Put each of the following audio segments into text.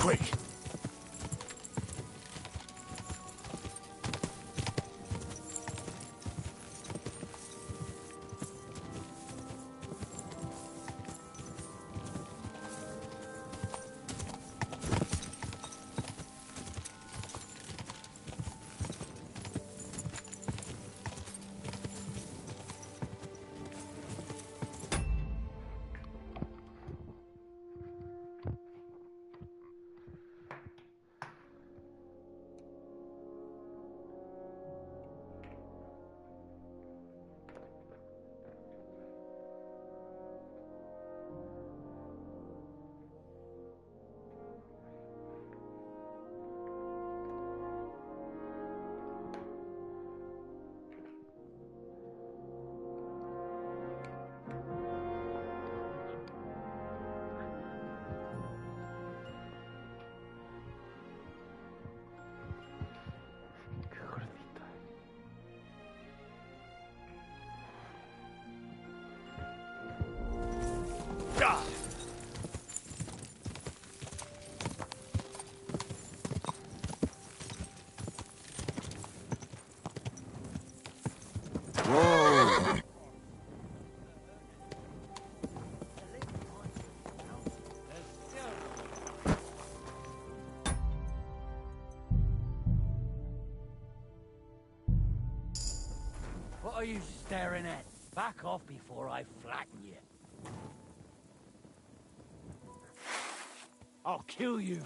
Quick! What are you staring at? Back off before I flatten you. I'll kill you.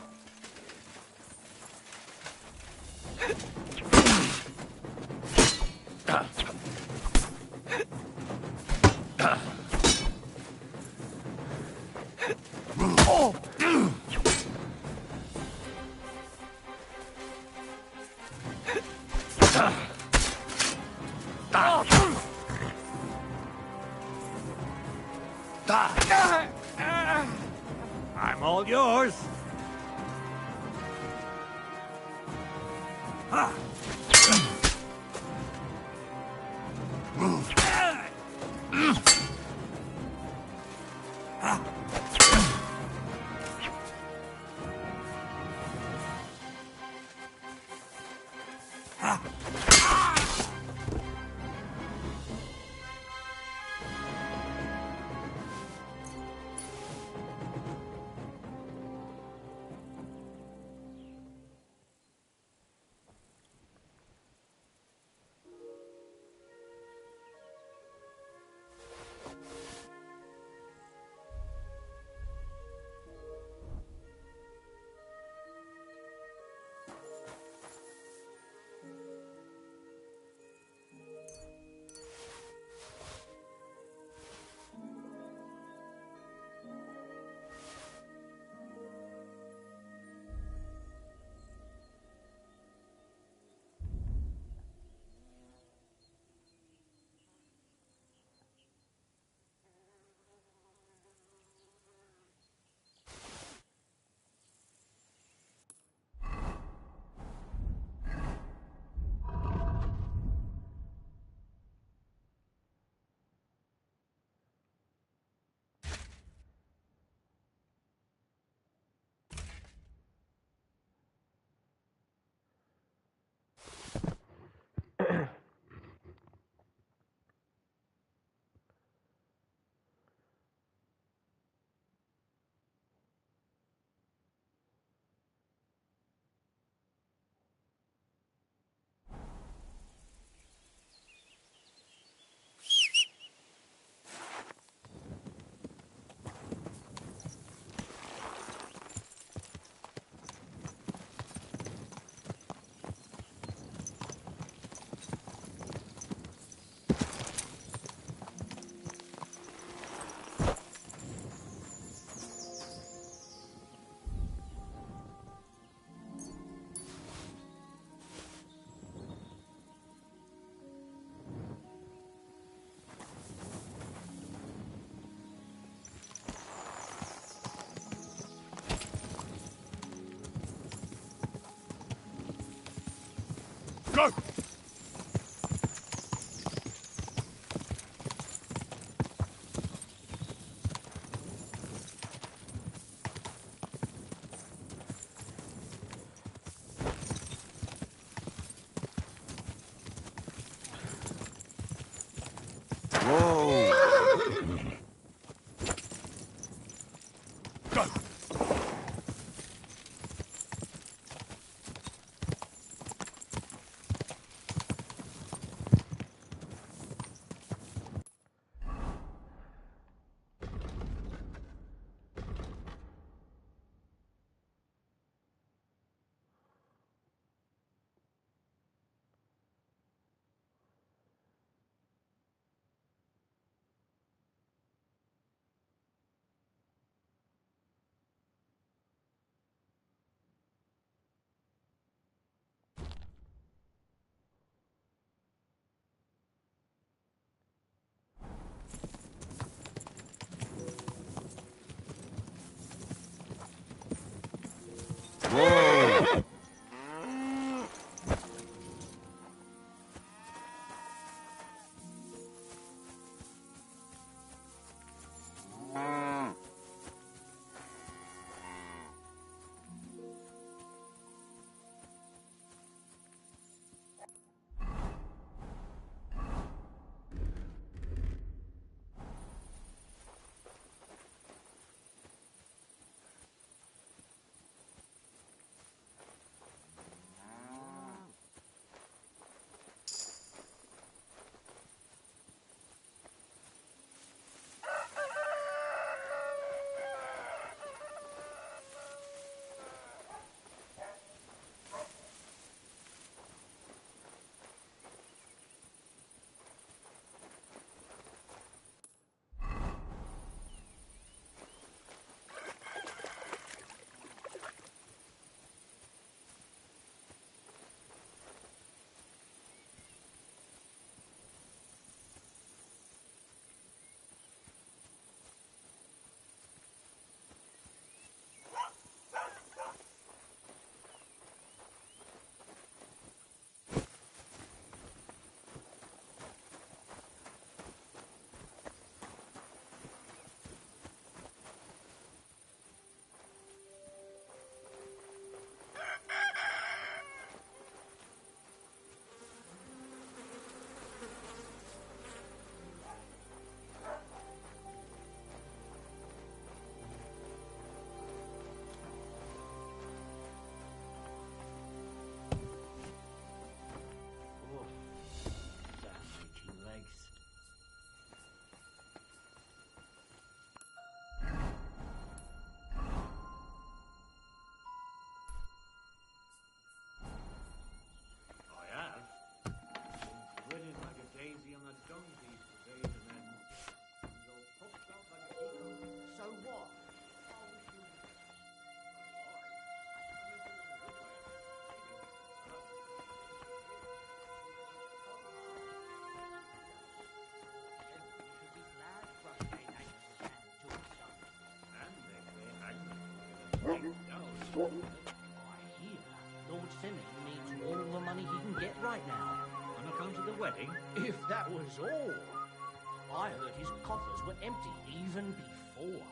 I'm all yours. Go! Whoa! I hear Lord Simmons needs all the money he can get right now. On account of the wedding? If that was all. I heard his coffers were empty even before.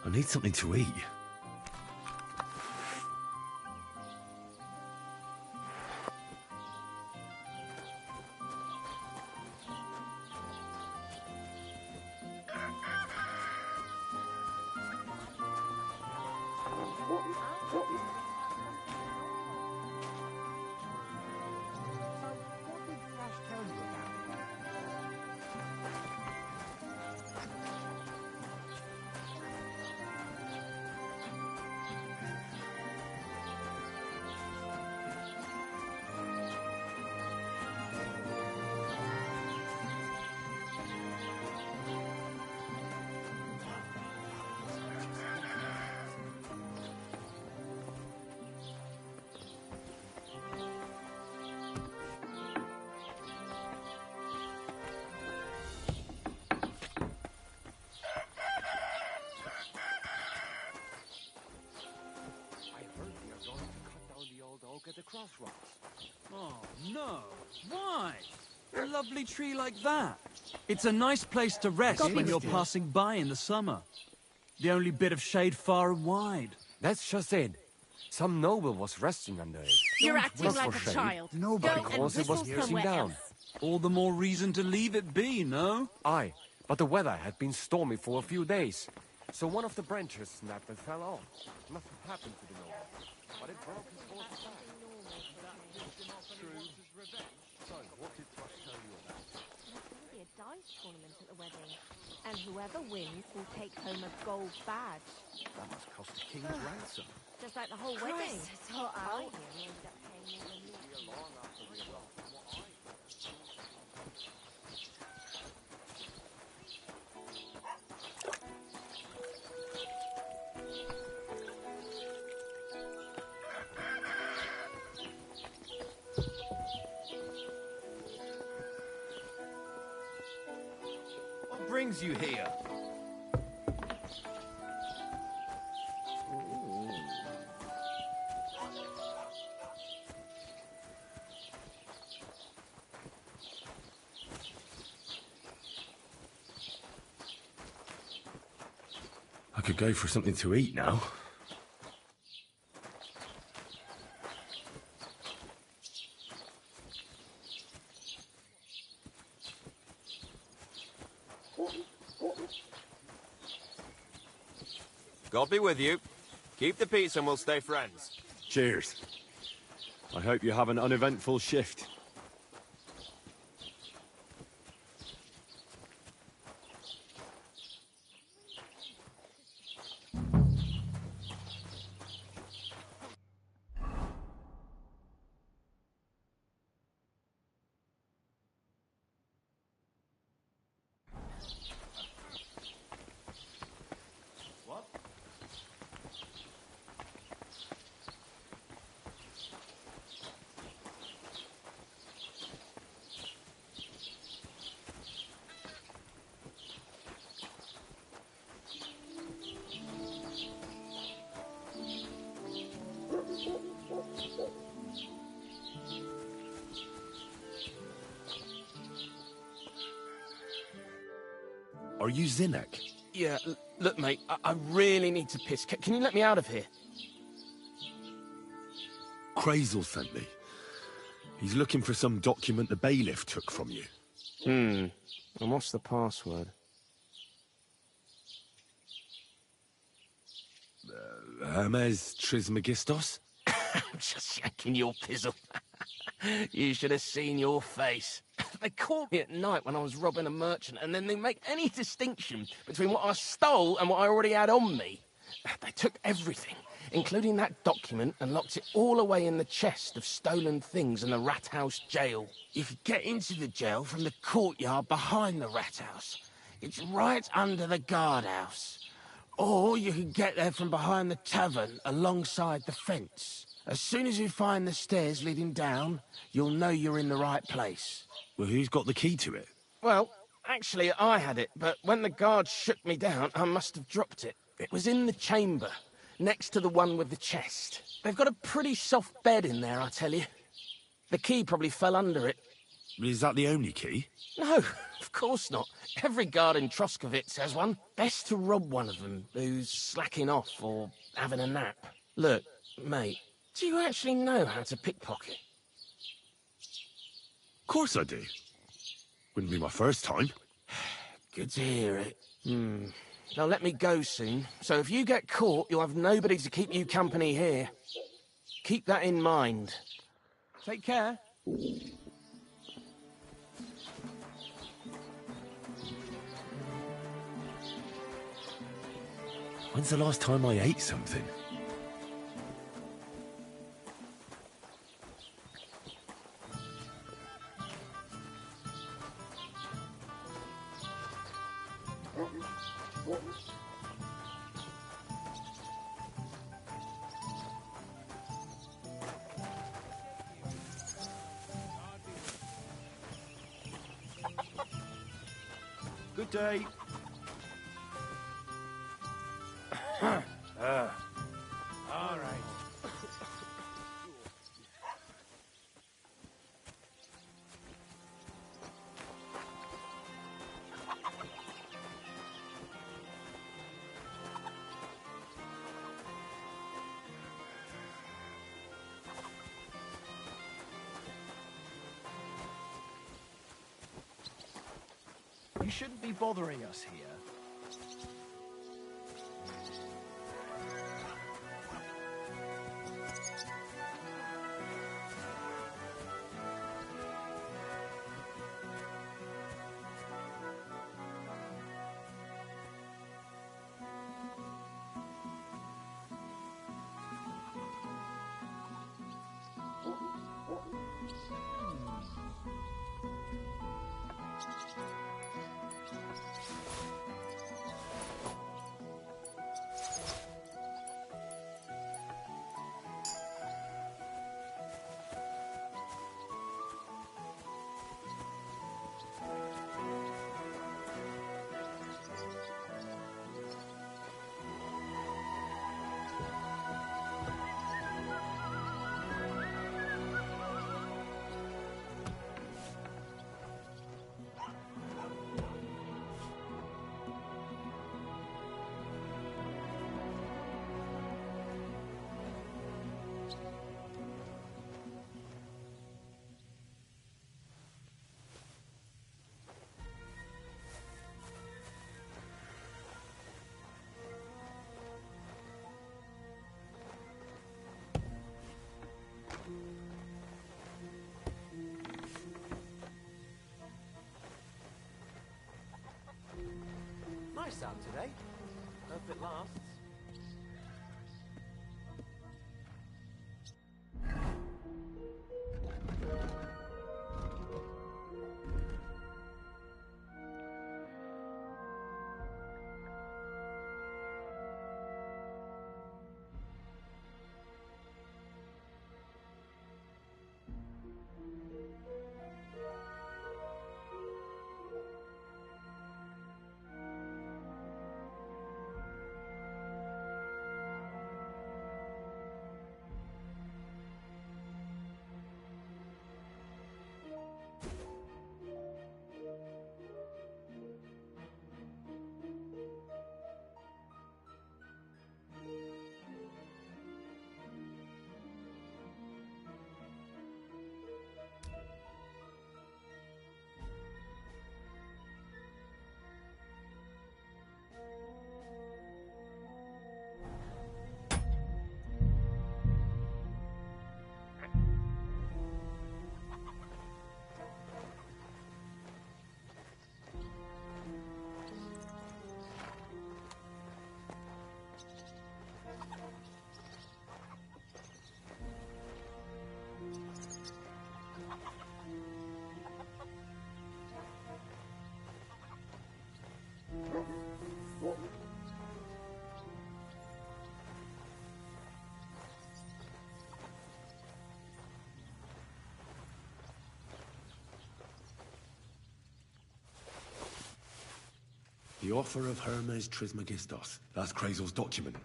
I need something to eat. At the crossroads. Oh, no. Why? A lovely tree like that. It's a nice place to rest when you're passing by in the summer. The only bit of shade far and wide. That's just it. Some noble was resting under it. You're acting Not like for a shade. child. Nobody. Go Because and it was whistle piercing somewhere down. else. All the more reason to leave it be, no? Aye, but the weather had been stormy for a few days. So one of the branches snapped and fell off. Nothing happened to the noble, but it broke his horse's back. So, what did Thrush tell you about? There's going to be a dice tournament at the wedding, and whoever wins will take home a gold badge. That must cost the king's ransom. Just like the whole wedding. It's hot I out. hear he ended up paying more than you. What brings you here? I could go for something to eat now. God be with you. Keep the peace and we'll stay friends. Cheers. I hope you have an uneventful shift. Are you Zinnek? Yeah, look, mate, I really need to piss. Can you let me out of here? Crazel sent me. He's looking for some document the bailiff took from you. And what's the password? Hermes Trismegistos? I'm just yanking your pizzle. You should have seen your face. They caught me at night when I was robbing a merchant, and then they make any distinction between what I stole and what I already had on me. They took everything, including that document, and locked it all away in the chest of stolen things in the Rat House jail. You could get into the jail from the courtyard behind the Rat House. It's right under the guardhouse. Or you could get there from behind the tavern alongside the fence. As soon as you find the stairs leading down, you'll know you're in the right place. Well, who's got the key to it? Well, actually, I had it, but when the guards shook me down, I must have dropped it. It was in the chamber, next to the one with the chest. They've got a pretty soft bed in there, I tell you. The key probably fell under it. Is that the only key? No, Of course not. Every guard in Troskovitz has one. Best to rob one of them who's slacking off or having a nap. Look, mate, do you actually know how to pickpocket? Of course I do. Wouldn't be my first time. Good to hear it. Now let me go soon, so if you get caught, you'll have nobody to keep you company here. Keep that in mind. Take care. When's the last time I ate something? Good day. All right. You shouldn't be bothering us here. Nice out today. Hope it lasts. The offer of Hermes Trismegistos. That's Krazel's document.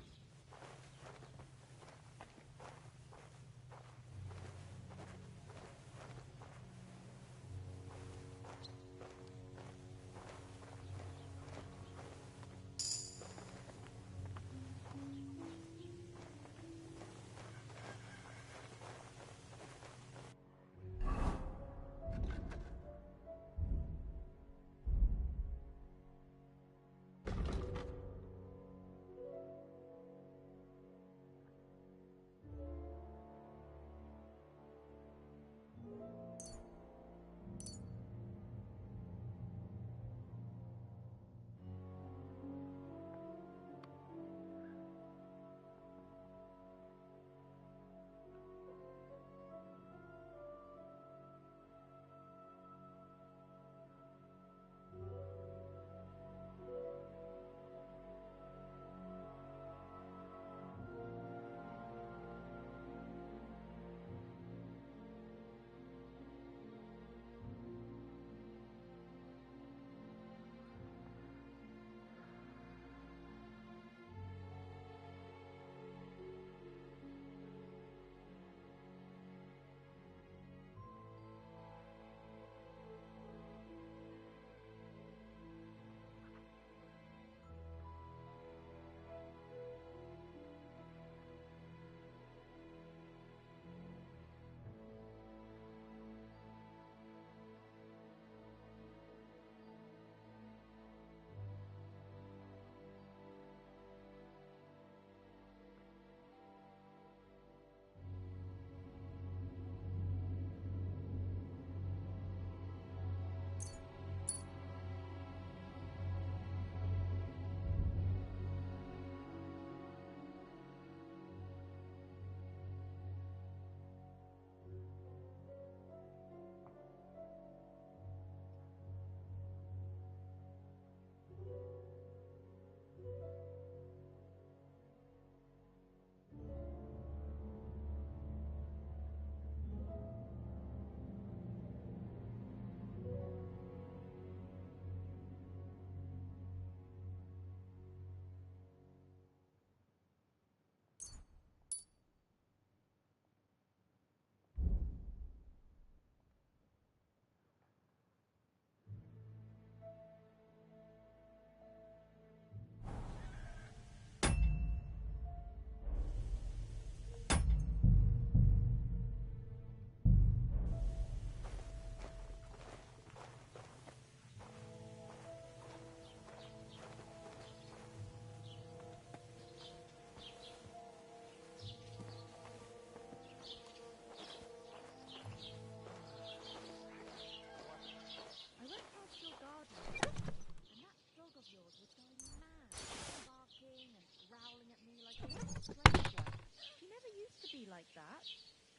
like that.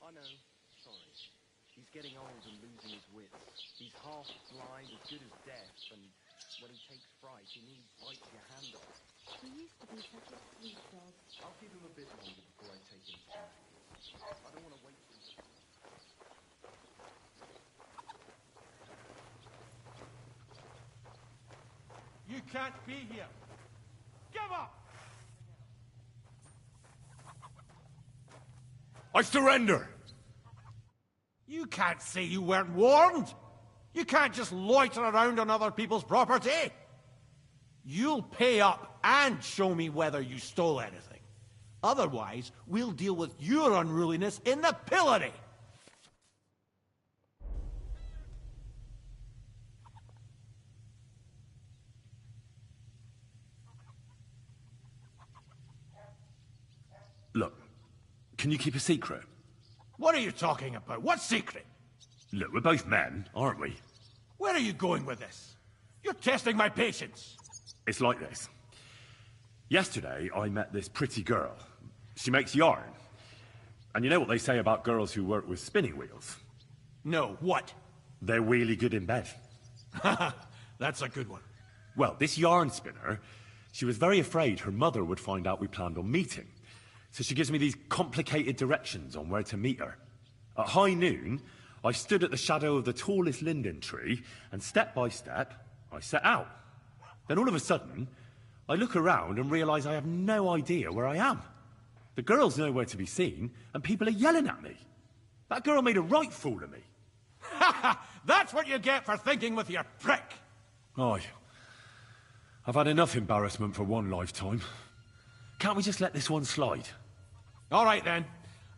I know. Sorry. He's getting old and losing his wits. He's half blind, as good as deaf, and when he takes fright, he needs bites your hand off. He used to be such a sweet dog. I'll give him a bit longer before I take him back. I don't want to wait for him. You can't be here. Give up! I surrender! You can't say you weren't warned. You can't just loiter around on other people's property. You'll pay up and show me whether you stole anything. Otherwise, we'll deal with your unruliness in the pillory. Look, can you keep a secret? What are you talking about? What secret? Look, we're both men, aren't we? Where are you going with this? You're testing my patience. It's like this. Yesterday, I met this pretty girl. She makes yarn. And you know what they say about girls who work with spinning wheels? No, what? They're really good in bed. That's a good one. Well, this yarn spinner, she was very afraid her mother would find out we planned on meeting. So she gives me these complicated directions on where to meet her. At high noon, I stood at the shadow of the tallest linden tree, and step by step, I set out. Then all of a sudden, I look around and realize I have no idea where I am. The girl's nowhere to be seen, and people are yelling at me. That girl made a right fool of me. That's what you get for thinking with your prick. Aye. I've had enough embarrassment for one lifetime. Can't we just let this one slide? All right, then.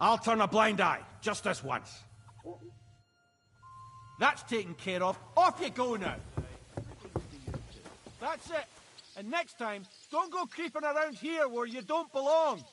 I'll turn a blind eye, just this once. That's taken care of. Off you go now. That's it. And next time, don't go creeping around here where you don't belong.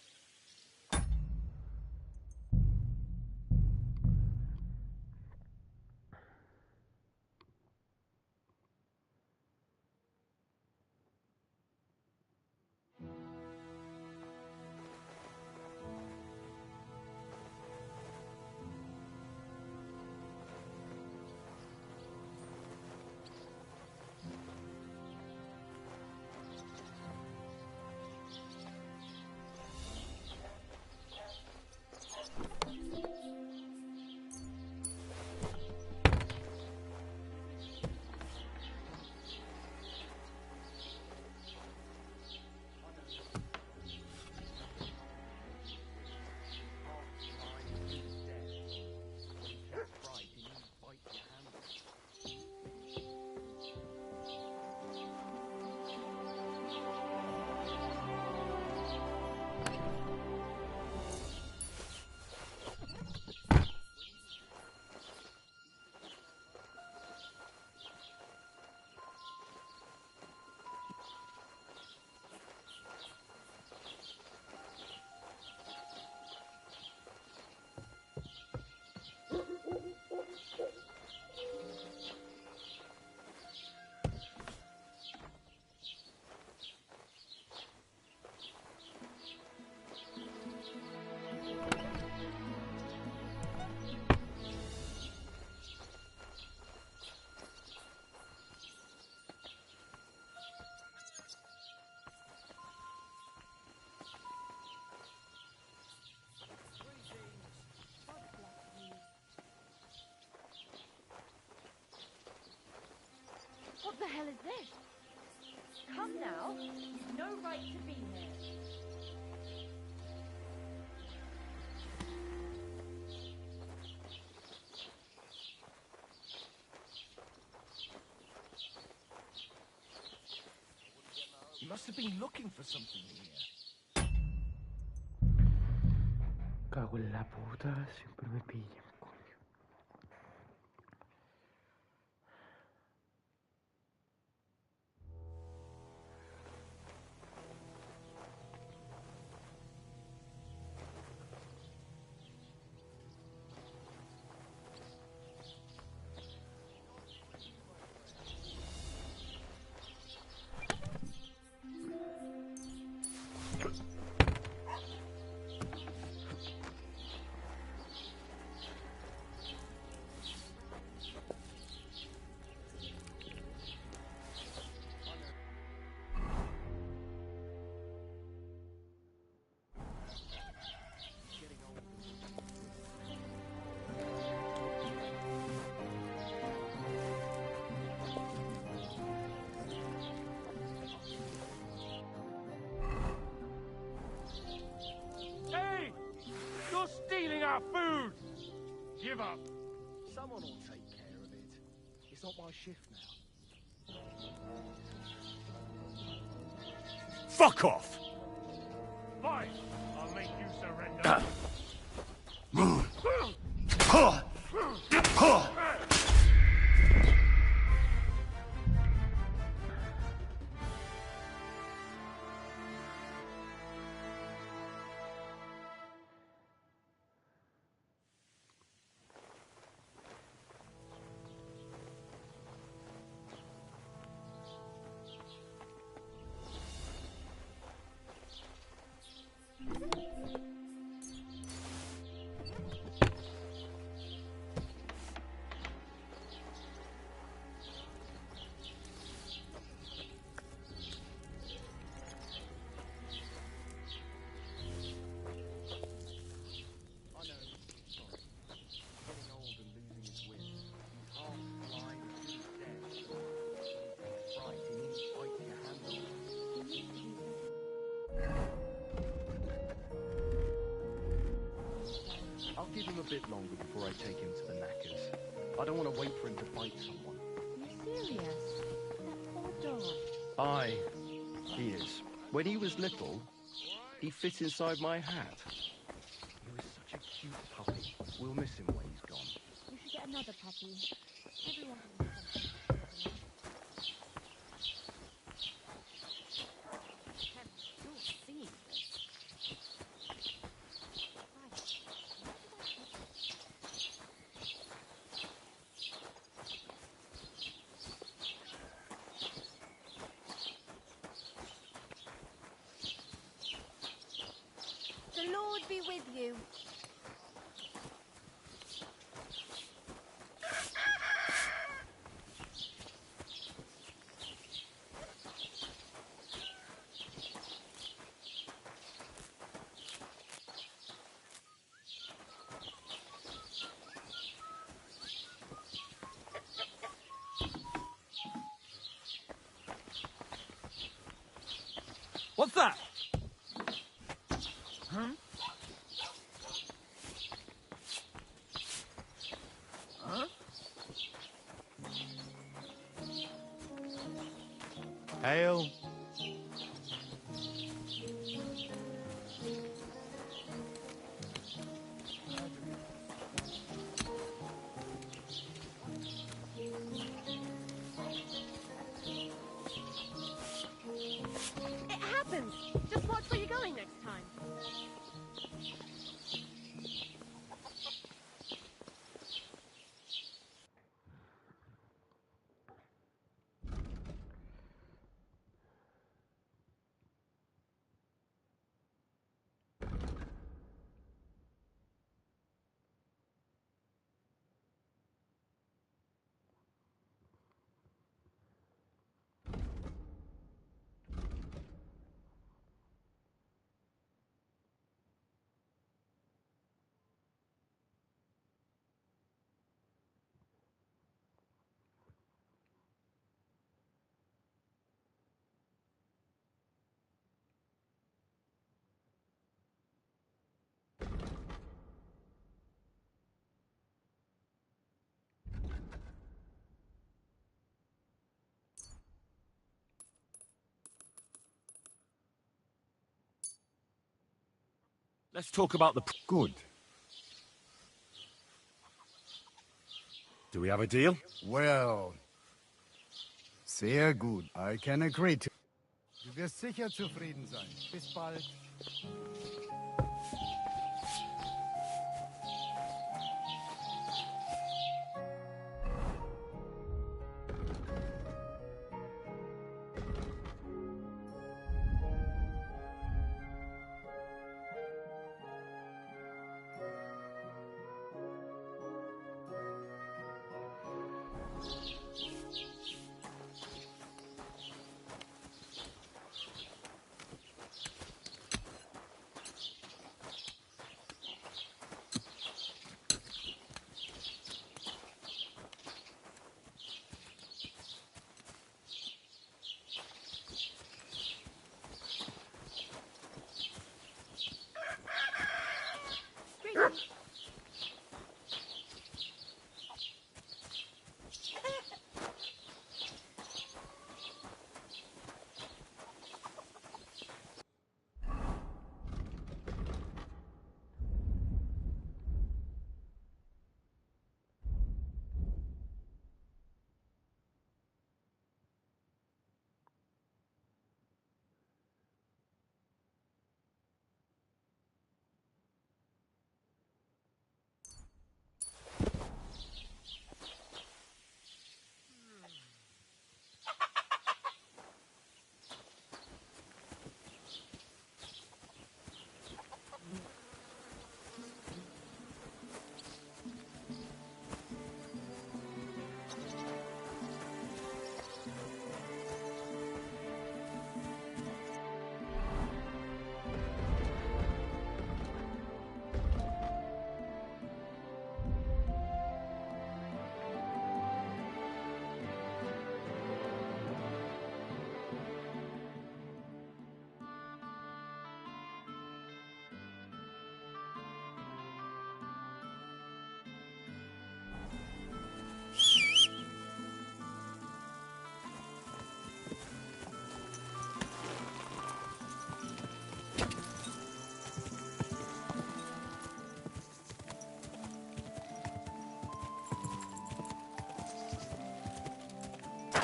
What the hell is this? Come now. You've no right to be here. You must have been looking for something here. Cago en la puta, siempre me pillan, coño. give up. Someone will take care of it. It's not my shift now. Fuck off! Fine. I'll make you surrender. I'll give him a bit longer before I take him to the knackers. I don't want to wait for him to bite someone. You serious? That poor dog. Aye, he is. When he was little, he fit inside my hat. He was such a cute puppy. We'll miss him when he's gone. You should get another puppy. Everyone has something. You're seeing this. The Lord be with you. What's that? Huh? Huh? Hail. It happens. Just watch where you're going next time. Let's talk about the... Good. Do we have a deal? Well, sehr gut. I can agree to... Du wirst sicher zufrieden sein. Bis bald.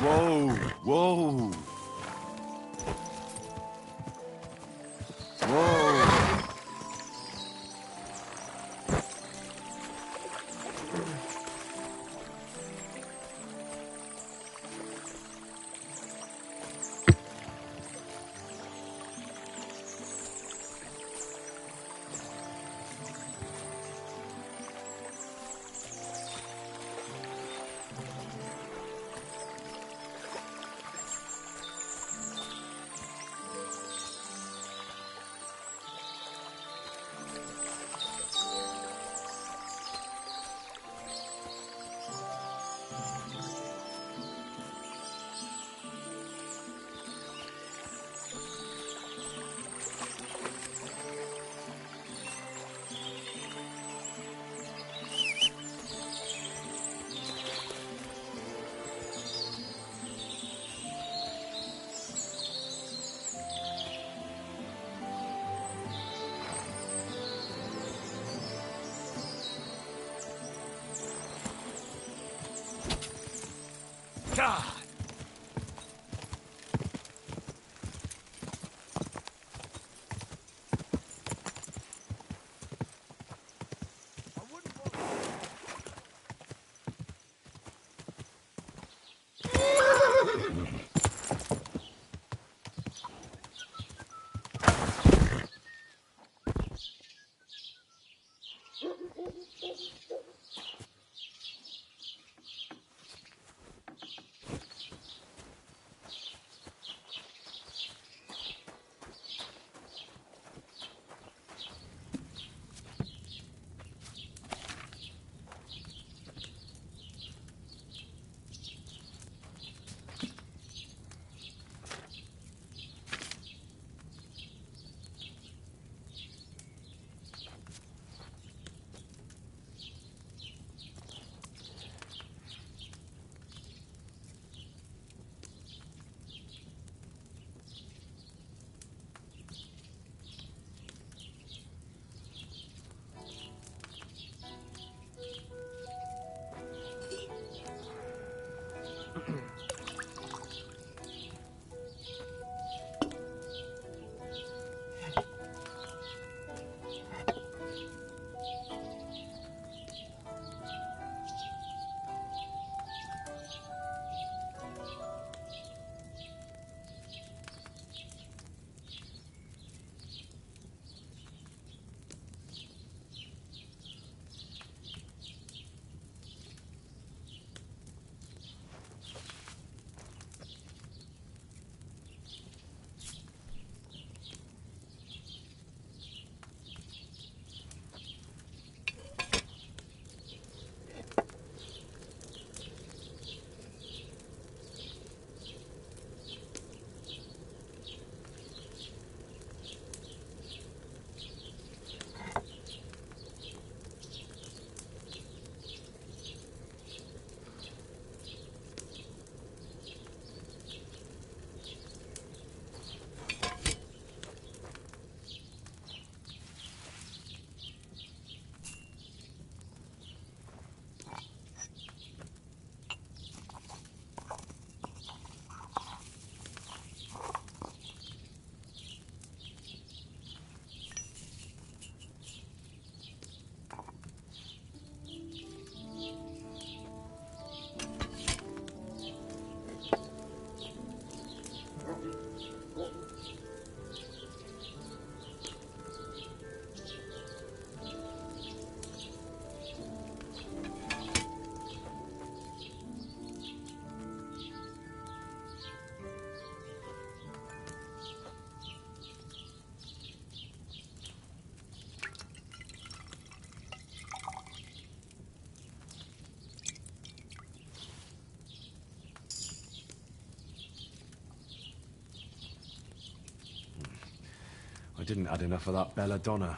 Whoa, whoa. Whoa. God! I didn't add enough of that belladonna.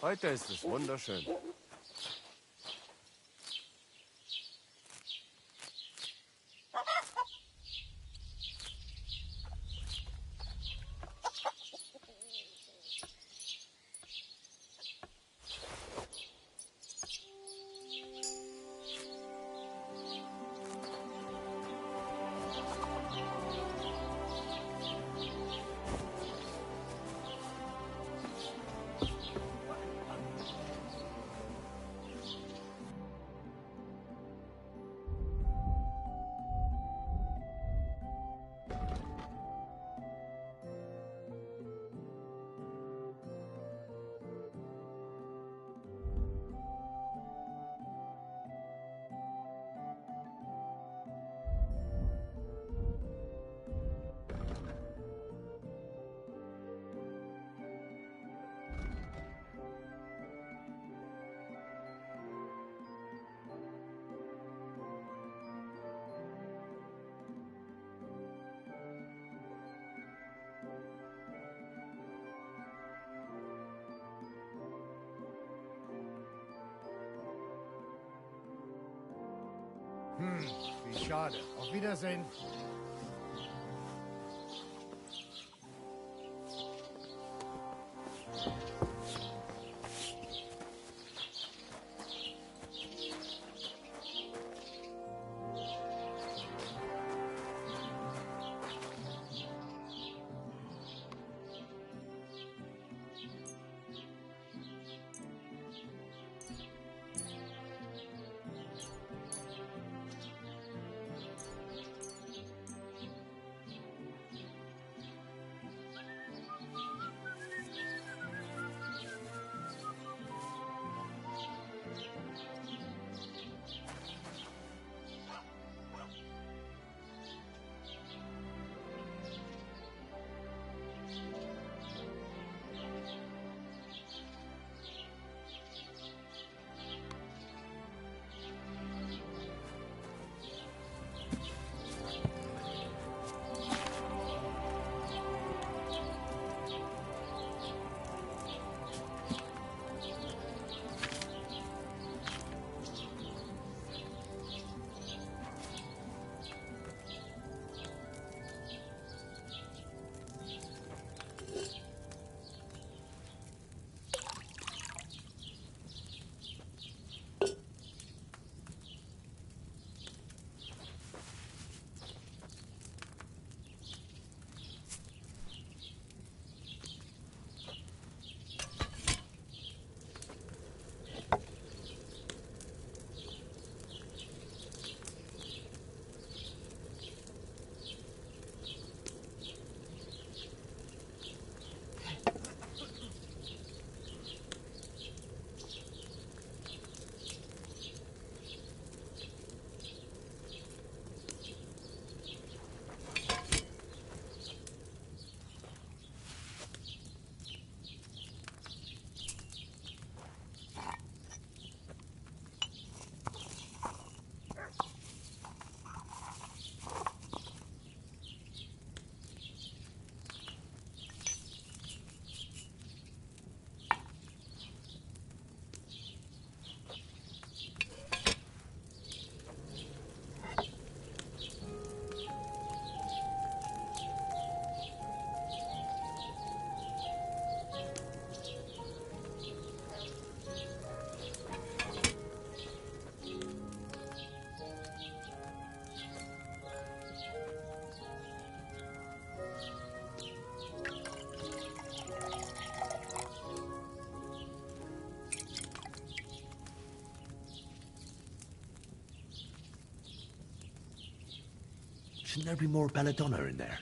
Heute ist es wunderschön. Wie schade. Auf Wiedersehen. Shouldn't there be more belladonna in there?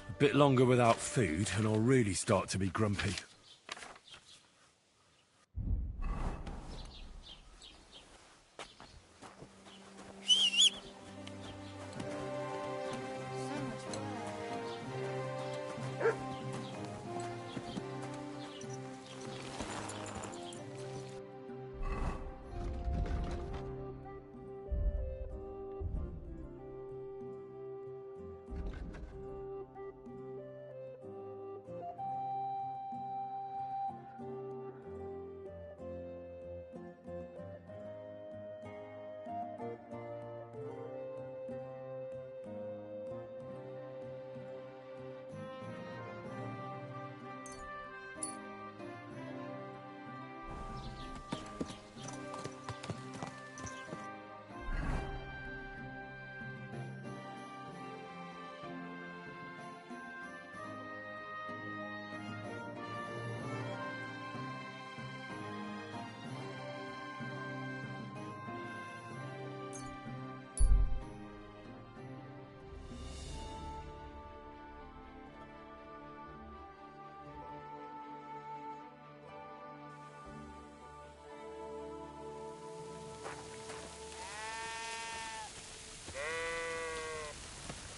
A bit longer without food, and I'll really start to be grumpy.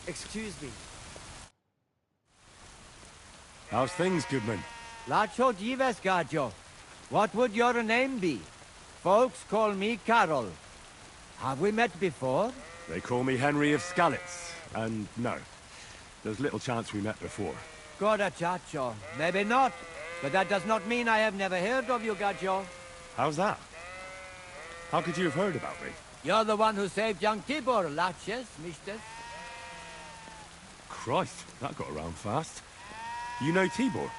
Excuse me. How's things, Goodman? Lacho Dives Gajo. What would your name be? Folks call me Carol. Have we met before? They call me Henry of Skalitz, and no. There's little chance we met before. Goda chacho. Maybe not. But that does not mean I have never heard of you, Gajo. How's that? How could you have heard about me? You're the one who saved young Tibor, Laches, Mister. Christ, that got around fast. You know Tibor?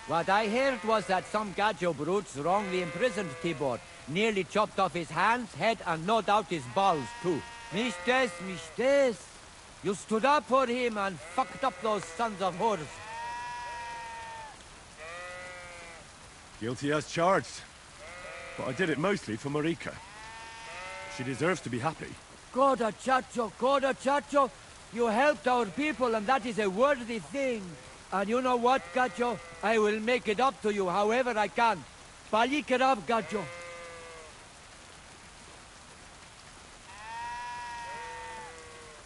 What I heard was that some Gajo brutes wrongly imprisoned Tibor, nearly chopped off his hands, head, and no doubt his balls, too. Mistes. You stood up for him and fucked up those sons of whores. Guilty as charged. But I did it mostly for Marika. She deserves to be happy. Goda chacho. You helped our people, and that is a worthy thing. And you know what, Gajo? I will make it up to you however I can. Balik it up, Gajo.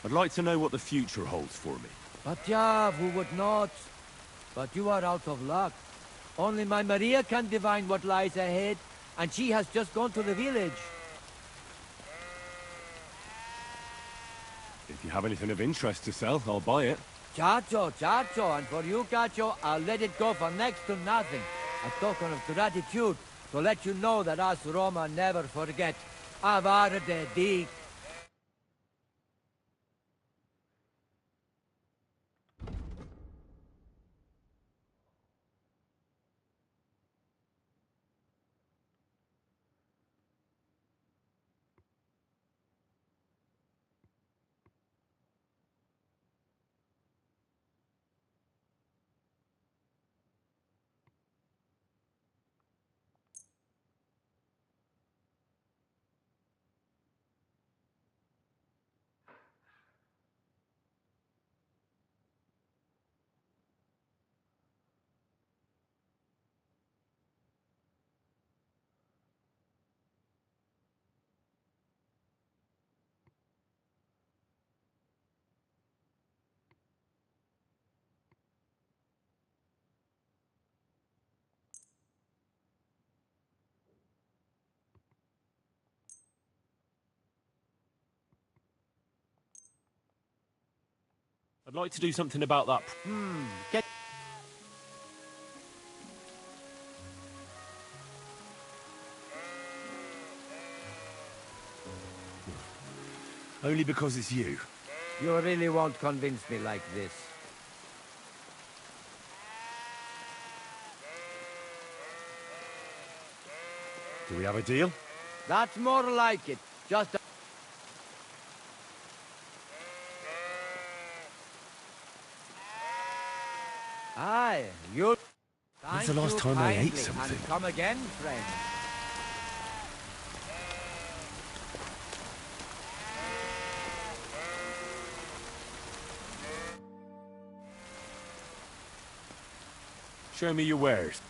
I'd like to know what the future holds for me. But yeah, who would not? But you are out of luck. Only my Maria can divine what lies ahead, and she has just gone to the village. If you have anything of interest to sell, I'll buy it. Chacho, and for you, Gacho, I'll let it go for next to nothing. A token of gratitude to let you know that us Roma never forget. Avar de dig. I'd like to do something about that. Get... Only because it's you. You really won't convince me like this. Do we have a deal? That's more like it. Just a... Aye, you... When's the last time I ate something? And come again, friend. Show me your wares.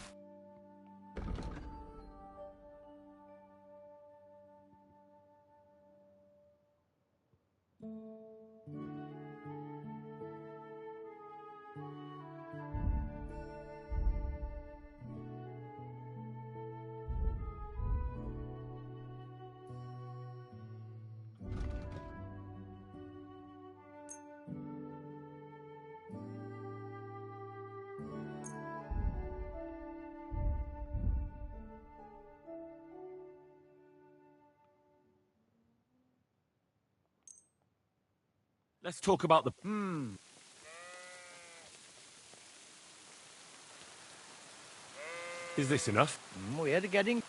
Let's talk about the... Is this enough? We're getting...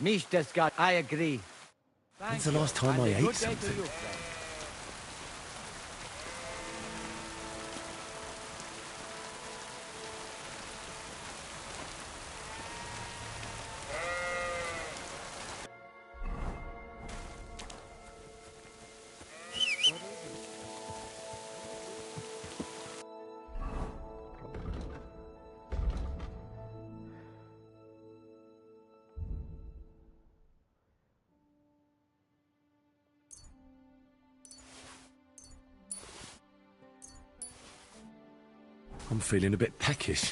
Mr. Scott, I agree. When's the last time I ate something? I'm feeling a bit peckish.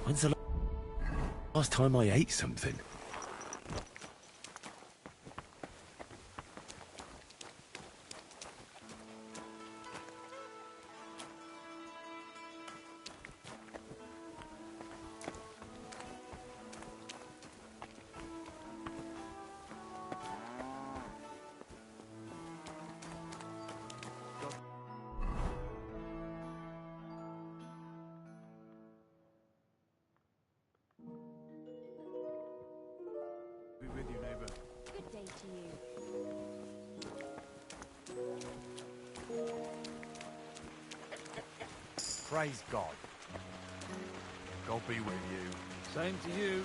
When's the last time I ate something? Be with you, neighbor. Good day to you. Praise God. God be with you. Same to you.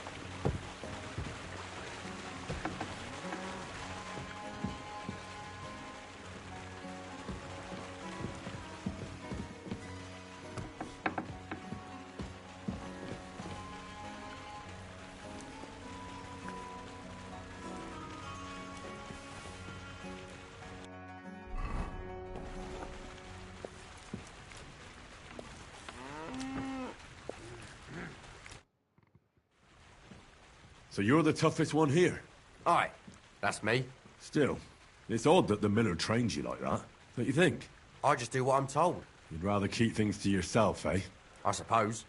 So you're the toughest one here? Aye, that's me. Still, it's odd that the miller trains you like that, don't you think? I just do what I'm told. You'd rather keep things to yourself, eh? I suppose.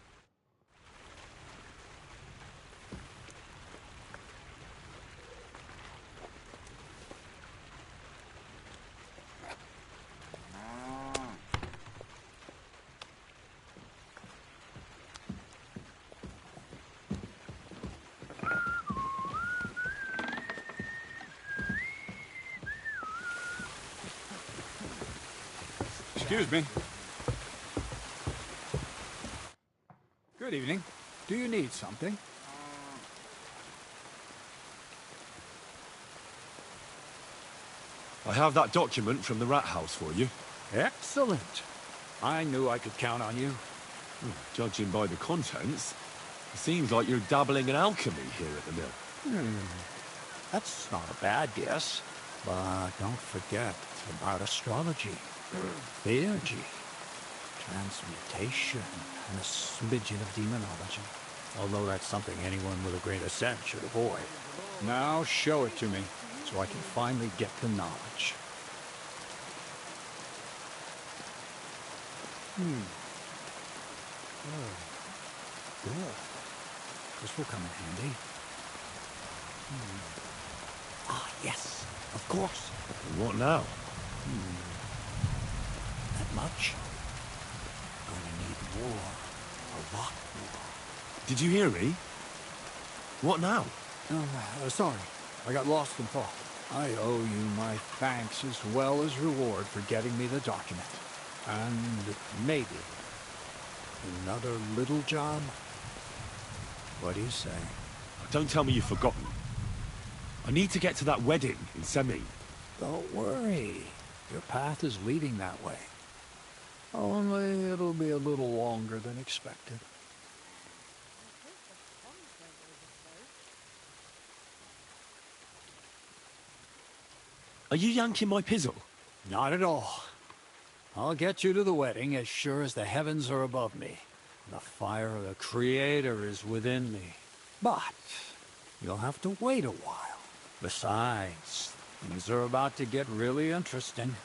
Excuse me. Good evening. Do you need something? I have that document from the rat house for you. Excellent. I knew I could count on you. Judging by the contents, it seems like you're dabbling in alchemy here at the mill. That's not a bad guess. But don't forget about astrology, theurgy, transmutation, and a smidgen of demonology. Although that's something anyone with a grain of sense should avoid. Now show it to me, so I can finally get the knowledge. Oh, good. This will come in handy. Ah, yes, of course. What now? That much? Gonna need more. A lot more. Did you hear me? What now? Sorry. I got lost in thought. I owe you my thanks as well as reward for getting me the document. And maybe another little job? What do you say? Don't tell me you've forgotten. I need to get to that wedding in Semi. Don't worry. Your path is leading that way. Only it'll be a little longer than expected. Are you yanking my pizzle? Not at all. I'll get you to the wedding as sure as the heavens are above me. The fire of the Creator is within me. But you'll have to wait a while. Besides, things are about to get really interesting.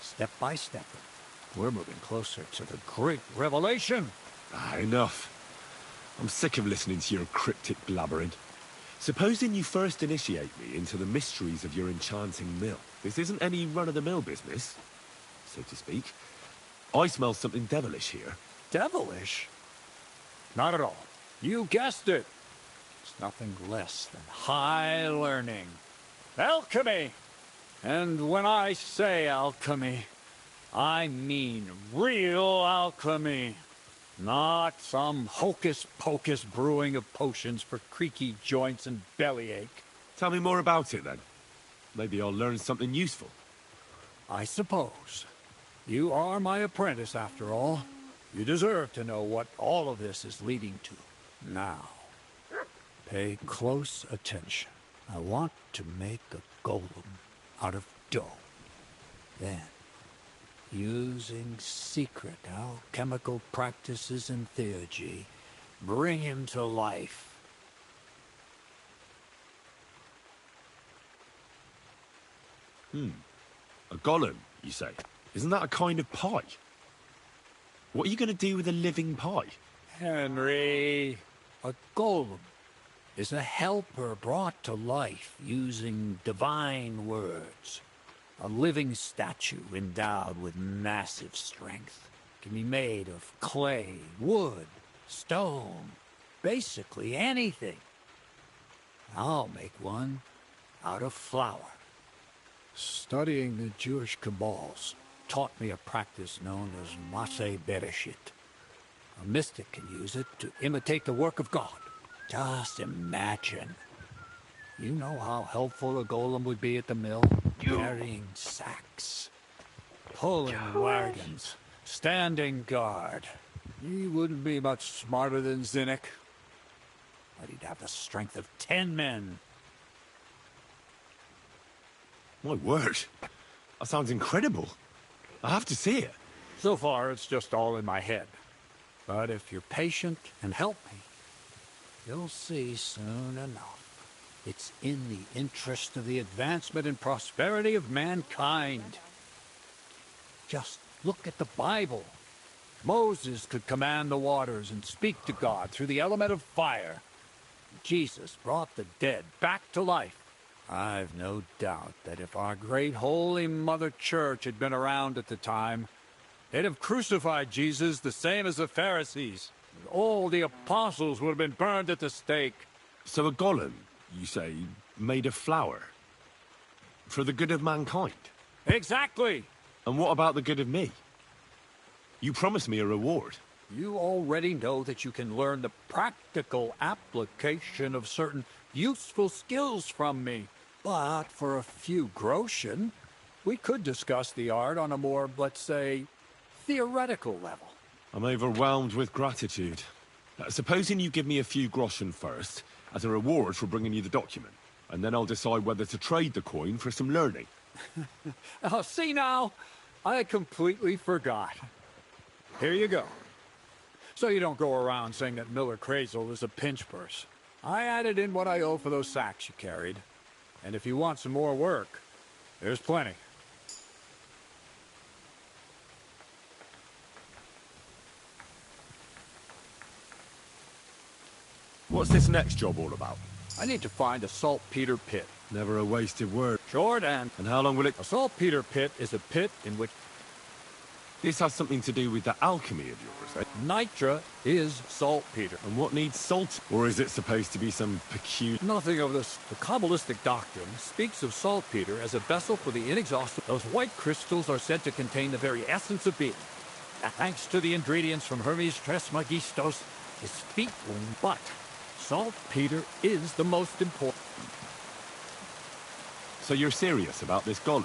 Step by step, we're moving closer to the great revelation. Enough. I'm sick of listening to your cryptic blabbering. Supposing you first initiate me into the mysteries of your enchanting mill. This isn't any run-of-the-mill business, so to speak. I smell something devilish here. Devilish? Not at all. You guessed it. It's nothing less than high learning. Alchemy! And when I say alchemy, I mean real alchemy. Not some hocus-pocus brewing of potions for creaky joints and bellyache. Tell me more about it, then. Maybe I'll learn something useful. I suppose. You are my apprentice, after all. You deserve to know what all of this is leading to. Now, pay close attention. I want to make a golem out of dough. Then, using secret alchemical practices and theurgy, bring him to life. A golem, you say? Isn't that a kind of pie? What are you going to do with a living pie? Henry, a golem is a helper brought to life using divine words. A living statue endowed with massive strength. Can be made of clay, wood, stone, basically anything. I'll make one out of flour. Studying the Jewish Kabbals taught me a practice known as Maseh Bereshit. A mystic can use it to imitate the work of God. Just imagine. You know how helpful a golem would be at the mill? Carrying sacks, pulling wagons, standing guard. He wouldn't be much smarter than Zinnik, but he'd have the strength of 10 men. My word. That sounds incredible. I have to see it. So far, it's just all in my head. But if you're patient and help me, you'll see soon enough. It's in the interest of the advancement and prosperity of mankind. Just look at the Bible. Moses could command the waters and speak to God through the element of fire. Jesus brought the dead back to life. I've no doubt that if our great holy Mother Church had been around at the time, they'd have crucified Jesus the same as the Pharisees. All the apostles would have been burned at the stake. So a golem, you say, made of flour? For the good of mankind? Exactly! And what about the good of me? You promised me a reward. You already know that you can learn the practical application of certain useful skills from me. But for a few groschen, we could discuss the art on a more, let's say, theoretical level. I'm overwhelmed with gratitude. Supposing you give me a few groschen first, as a reward for bringing you the document, and then I'll decide whether to trade the coin for some learning. Oh, see now? I completely forgot. Here you go. So you don't go around saying that Miller Crazel is a pinch purse. I added in what I owe for those sacks you carried. And if you want some more work, there's plenty. What's this next job all about? I need to find a saltpeter pit. Never a wasted word. Short and... And how long will it... A saltpeter pit is a pit in which... This has something to do with the alchemy of yours, eh? Nitra is saltpeter. And what needs salt? Or is it supposed to be some peculiar... Nothing of this. The Kabbalistic doctrine speaks of saltpeter as a vessel for the inexhaustible. Those white crystals are said to contain the very essence of being. Thanks to the ingredients from Hermes Trismegistos, his feet were... But saltpeter is the most important. So you're serious about this golem?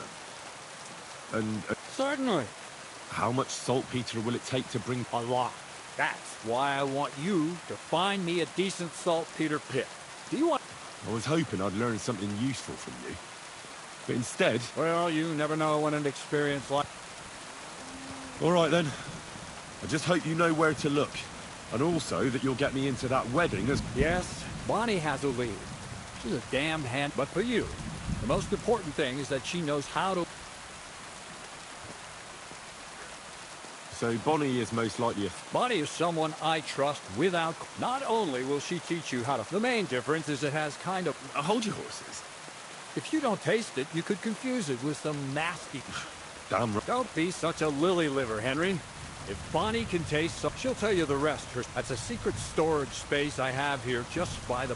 And... Certainly. How much saltpeter will it take to bring... A lot. That's why I want you to find me a decent saltpeter pit. Do you want... I was hoping I'd learn something useful from you. But instead... Well, you never know when an experience like... All right, then. I just hope you know where to look. And also that you'll get me into that wedding as... Yes, Bonnie has a lead. She's a damned hand. But for you, the most important thing is that she knows how to... So Bonnie is most likely a... Bonnie is someone I trust without... Not only will she teach you how to... The main difference is it has kind of... Hold your horses. If you don't taste it, you could confuse it with some nasty... Damn right. Don't be such a lily liver, Henry. If Bonnie can taste so... She'll tell you the rest. That's a secret storage space I have here just by the...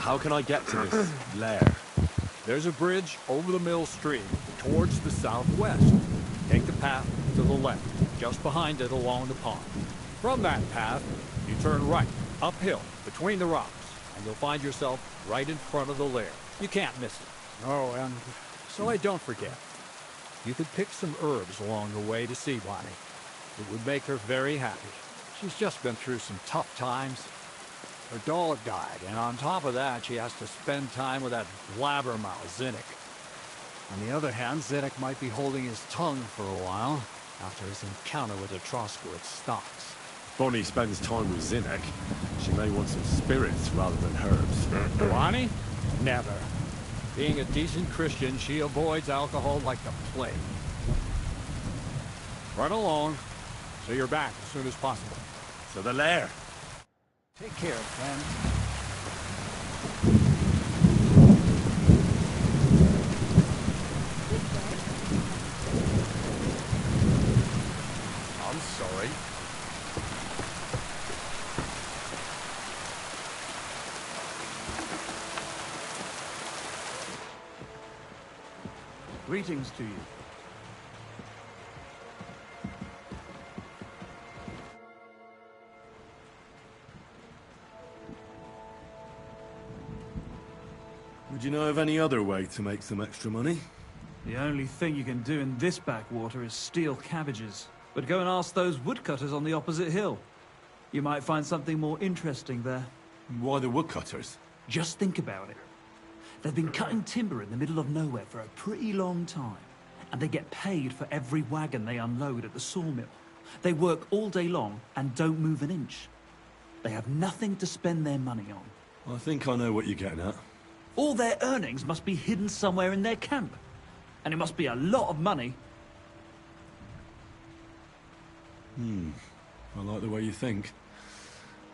How can I get to this lair? There's a bridge over the mill stream towards the southwest. Take the path to the left, just behind it along the pond. From that path, you turn right, uphill, between the rocks, and you'll find yourself right in front of the lair. You can't miss it. Oh, and so I don't forget, you could pick some herbs along the way to see Bonnie. It would make her very happy. She's just been through some tough times. Her dog died, and on top of that, she has to spend time with that blabbermouth, Zinnik. On the other hand, Zinnik might be holding his tongue for a while, after his encounter with the Troskowitz stocks. Bonnie spends time with Zinnik. She may want some spirits rather than herbs. Bonnie? Never. Being a decent Christian, she avoids alcohol like the plague. Run along, so you're back as soon as possible. So the lair. Take care, friend. I'm sorry. Greetings to you. Would you know of any other way to make some extra money? The only thing you can do in this backwater is steal cabbages. But go and ask those woodcutters on the opposite hill. You might find something more interesting there. Why the woodcutters? Just think about it. They've been cutting timber in the middle of nowhere for a pretty long time. And they get paid for every wagon they unload at the sawmill. They work all day long and don't move an inch. They have nothing to spend their money on. I think I know what you're getting at. All their earnings must be hidden somewhere in their camp. And it must be a lot of money. I like the way you think.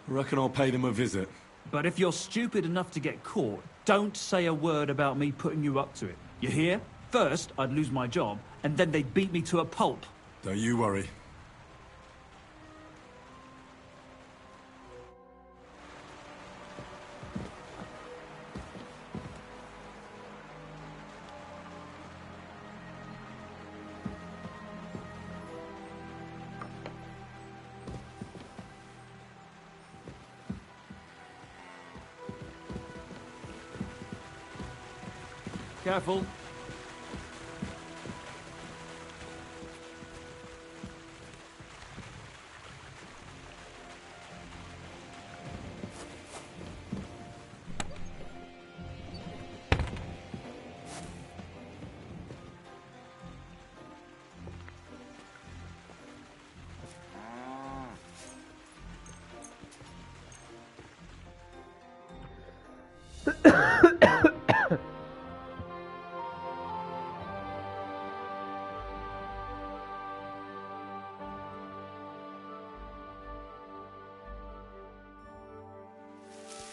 I reckon I'll pay them a visit. But if you're stupid enough to get caught, don't say a word about me putting you up to it. You hear? First, I'd lose my job, and then they'd beat me to a pulp. Don't you worry. Careful.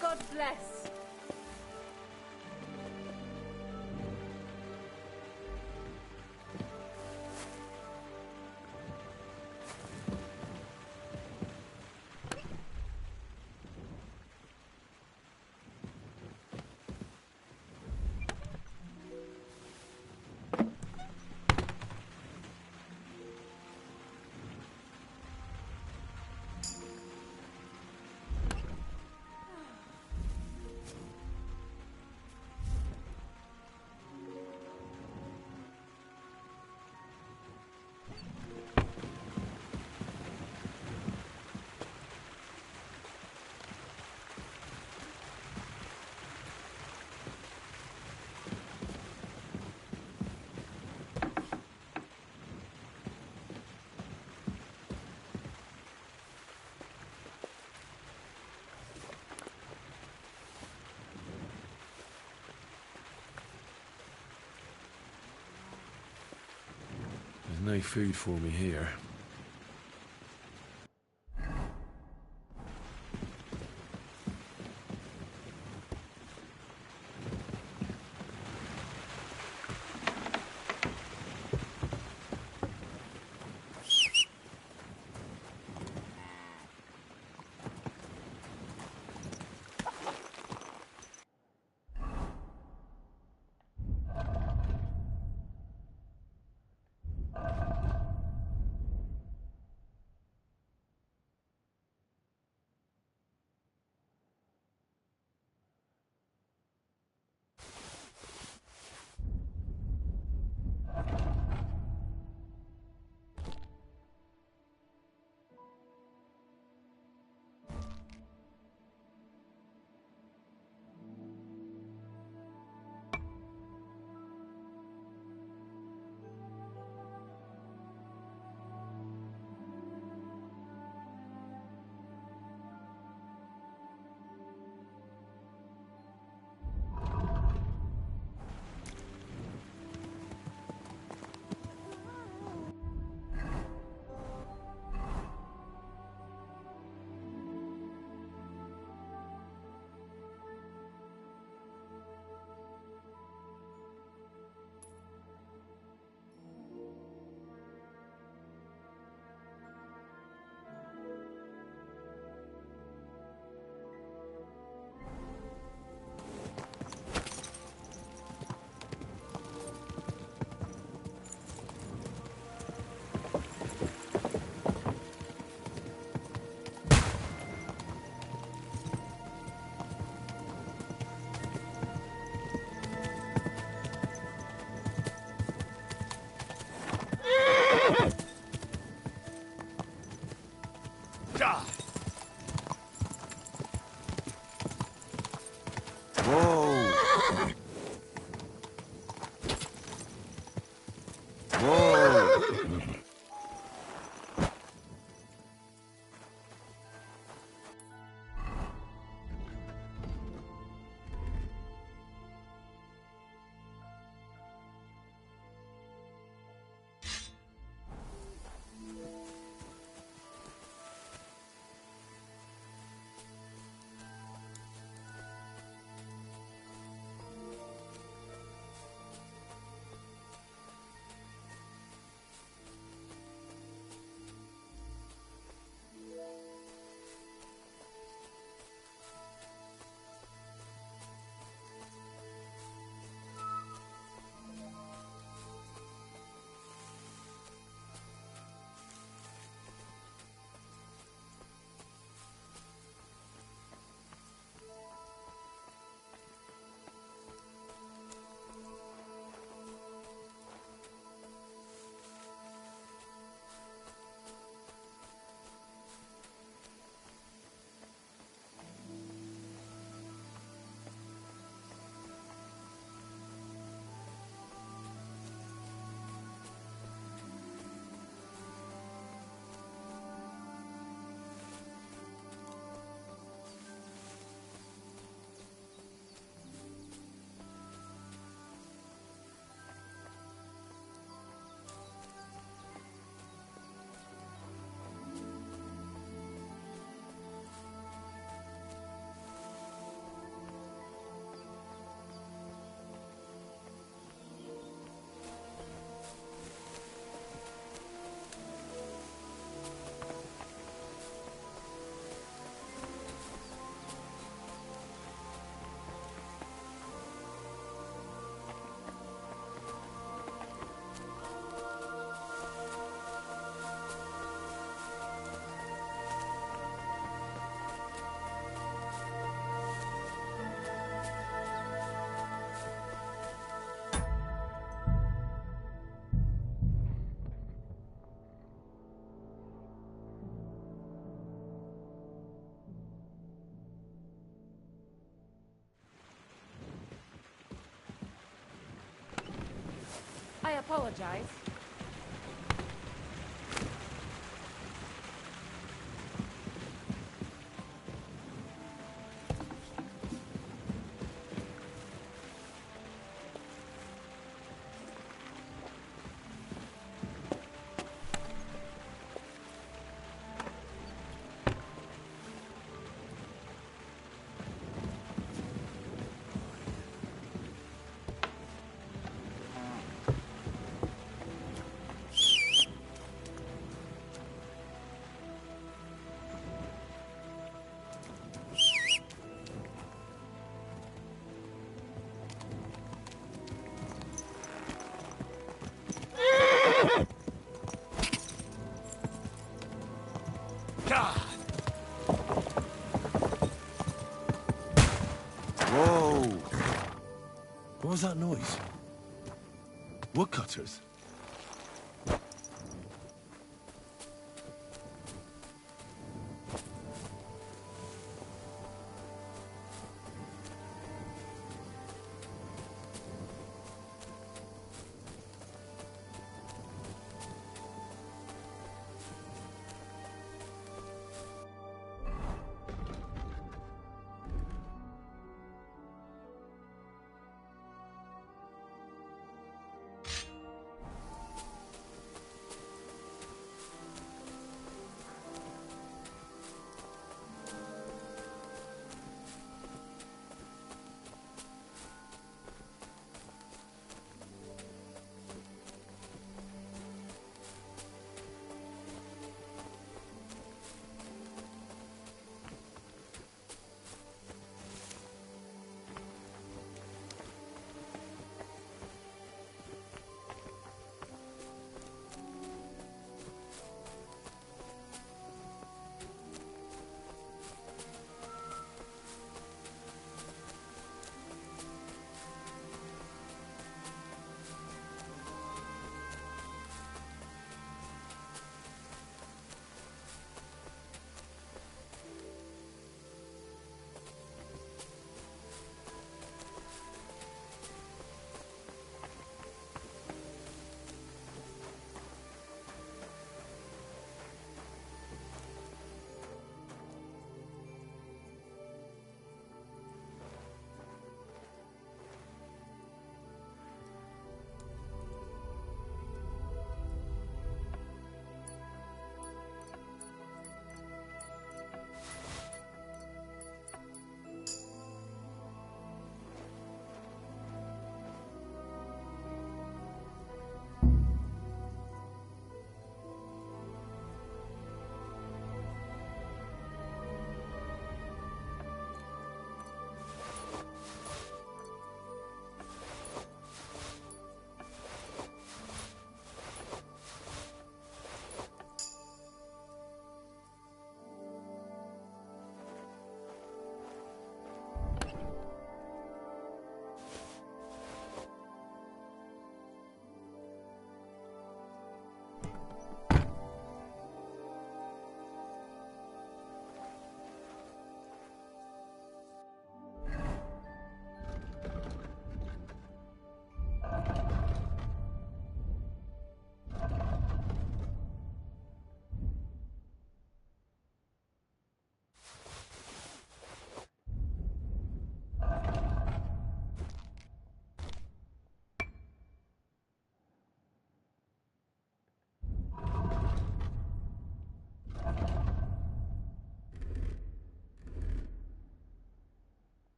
God bless. No food for me here. I apologize. was that noise? Woodcutters?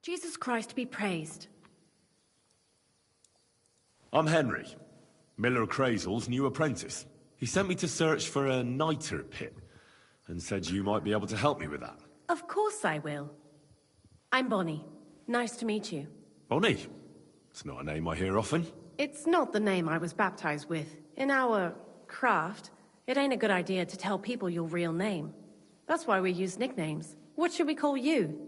Jesus Christ be praised. I'm Henry, Miller Crazel's new apprentice. He sent me to search for a niter pit, and said you might be able to help me with that. Of course I will. I'm Bonnie. Nice to meet you. Bonnie? It's not a name I hear often. It's not the name I was baptized with. In our craft, it ain't a good idea to tell people your real name. That's why we use nicknames. What should we call you?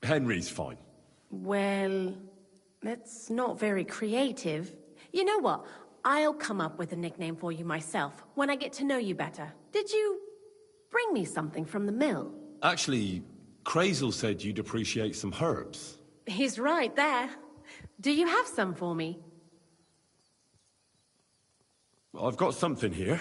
Henry's fine. Well, that's not very creative. You know what? I'll come up with a nickname for you myself when I get to know you better. Did you bring me something from the mill? Actually, Crazel said you'd appreciate some herbs. He's right there. Do you have some for me? I've got something here.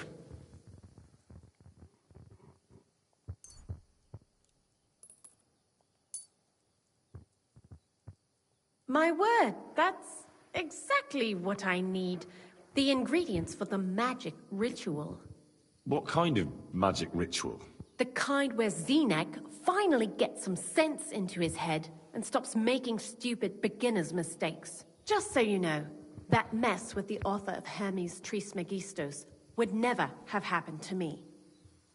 My word, that's exactly what I need. The ingredients for the magic ritual. What kind of magic ritual? The kind where Zenek finally gets some sense into his head and stops making stupid beginner's mistakes. Just so you know, that mess with the author of Hermes Trismegistos would never have happened to me.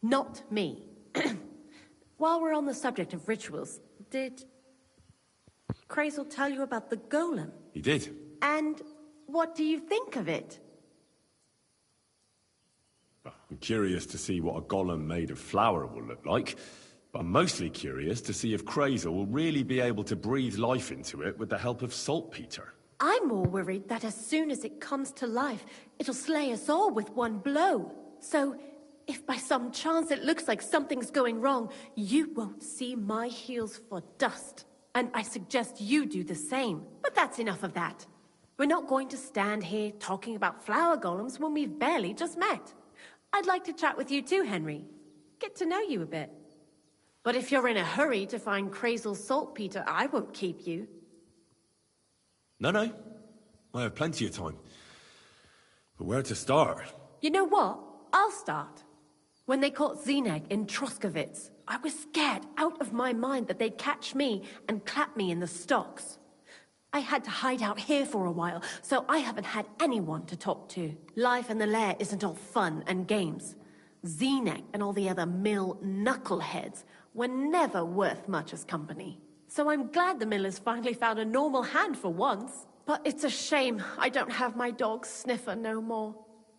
Not me. While we're on the subject of rituals, did Crazel tell you about the golem? He did. And what do you think of it? I'm curious to see what a golem made of flour will look like, but I'm mostly curious to see if Krazel will really be able to breathe life into it with the help of saltpeter. I'm more worried that as soon as it comes to life, it'll slay us all with one blow. So, if by some chance it looks like something's going wrong, you won't see my heels for dust. And I suggest you do the same. But that's enough of that. We're not going to stand here talking about flower golems when we've barely just met. I'd like to chat with you too, Henry. Get to know you a bit. But if you're in a hurry to find Krazel's saltpeter, I won't keep you. No. I have plenty of time. But where to start? You know what? I'll start. When they caught Zineg in Troskovitz, I was scared out of my mind that they'd catch me and clap me in the stocks. I had to hide out here for a while, so I haven't had anyone to talk to. Life in the lair isn't all fun and games. Zineg and all the other mill knuckleheads were never worth much as company. So I'm glad the millers finally found a normal hand for once. But it's a shame I don't have my dog Sniffer no more.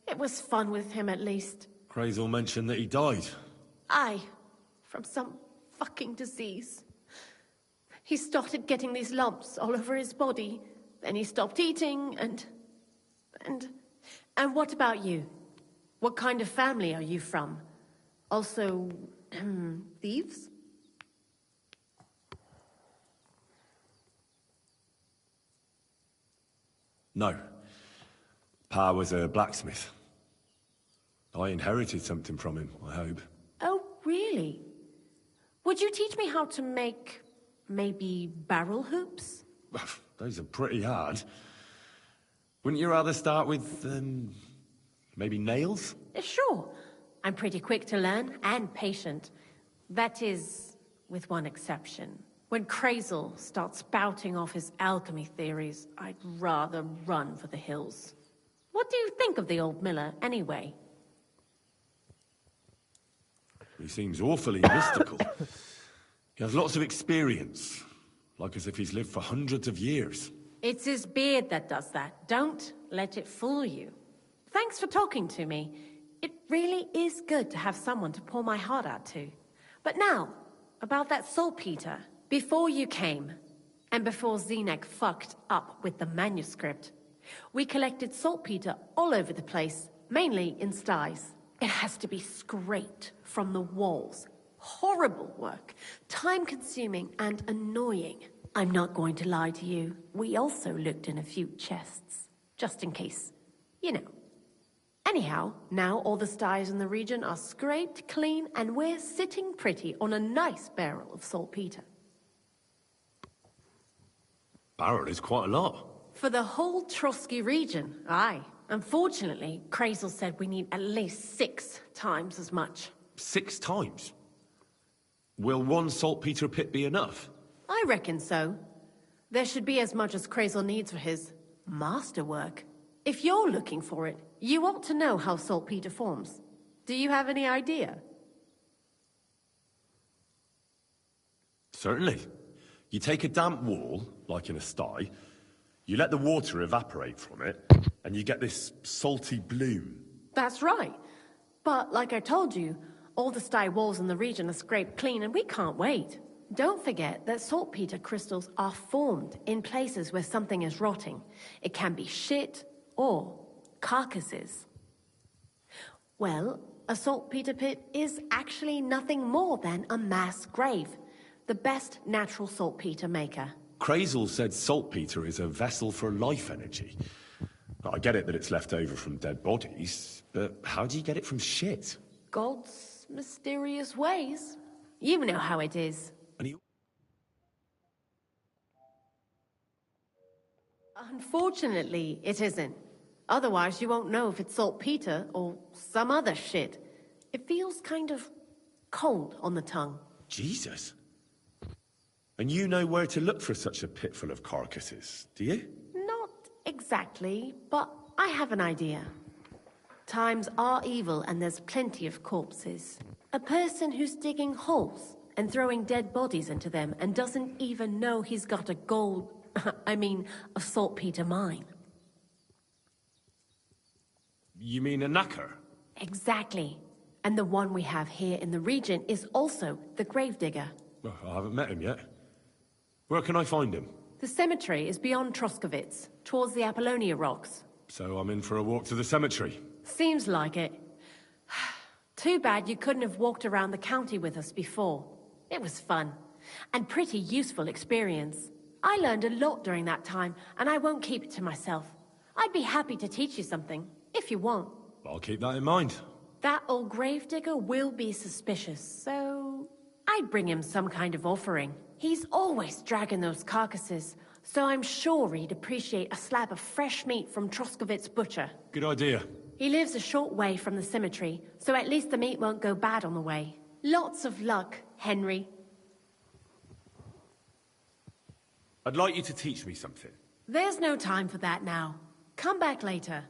It was fun with him at least. Krazel mentioned that he died. Aye, from some fucking disease. He started getting these lumps all over his body. Then he stopped eating and what about you? What kind of family are you from? Also, thieves? No. Pa was a blacksmith. I inherited something from him, I hope. Oh, really? Would you teach me how to make, maybe, barrel hoops? Those are pretty hard. Wouldn't you rather start with, maybe nails? Sure. I'm pretty quick to learn and patient. That is, with one exception. When Krazel starts spouting off his alchemy theories, I'd rather run for the hills. What do you think of the old miller, anyway? He seems awfully mystical. He has lots of experience, like as if he's lived for hundreds of years. It's his beard that does that. Don't let it fool you. Thanks for talking to me. It really is good to have someone to pour my heart out to. But now, about that saltpeter. Before you came, and before Zineg fucked up with the manuscript, we collected saltpeter all over the place, mainly in sties. It has to be scraped from the walls. Horrible work, time-consuming and annoying. I'm not going to lie to you. We also looked in a few chests, just in case. You know. Anyhow, now all the sties in the region are scraped clean, and we're sitting pretty on a nice barrel of saltpeter. Barrel is quite a lot. For the whole Trotsky region, aye. Unfortunately, Krazel said we need at least 6 times as much. 6 times? Will one saltpeter pit be enough? I reckon so. There should be as much as Krazel needs for his masterwork. If you're looking for it, you ought to know how saltpeter forms. Do you have any idea? Certainly. You take a damp wall, like in a sty, you let the water evaporate from it, and you get this salty bloom. That's right. But like I told you, all the sty walls in the region are scraped clean, and we can't wait. Don't forget that saltpeter crystals are formed in places where something is rotting. It can be shit or carcasses. Well, a saltpeter pit is actually nothing more than a mass grave. The best natural saltpeter maker. Krazel said saltpeter is a vessel for life energy. I get it that it's left over from dead bodies, but how do you get it from shit? God's mysterious ways. You know how it is. Unfortunately, it isn't. Otherwise, you won't know if it's saltpeter or some other shit. It feels kind of cold on the tongue. Jesus. And you know where to look for such a pit full of carcasses, do you? Not exactly, but I have an idea. Times are evil and there's plenty of corpses. A person who's digging holes and throwing dead bodies into them and doesn't even know he's got a a saltpeter mine. You mean a knacker? Exactly. And the one we have here in the region is also the gravedigger. Well, I haven't met him yet. Where can I find him? The cemetery is beyond Troskovitz, towards the Apollonia Rocks. So I'm in for a walk to the cemetery. Seems like it. Too bad you couldn't have walked around the county with us before. It was fun, and pretty useful experience. I learned a lot during that time, and I won't keep it to myself. I'd be happy to teach you something, if you want. I'll keep that in mind. That old gravedigger will be suspicious, so I'd bring him some kind of offering. He's always dragging those carcasses, so I'm sure he'd appreciate a slab of fresh meat from Troskovitz butcher. Good idea. He lives a short way from the cemetery, so at least the meat won't go bad on the way. Lots of luck, Henry. I'd like you to teach me something. There's no time for that now. Come back later.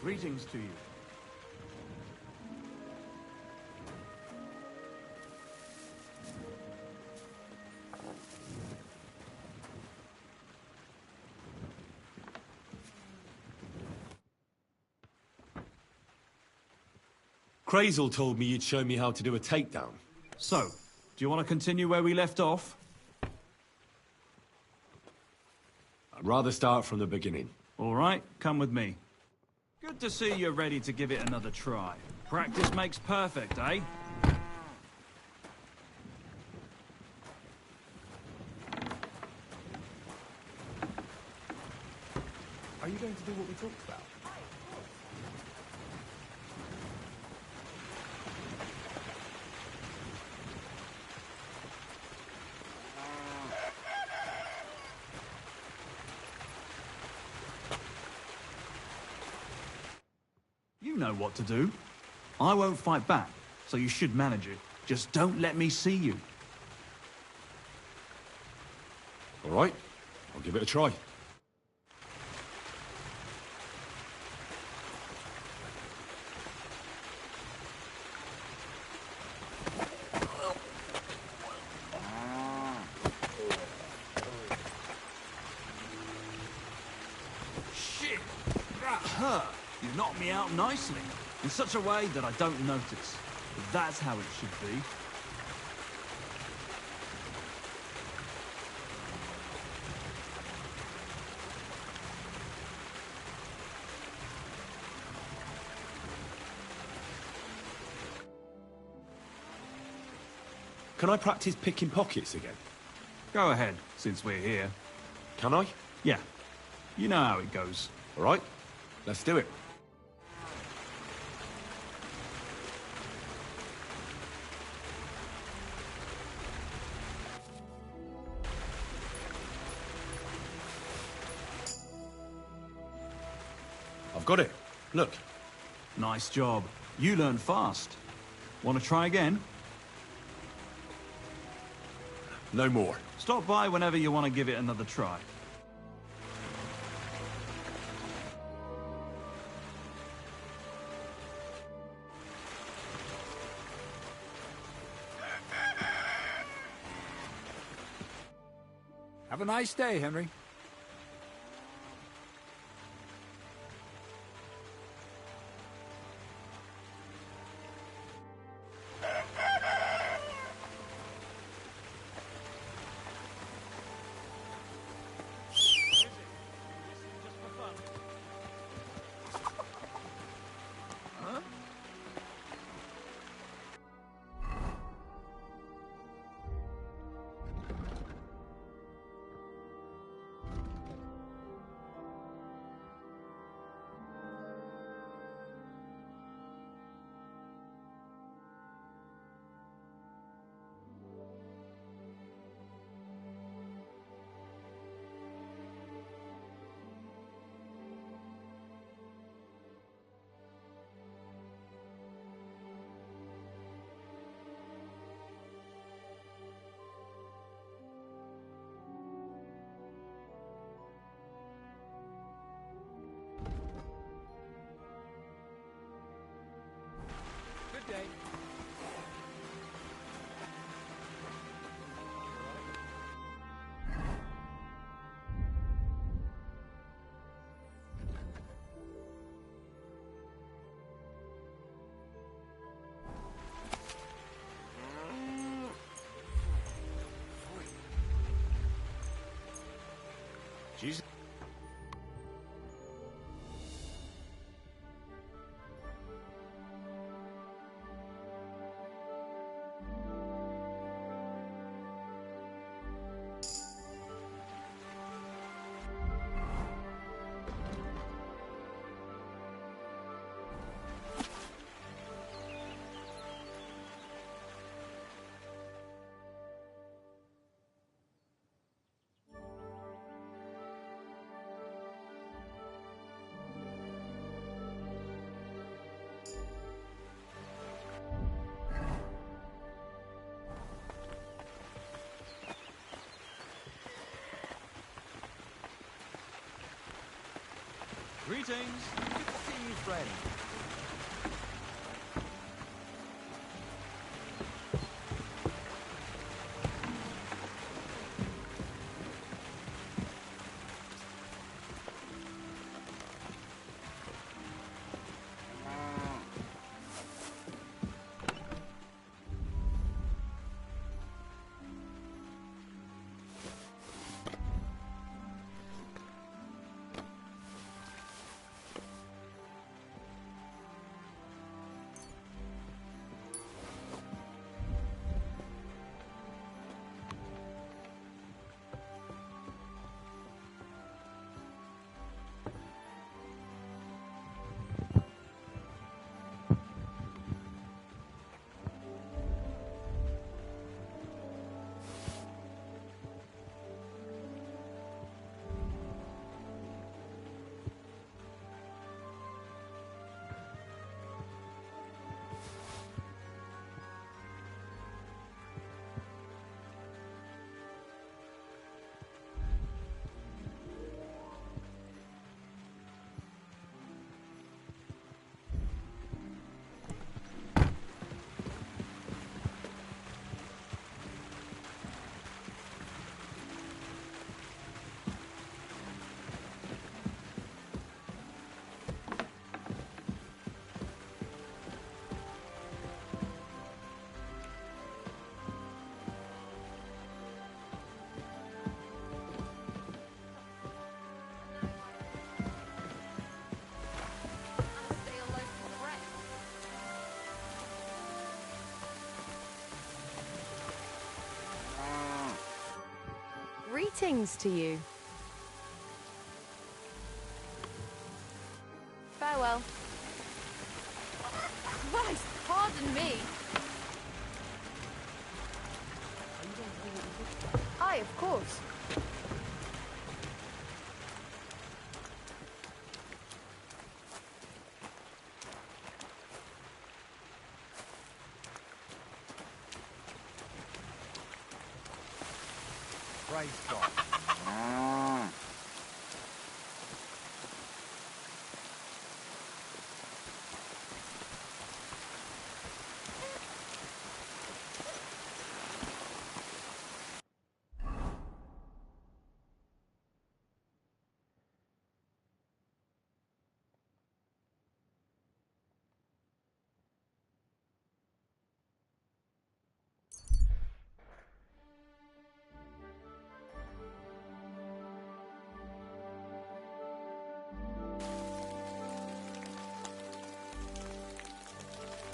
Greetings to you. Crazel told me you'd show me how to do a takedown. So, do you want to continue where we left off? I'd rather start from the beginning. All right, come with me. Good to see you're ready to give it another try. Practice makes perfect, eh? Are you going to do what we talked about? You know what to do. I won't fight back, so you should manage it. Just don't let me see you. All right, I'll give it a try. Shit! That hurt! You knocked me out nicely, in such a way that I don't notice. But that's how it should be. Can I practice picking pockets again? Go ahead, since we're here. Can I? Yeah. You know how it goes. All right, let's do it. I've got it. Look. Nice job. You learn fast. Want to try again? No more. Stop by whenever you want to give it another try. Have a nice day, Henry. Good day. Jesus. Greetings. Good to see you, friend. Greetings to you. Farewell. Christ, pardon me. Aye, of course. price drop.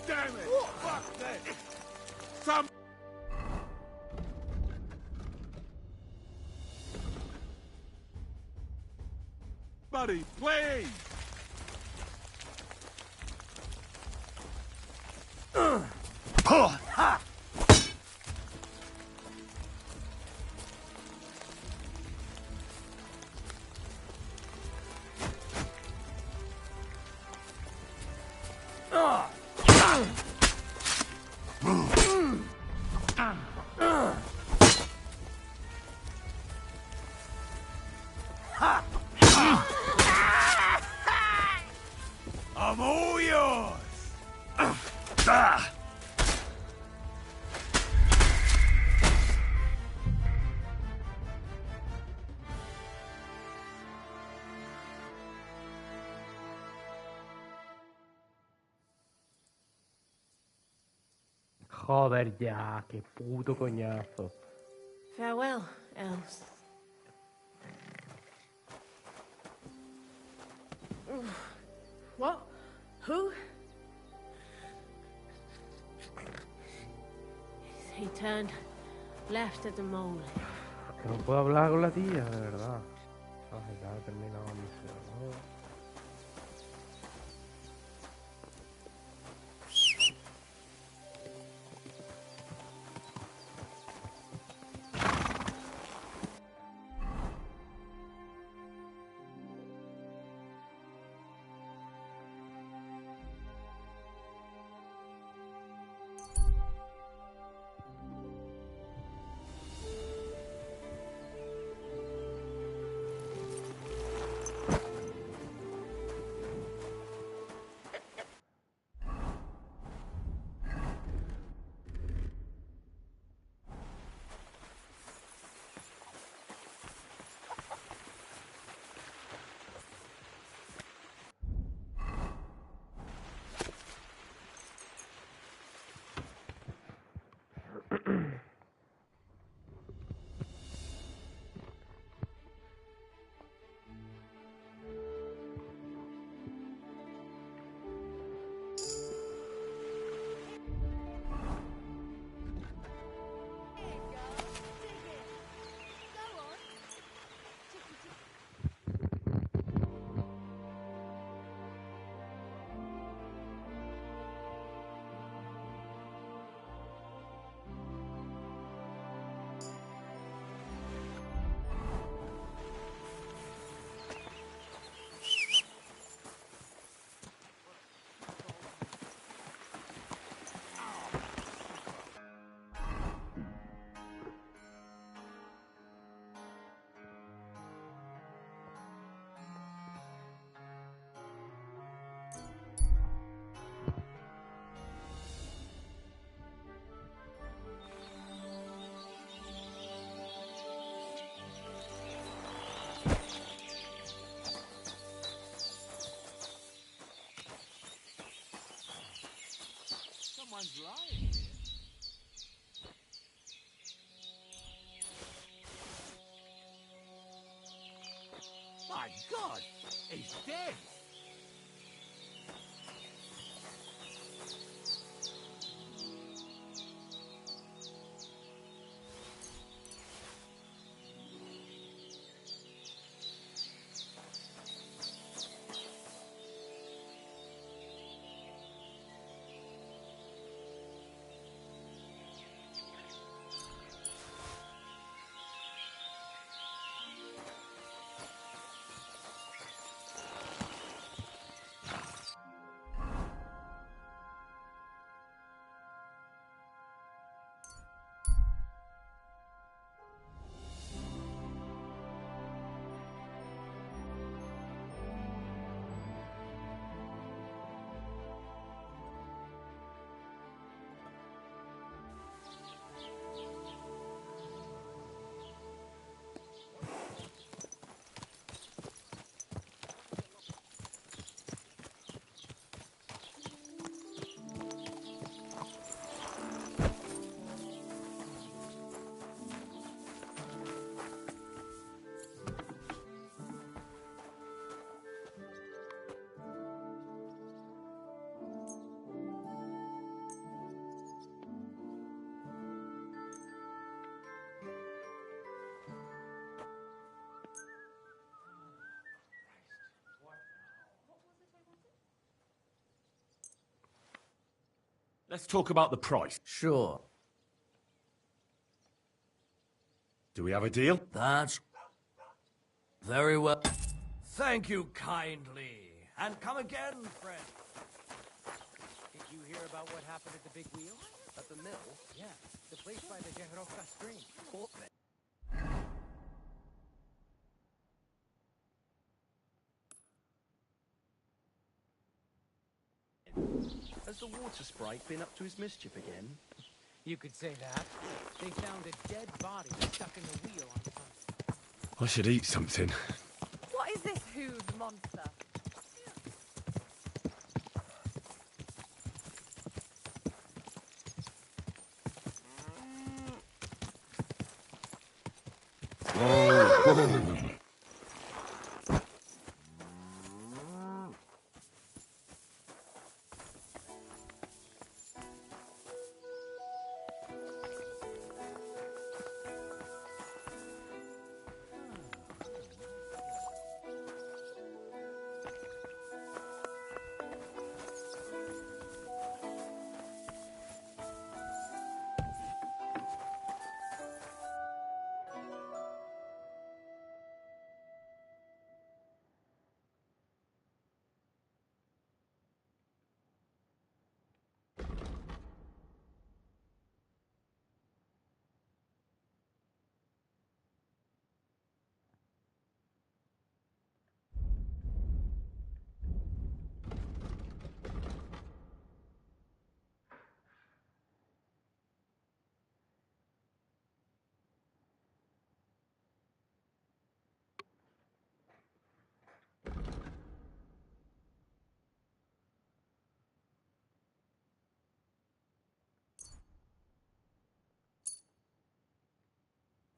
Damn it! Fuck this! Somebody, please! I'm all yours! Joder ya, qué puto coñazo. Farewell, elves. What? Who? He turned left at the mole. Que no puedo hablar con la tía, de verdad. Ay, ya he terminado la misión, ¿no? Someone's lying. My God, he's dead. Let's talk about the price. Sure. Do we have a deal? That's very well. Thank you kindly. And come again, friend. Did you hear about what happened at the big wheel? At the mill? Yeah, the place by the Jeherovka stream. Has the water sprite been up to his mischief again? You could say that. They found a dead body stuck in the wheel on the front. I should eat something. What is this hooved monster?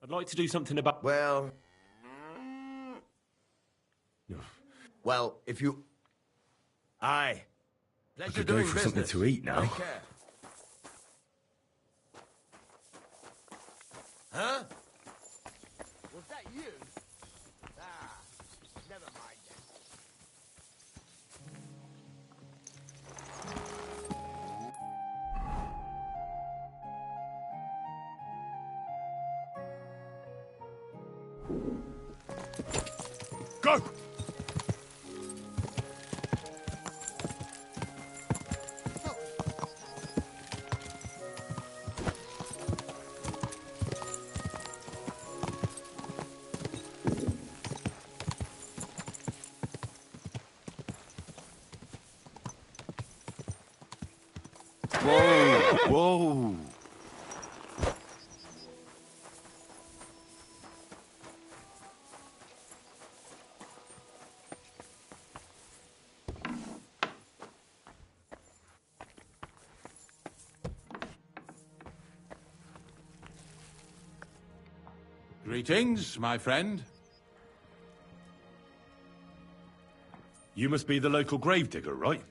I'd like to do something about... Well... No. Well, if you... Aye. I could go for something to eat now. Take care. Huh? Was that you? Ah, never mind then. Go! Whoa! Whoa! Greetings, my friend. You must be the local gravedigger, right?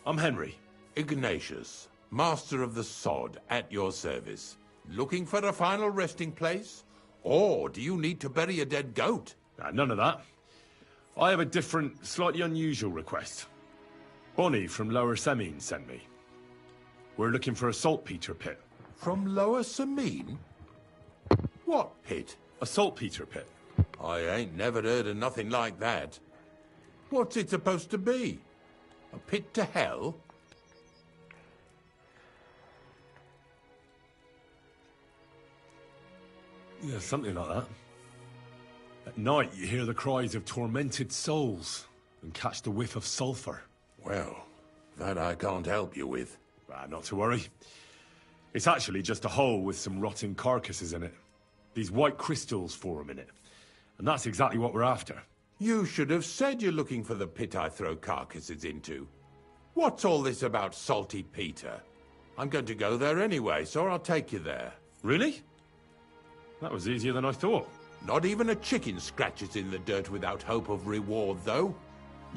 I'm Henry. Ignatius, master of the sod, at your service. Looking for a final resting place? Or do you need to bury a dead goat? None of that. I have a different, slightly unusual request. Bonnie from Lower Semine sent me. We're looking for a saltpeter pit. From Lower Semine? What pit? A saltpeter pit. I ain't never heard of nothing like that. What's it supposed to be? A pit to hell? Yeah, something like that. At night, you hear the cries of tormented souls and catch the whiff of sulfur. Well, that I can't help you with. Not to worry. It's actually just a hole with some rotting carcasses in it. These white crystals form in it. And that's exactly what we're after. You should have said you're looking for the pit I throw carcasses into. What's all this about Salty Peter? I'm going to go there anyway, so I'll take you there. Really? That was easier than I thought. Not even a chicken scratches in the dirt without hope of reward, though.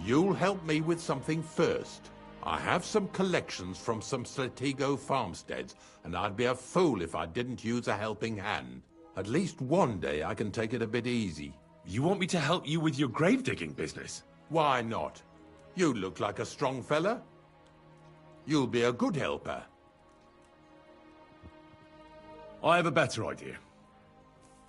You'll help me with something first. I have some collections from some Slatigo farmsteads, and I'd be a fool if I didn't use a helping hand. At least one day I can take it a bit easy. You want me to help you with your grave-digging business? Why not? You look like a strong fella. You'll be a good helper. I have a better idea.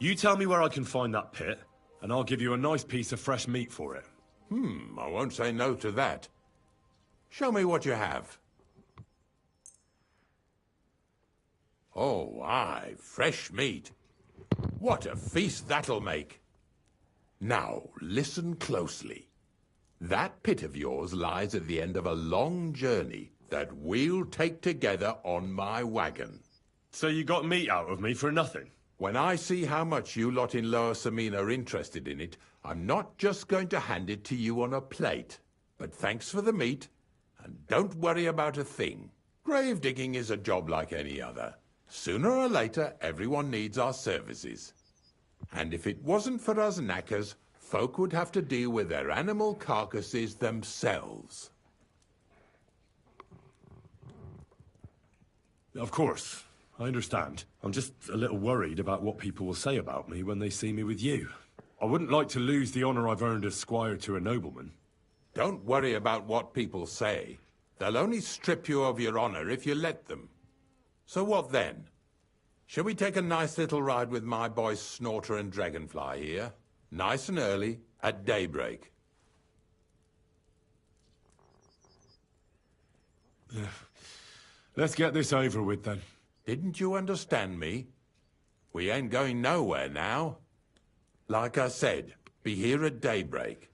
You tell me where I can find that pit, and I'll give you a nice piece of fresh meat for it. I won't say no to that. Show me what you have. Oh, aye, fresh meat. What a feast that'll make. Now, listen closely. That pit of yours lies at the end of a long journey that we'll take together on my wagon. So you got meat out of me for nothing? When I see how much you lot in Lower Samina are interested in it, I'm not just going to hand it to you on a plate. But thanks for the meat, and don't worry about a thing. Grave digging is a job like any other. Sooner or later, everyone needs our services. And if it wasn't for us knackers, folk would have to deal with their animal carcasses themselves. Of course. I understand. I'm just a little worried about what people will say about me when they see me with you. I wouldn't like to lose the honor I've earned as squire to a nobleman. Don't worry about what people say. They'll only strip you of your honor if you let them. So what then? Shall we take a nice little ride with my boys Snorter and Dragonfly here? Nice and early, at daybreak. Let's get this over with then. Didn't you understand me? We ain't going nowhere now. Like I said, be here at daybreak.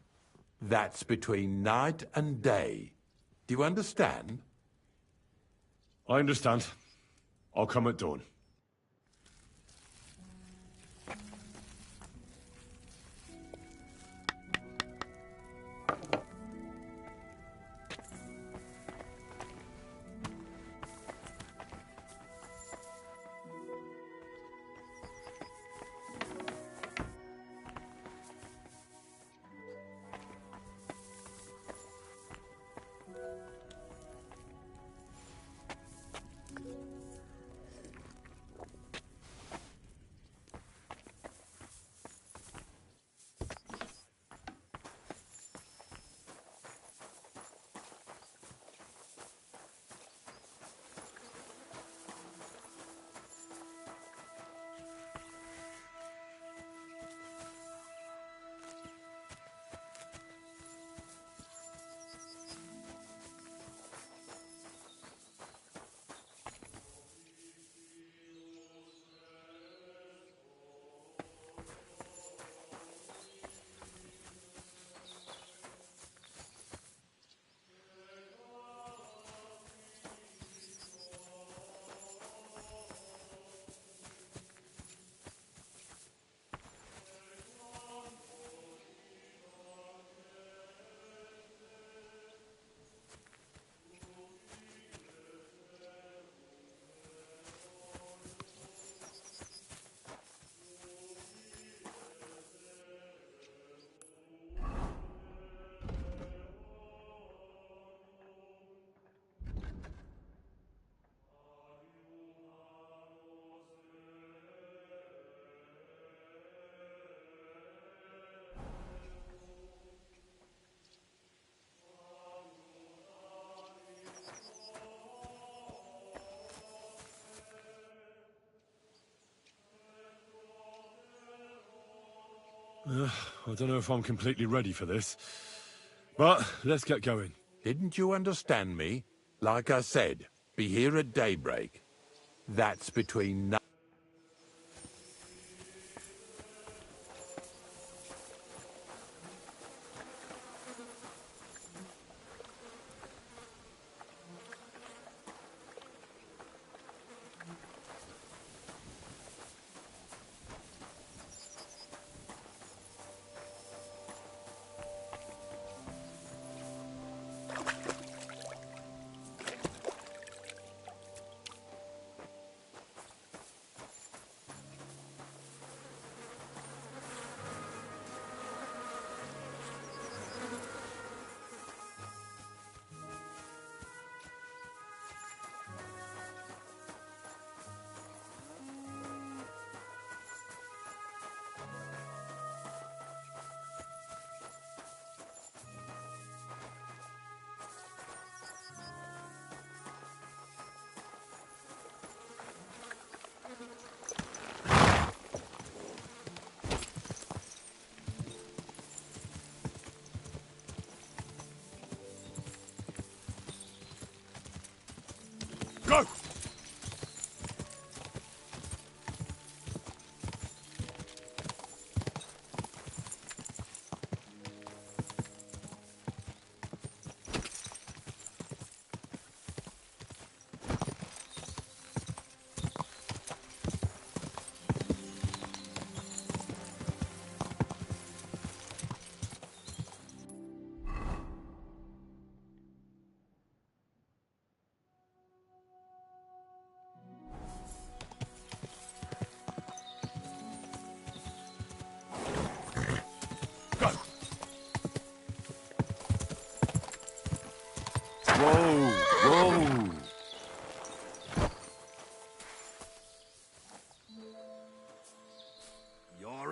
That's between night and day. Do you understand? I understand. I'll come at dawn. I don't know if I'm completely ready for this, but let's get going. Didn't you understand me? Like I said, be here at daybreak. That's between night.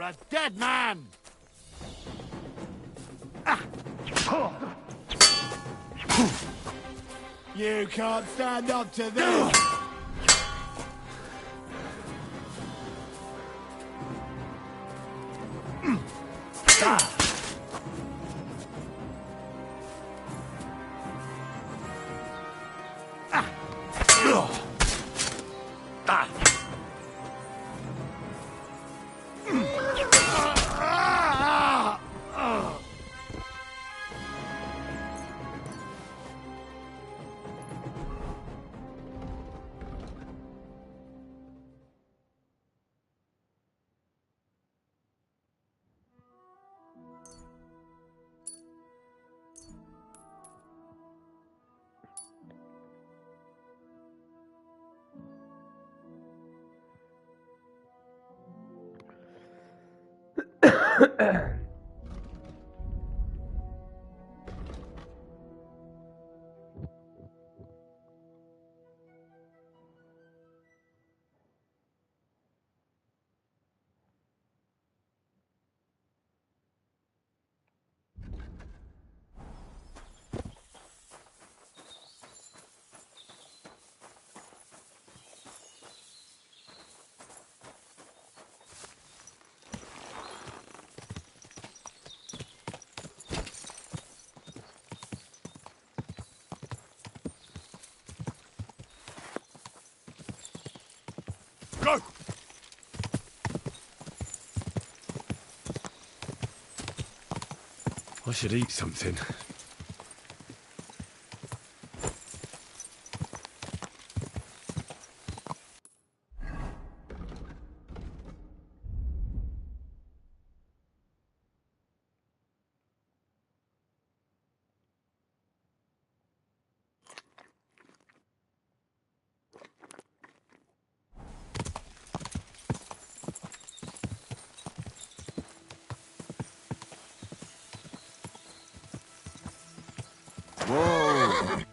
a dead man! You can't stand up to this! Go! I should eat something. Whoa!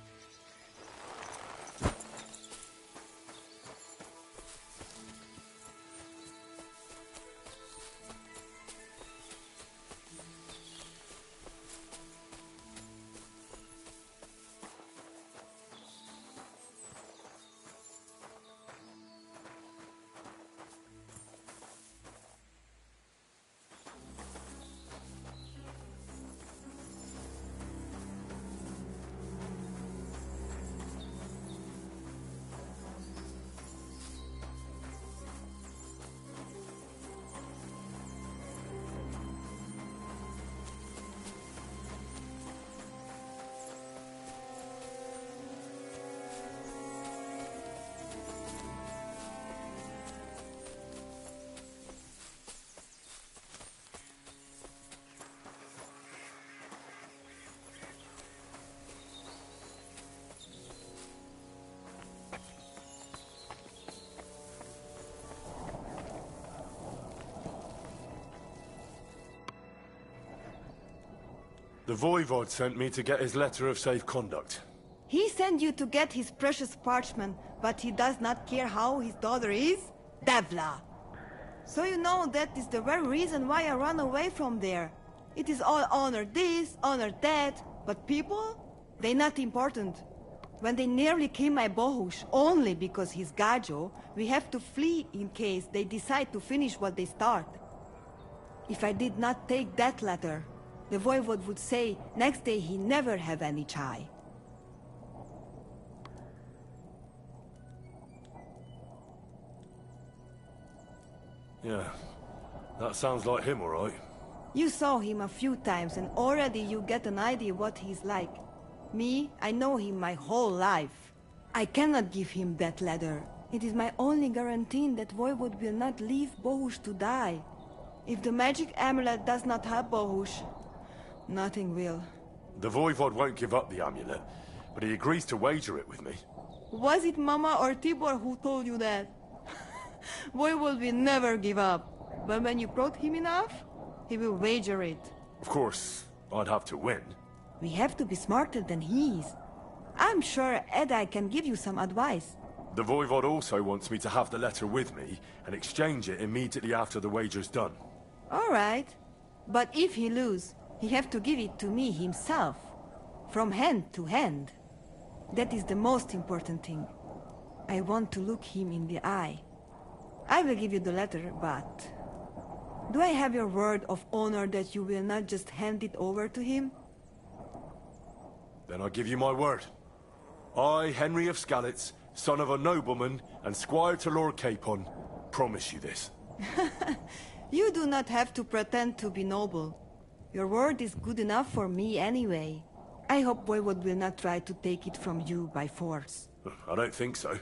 The Voivod sent me to get his letter of safe conduct. He sent you to get his precious parchment, but he does not care how his daughter is? Devla! So you know that is the very reason why I run away from there. It is all honor this, honor that, but people? They not important. When they nearly kill my Bohush, only because he's Gajo, we have to flee in case they decide to finish what they start. If I did not take that letter, the Voivod would say next day he never have any chai. Yeah, that sounds like him, all right. You saw him a few times and already you get an idea what he's like. Me, I know him my whole life. I cannot give him that letter. It is my only guarantee that Voivod will not leave Bohush to die. If the magic amulet does not help Bohush, nothing will. The Voivod won't give up the amulet, but he agrees to wager it with me. Was it Mama or Tibor who told you that? Voivod will never give up. But when you brought him enough, he will wager it. Of course, I'd have to win. We have to be smarter than he is. I'm sure Edai can give you some advice. The Voivod also wants me to have the letter with me and exchange it immediately after the wager's done. All right. But if he lose, he have to give it to me himself. From hand to hand. That is the most important thing. I want to look him in the eye. I will give you the letter, but... do I have your word of honor that you will not just hand it over to him? Then I give you my word. I, Henry of Skalitz, son of a nobleman and squire to Lord Capon, promise you this. You do not have to pretend to be noble. Your word is good enough for me anyway. I hope Voivod will not try to take it from you by force. I don't think so.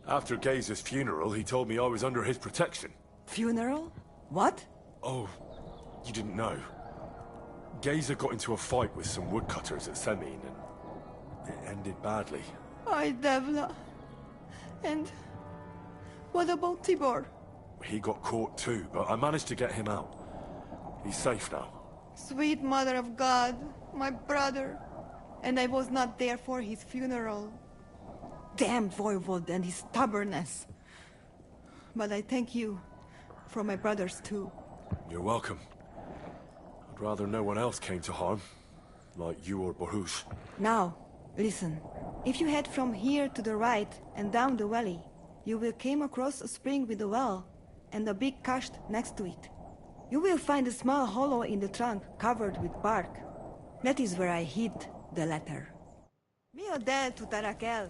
After Gaze's funeral, he told me I was under his protection. Funeral? What? Oh, you didn't know. Gazer got into a fight with some woodcutters at Semin, and it ended badly. Ay, Devla. And... what about Tibor? He got caught too, but I managed to get him out. He's safe now. Sweet Mother of God, my brother. And I was not there for his funeral. Damn Voivod and his stubbornness. But I thank you for my brothers too. You're welcome. I'd rather no one else came to harm, like you or Baruch. Now, listen. If you head from here to the right and down the valley, you will come across a spring with a well and a big kasht next to it. You will find a small hollow in the trunk covered with bark. That is where I hid the letter. Mio del tutarakel.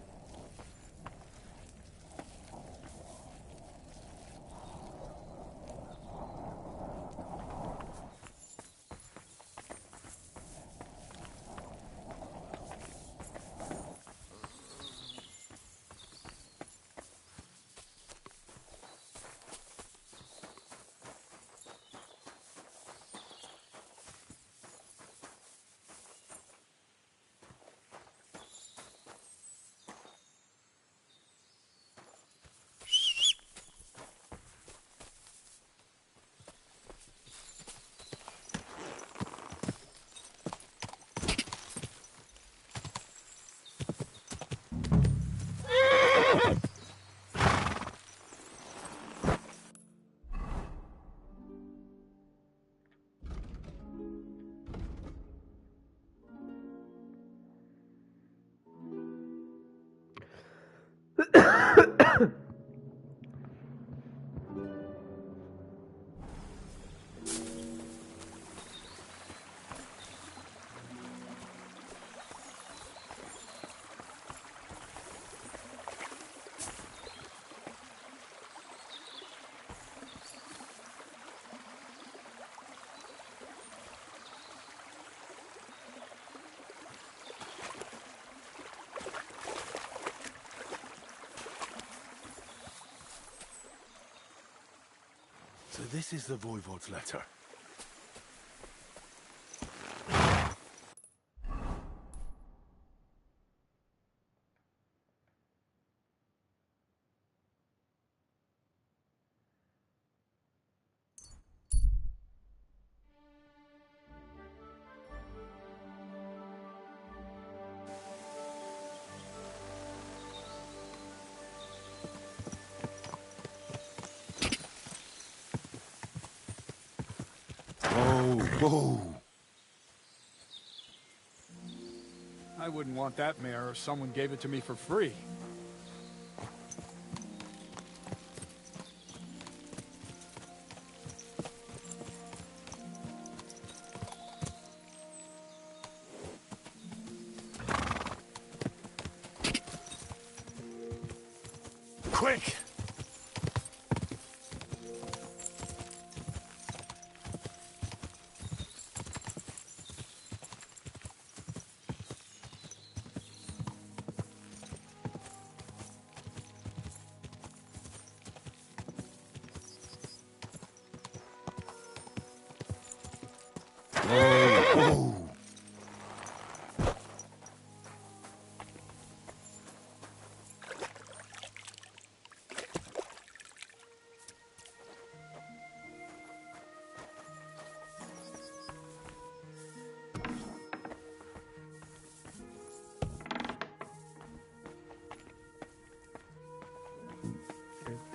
So this is the Voivod's letter. Whoa! I wouldn't want that mare if someone gave it to me for free. Quick! Whoa!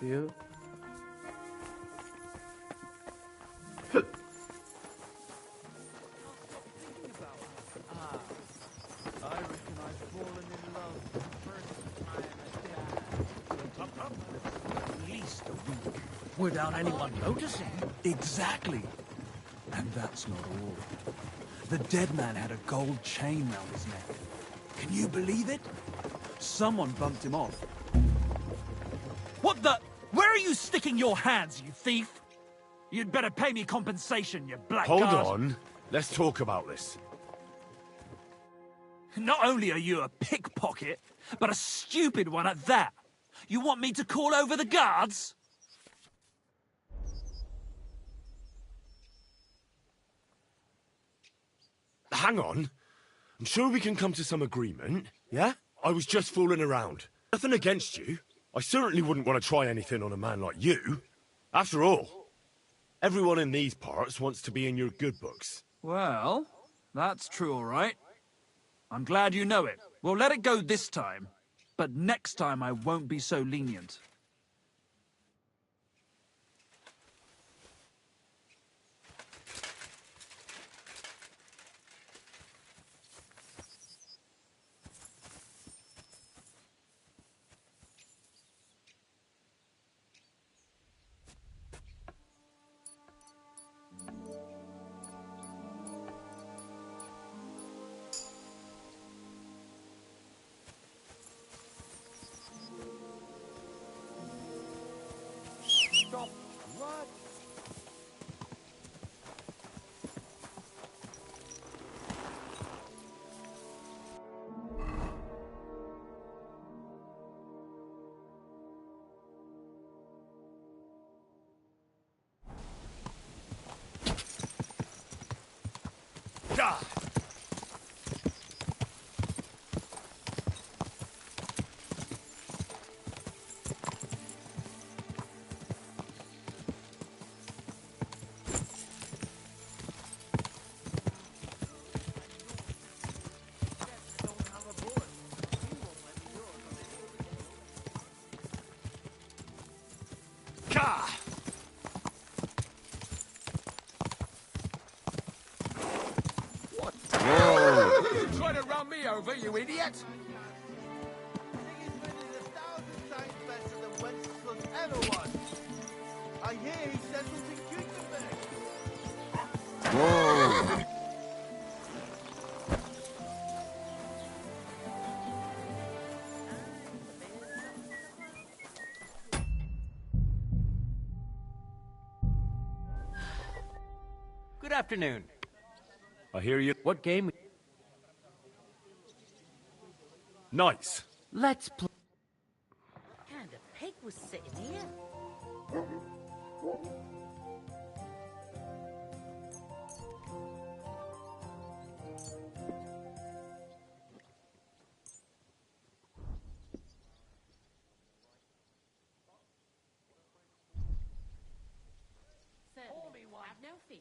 Tío. Without anyone noticing. Exactly. And that's not all. The dead man had a gold chain round his neck. Can you believe it? Someone bumped him off. What the? Where are you sticking your hands, you thief? You'd better pay me compensation, you blackguard. Hold on. Let's talk about this. Not only are you a pickpocket, but a stupid one at that. You want me to call over the guards? Hang on. I'm sure we can come to some agreement, yeah? I was just fooling around. Nothing against you. I certainly wouldn't want to try anything on a man like you. After all, everyone in these parts wants to be in your good books. Well, that's true, all right. I'm glad you know it. We'll let it go this time, but next time I won't be so lenient. Stop. What? God! You trying to run me over, you idiot? I hear he settles in Gutenberg. Whoa. Good afternoon. I hear you. What game? Nice. Let's play. What kind of pig was sitting here? Certainly. Have no fear.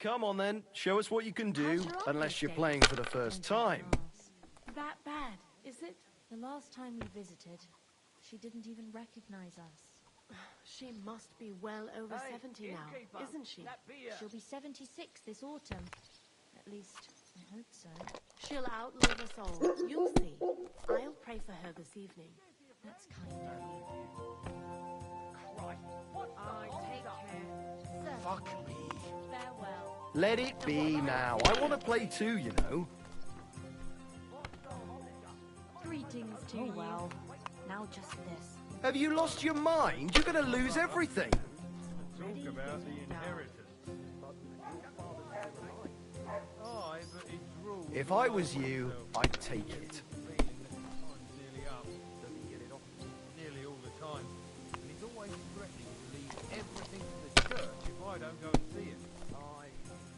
Come on then, show us what you can do, unless you're playing for the first time. That bad, is it? The last time we visited, she didn't even recognize us. She must be well over 70 now, isn't she? She'll be 76 this autumn. At least, I hope so. She'll outlive us all. You'll see. I'll pray for her this evening. That's kind of you. Take care. Sir, Fuck me. farewell. Let it be now. I want to play too, you know. Greetings to you. Well, now just this. Have you lost your mind? You're going to lose everything. Talk about the inheritance. If I was you, I'd take it. Nearly up. Doesn't get it off nearly all the time. And he's always threatening to leave everything to the church if I don't go and see him.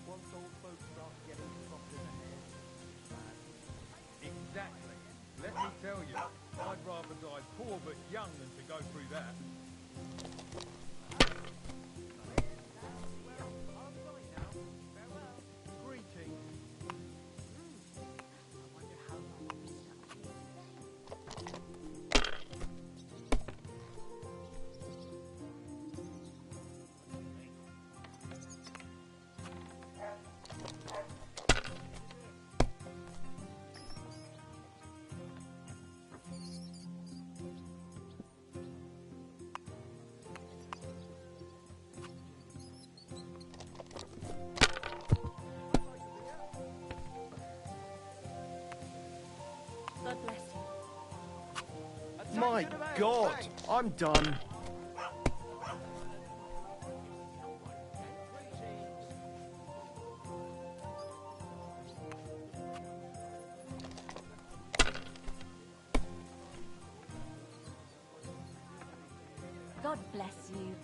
Once old folks start getting soft in the head. Exactly. Let me tell you, I'd rather die poor but young than to go through that. God, I'm done. God bless you.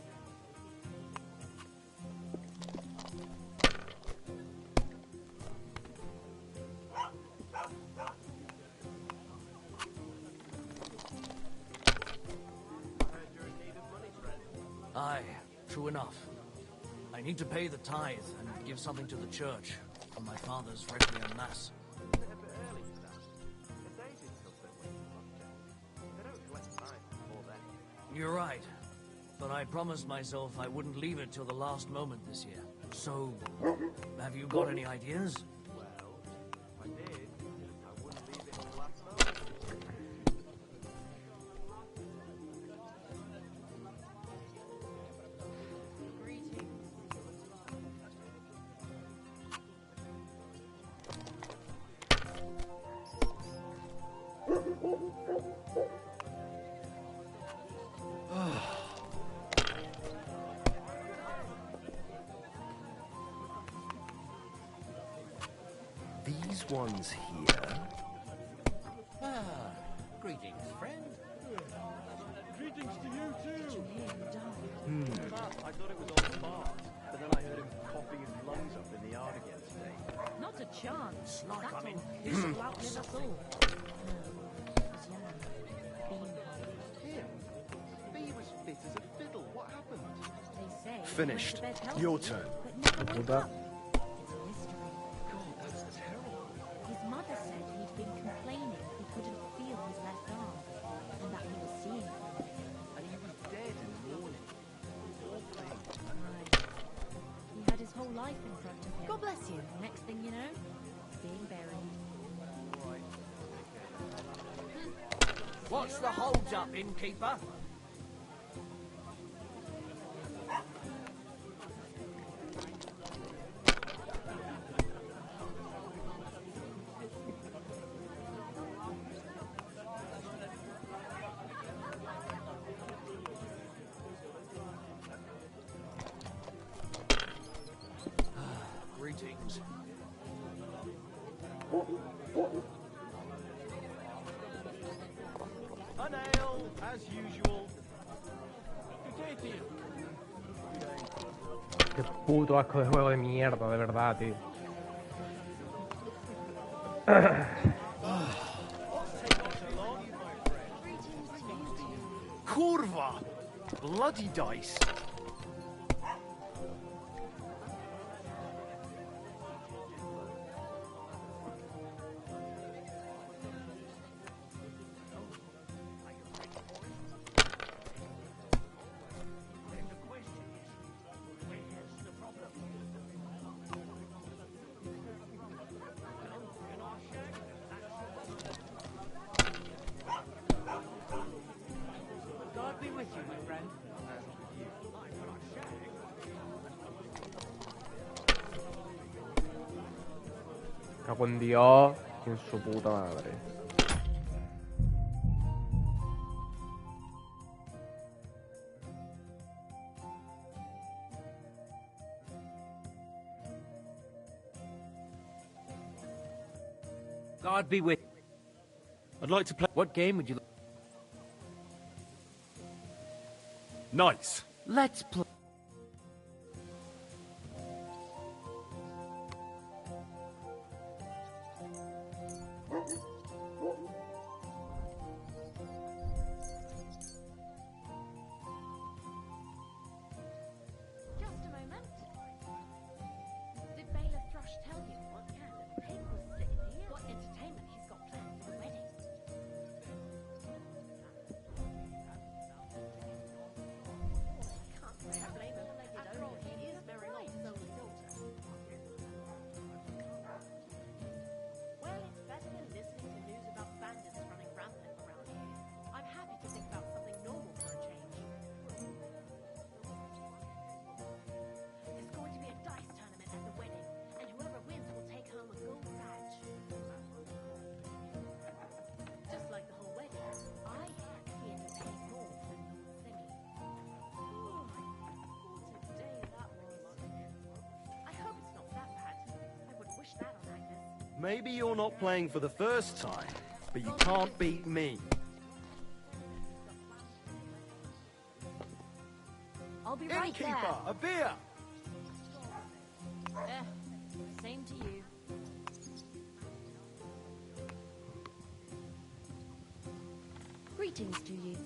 Aye, true enough. I need to pay the tithe and give something to the church for my father's Requiem Mass. You're right, but I promised myself I wouldn't leave it till the last moment this year. So, have you got any ideas? These ones here. Ah, greetings, friend. Greetings to you too. I thought it was all Bart, but then I heard him coughing his lungs up in the yard again today. Not a chance. Like That I'm in all. his He'll house. outlive us all. No, he was young. Him? He was fit as a fiddle. What happened? They say he Finished. went to bed healthy, Your turn. but never woke Well, up. It's history. God, that's terrible. His mother said he'd been complaining he couldn't feel his left arm, and that he was seeing things. And he was dead in the morning. Poor thing. Right. He had his whole life in front of him. God bless you. Next thing you know, being buried. What's the hold-up, innkeeper? Greetings. An ale, as usual. Good day to you. Qué puto asco de juego de mierda, de verdad, tío. Kurva! Bloody dice. God be with you, my friend. Cago en Dios, en su puta madre. God be with you. I'd like to play... What game would you like? Nice. Let's play. Just a moment. Did Bailiff Thrush tell you what kind of pig was sitting here? What entertainment he's got planned for the wedding? I can't say I've Maybe you're not playing for the first time, but you can't beat me. I'll be right Innkeeper, there. a beer! Same to you. Greetings to you.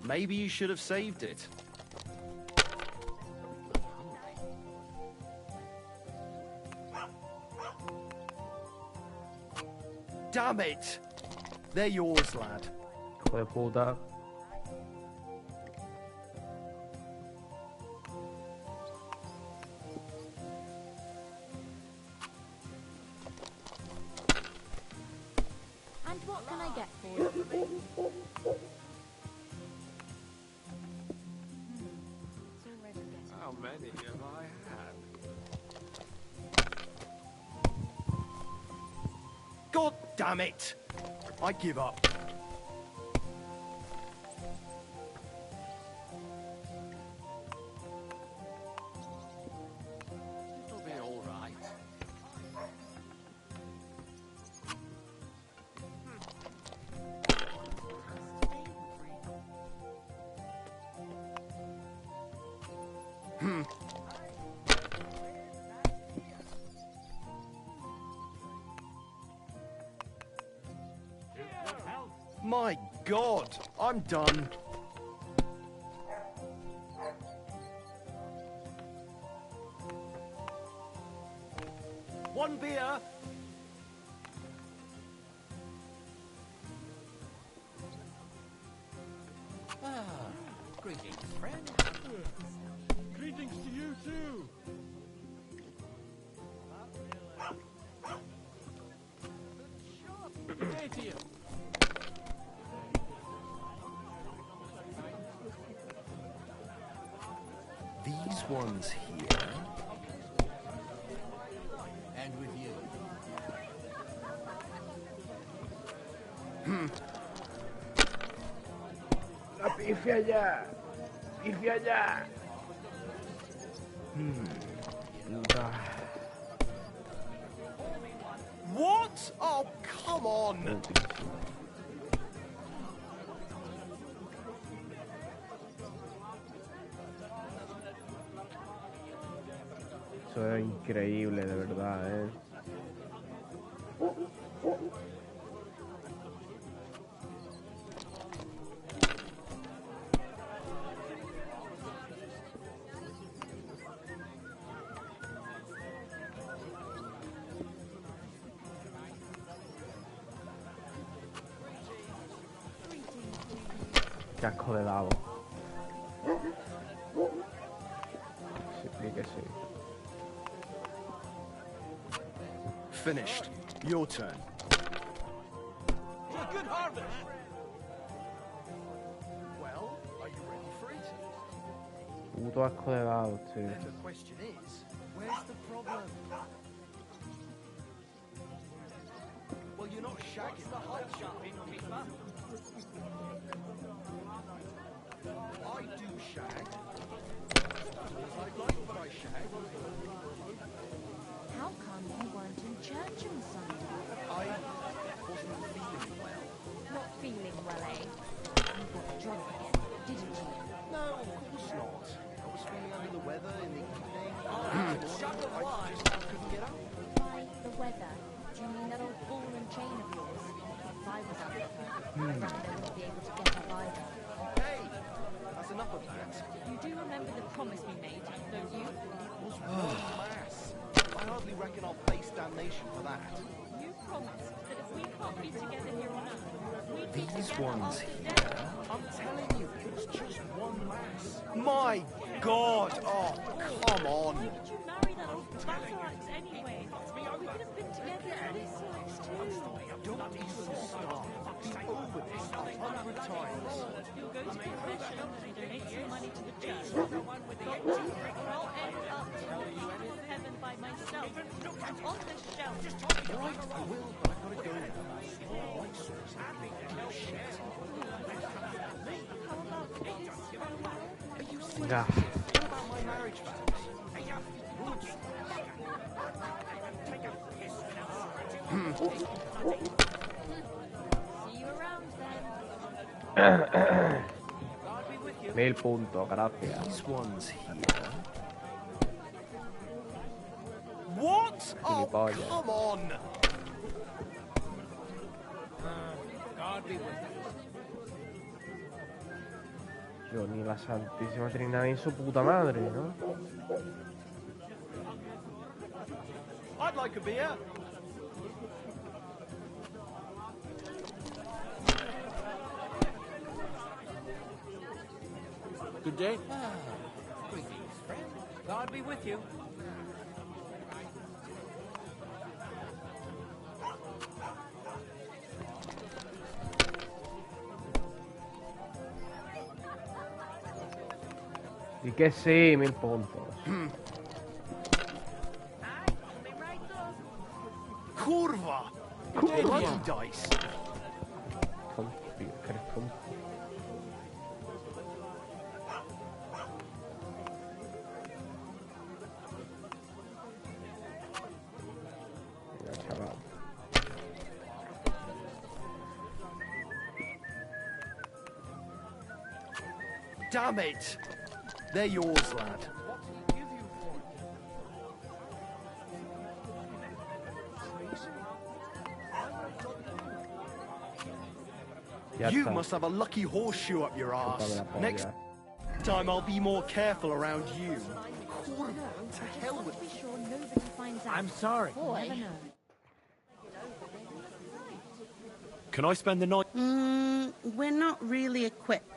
Maybe you should have saved it. Damn it! They're yours, lad. Hijo de puta. And what can I get for you? How many have I had? God damn it! I give up. It'll be all right. My God, I'm done. One beer. Greetings, friend. Greetings to you too. Hey to you. These ones here. And with you. La pifia ya. Pifia ya. Puta. What? Oh, come on. Eso es increíble, de verdad, Qué asco de dado. Sí que sí. Finished. Your turn. Good harvest. Well, are you ready for it? Puto asco de dados, tío. The question is, where's the problem? Well, you're not shagging the whole shop, innkeeper. I do shag. I like what I shag. How come you weren't in church on Sunday? I wasn't feeling well. Not feeling well, eh? You got drunk again, didn't you? No, of course not. I was feeling under the weather in the evening. I just couldn't get up. By the weather, do you mean that old ball and chain of yours? If I was out with her, I reckon I wouldn't be able to get up either. Hey, that's enough of that. You do remember the promise we made, don't you? It was one mass. I hardly reckon I'll face damnation for that. You promised that if we can't be together here on Earth, we'd be These together ones after here. death. I'm telling you, it was just one mass. My God! Oh, come on! Why did you marry that old battle-axe anyway? We could have been together at this age too. Don't even start. Be over this 100 times. You'll go to confession and donate some money to the church. Or I'll end up in the kingdom of heaven by myself. On this shelf. Right, I will, but I've got to go now. White sauce, shit. How about this? Venga. Mil puntos, gracias. These ones here. What? Oh, Gilipollas. come on! God be with you. Yo ni la Santísima Trinidad ni su puta madre, ¿no? I'd like a beer. Good day. Greetings, friend. God be with you. Y que sí, 1000 puntos. Kurva! Bloody dice. Tonto, tío, que eres tonto. Venga, chaval. Damn it! They're yours, lad. Ya You está. must have a lucky horseshoe up your Chúpame ass. la polla. Next time I'll be more careful around you. To hell with Be sure nobody finds out. I'm sorry. You never know. Can I spend the night? We're not really equipped.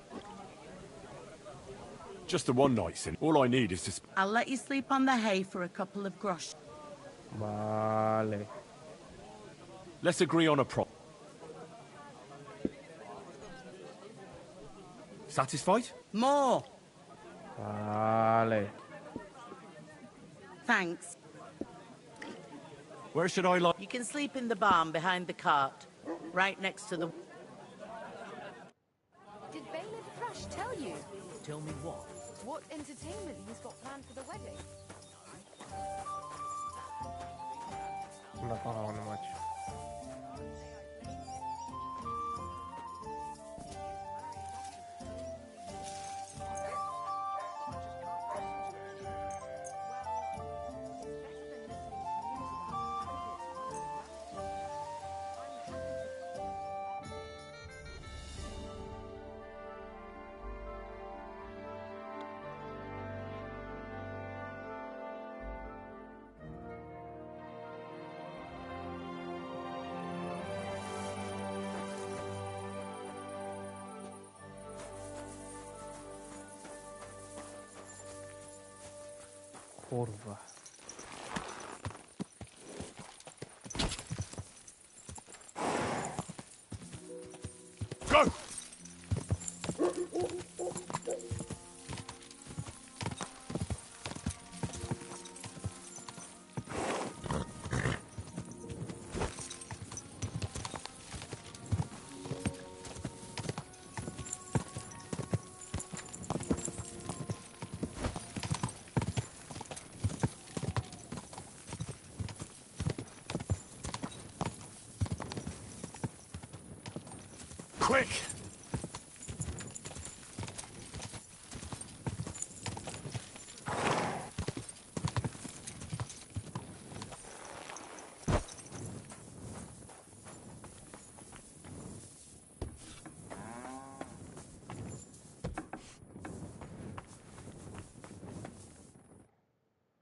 Just the one night, Sin. All I need is to... I'll let you sleep on the hay for a couple of grosh. Vale. Let's agree on a prop. Satisfied? More. Vale. Thanks. Where should I like... You can sleep in the barn behind the cart, right next to the... Did Bailiff Thrush tell you Tell me what? what entertainment he's got planned for the wedding? Una cagona, macho. Kurwa. Go! Quick!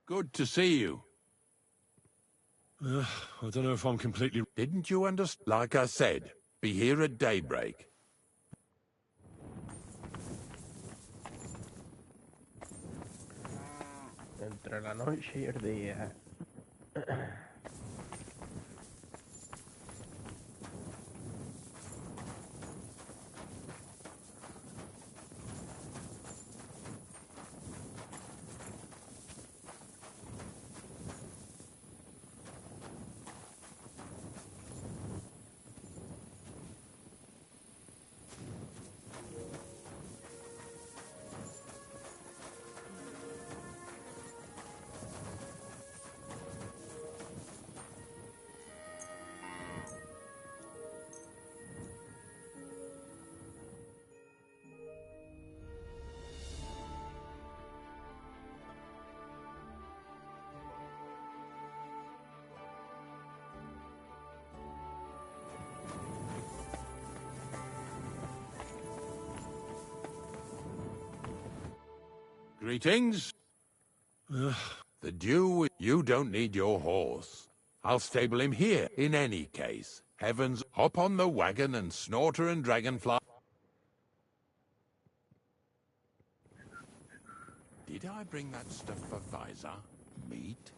Good to see you. I don't know if I'm completely... Didn't you understand? Like I said, be here at daybreak. Entre la noche y el día. Greetings. The Dew, you don't need your horse. I'll stable him here, in any case. Heavens, hop on the wagon and Snorter and Dragonfly. Did I bring that stuff for Visor? Meat?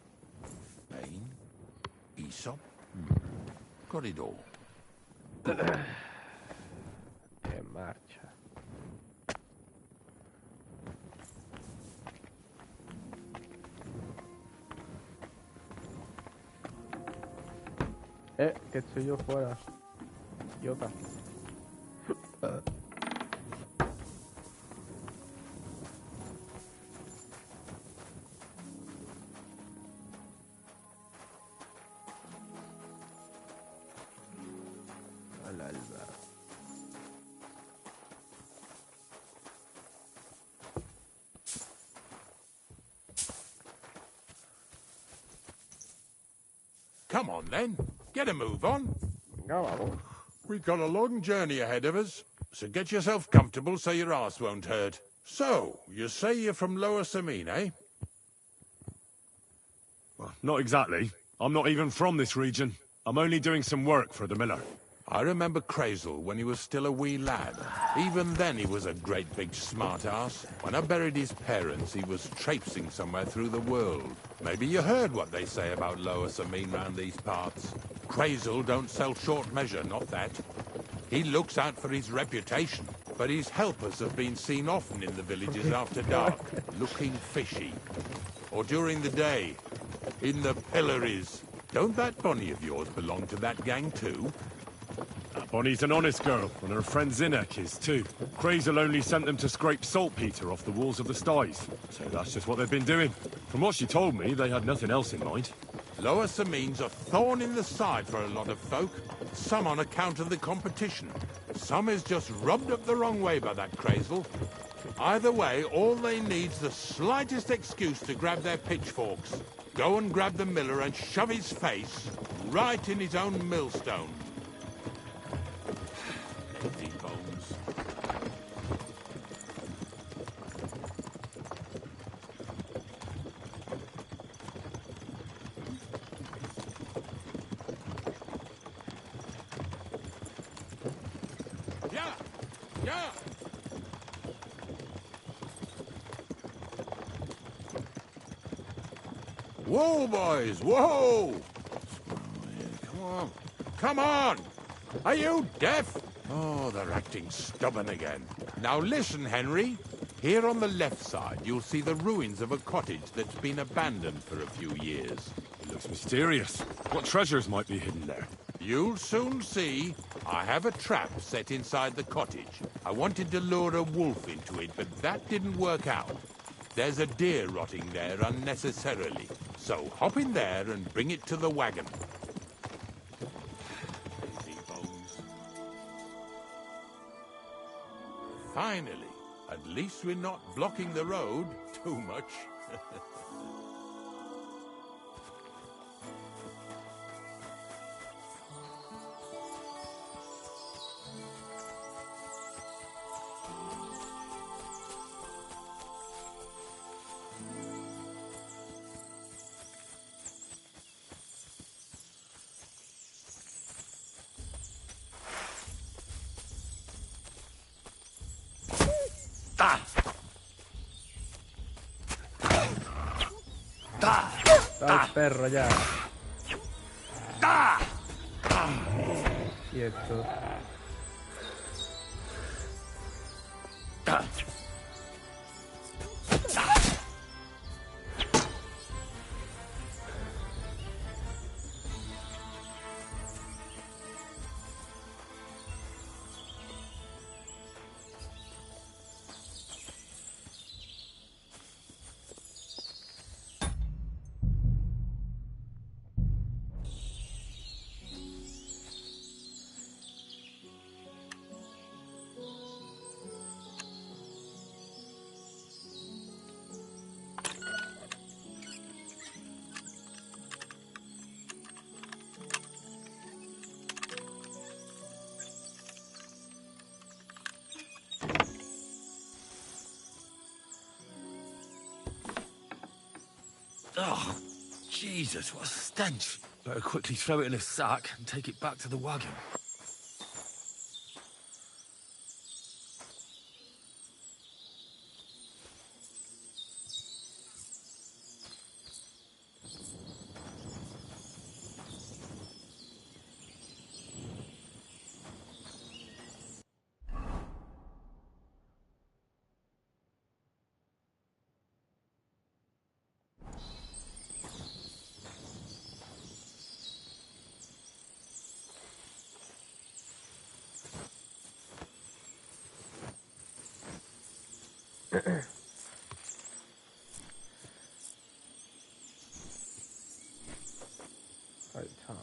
Bane? Aesop? Got it all. En marcha. Que estoy yo fuera. Idiota. Al alba. Come on then. Get a move on. Venga, vamos. We've got a long journey ahead of us, so get yourself comfortable so your arse won't hurt. So, you say you're from Lower Samine, eh? Well, not exactly. I'm not even from this region. I'm only doing some work for the miller. I remember Crazel when he was still a wee lad. Even then he was a great big smart-ass. When I buried his parents, he was traipsing somewhere through the world. Maybe you heard what they say about Lower Samine round these parts. Crazel don't sell short measure, not that. He looks out for his reputation, but his helpers have been seen often in the villages after dark, looking fishy. Or during the day, in the pillories. Don't that Bonnie of yours belong to that gang too? Bonnie's an honest girl, and her friend Zinnek is too. Crazel only sent them to scrape saltpeter off the walls of the sties, so that's just what they've been doing. From what she told me, they had nothing else in mind. Lower Samine's a thorn in the side for a lot of folk. Some on account of the competition. Some is just rubbed up the wrong way by that Crazel. Either way, all they need's the slightest excuse to grab their pitchforks. Go and grab the miller and shove his face right in his own millstone. Empty bones. Yeah! Yeah! Whoa, boys! Whoa! Come on. Come on! Are you deaf? Oh, they're acting stubborn again. Now listen, Henry. Here on the left side, you'll see the ruins of a cottage that's been abandoned for a few years. It looks mysterious. What treasures might be hidden there? You'll soon see. I have a trap set inside the cottage. I wanted to lure a wolf into it, but that didn't work out. There's a deer rotting there unnecessarily. So hop in there and bring it to the wagon. Finally. At least we're not blocking the road too much. Al perro ya. Quieto. Oh, Jesus, what a stench. Better quickly throw it in a sack and take it back to the wagon. Right, Tom.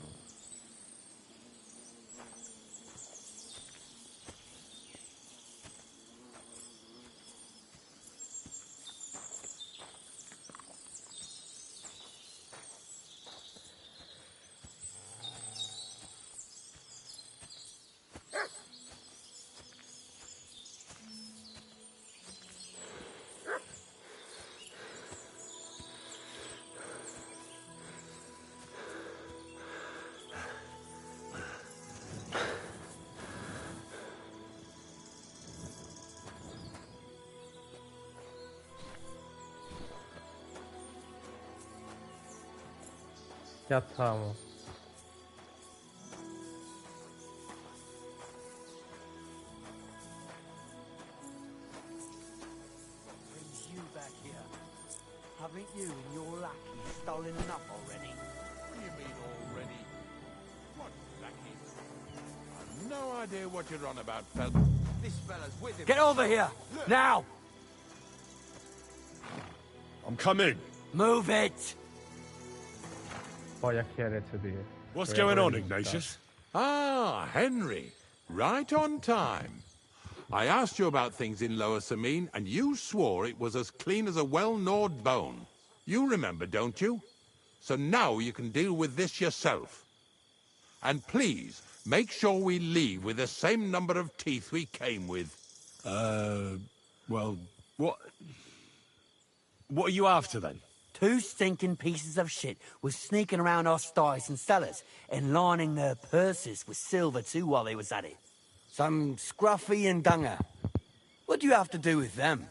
Yatağımı. Brings you back here. Haven't you and your lackey stolen enough already? What do you mean already? What lackeys? I've no idea what you're on about, fella. This fella's with him. Get over here! Now! I'm coming. Move it! Bayağı kereti diye. What's going on, Ignatius? Ah, Henry. Right on time. I asked you about things in Lower Samine, and you swore it was as clean as a well-gnawed bone. You remember, don't you? So now you can deal with this yourself. And please, make sure we leave with the same number of teeth we came with. Well, what are you after, then? 2 stinking pieces of shit was sneaking around our sties and cellars and lining their purses with silver too while they was at it. Some scruffy and dunger. What do you have to do with them?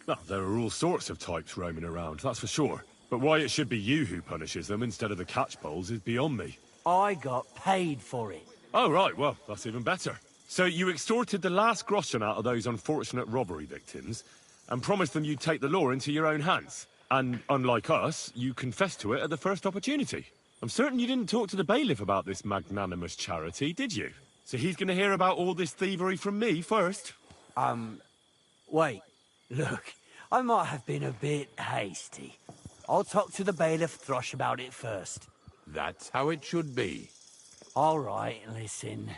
Well, there are all sorts of types roaming around, that's for sure. But why it should be you who punishes them instead of the catchpoles is beyond me. I got paid for it. Oh, right, well, that's even better. So you extorted the last groschen out of those unfortunate robbery victims and promised them you'd take the law into your own hands. And unlike us, you confessed to it at the first opportunity. I'm certain you didn't talk to the bailiff about this magnanimous charity, did you? So he's going to hear about all this thievery from me first? Wait. Look, I might have been a bit hasty. I'll talk to the bailiff Thrush about it first. That's how it should be. All right, listen.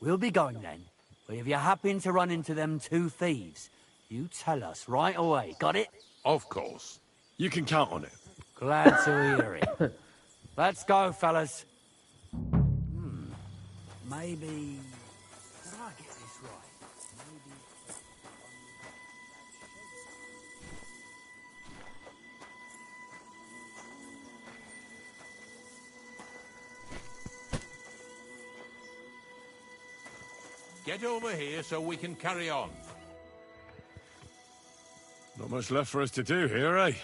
We'll be going then. But if you happen to run into them 2 thieves, you tell us right away. Got it? Of course. You can count on it. Glad to hear it. Let's go, fellas. Maybe... Did I get this right? Maybe... Get over here so we can carry on. Not much left for us to do here, eh?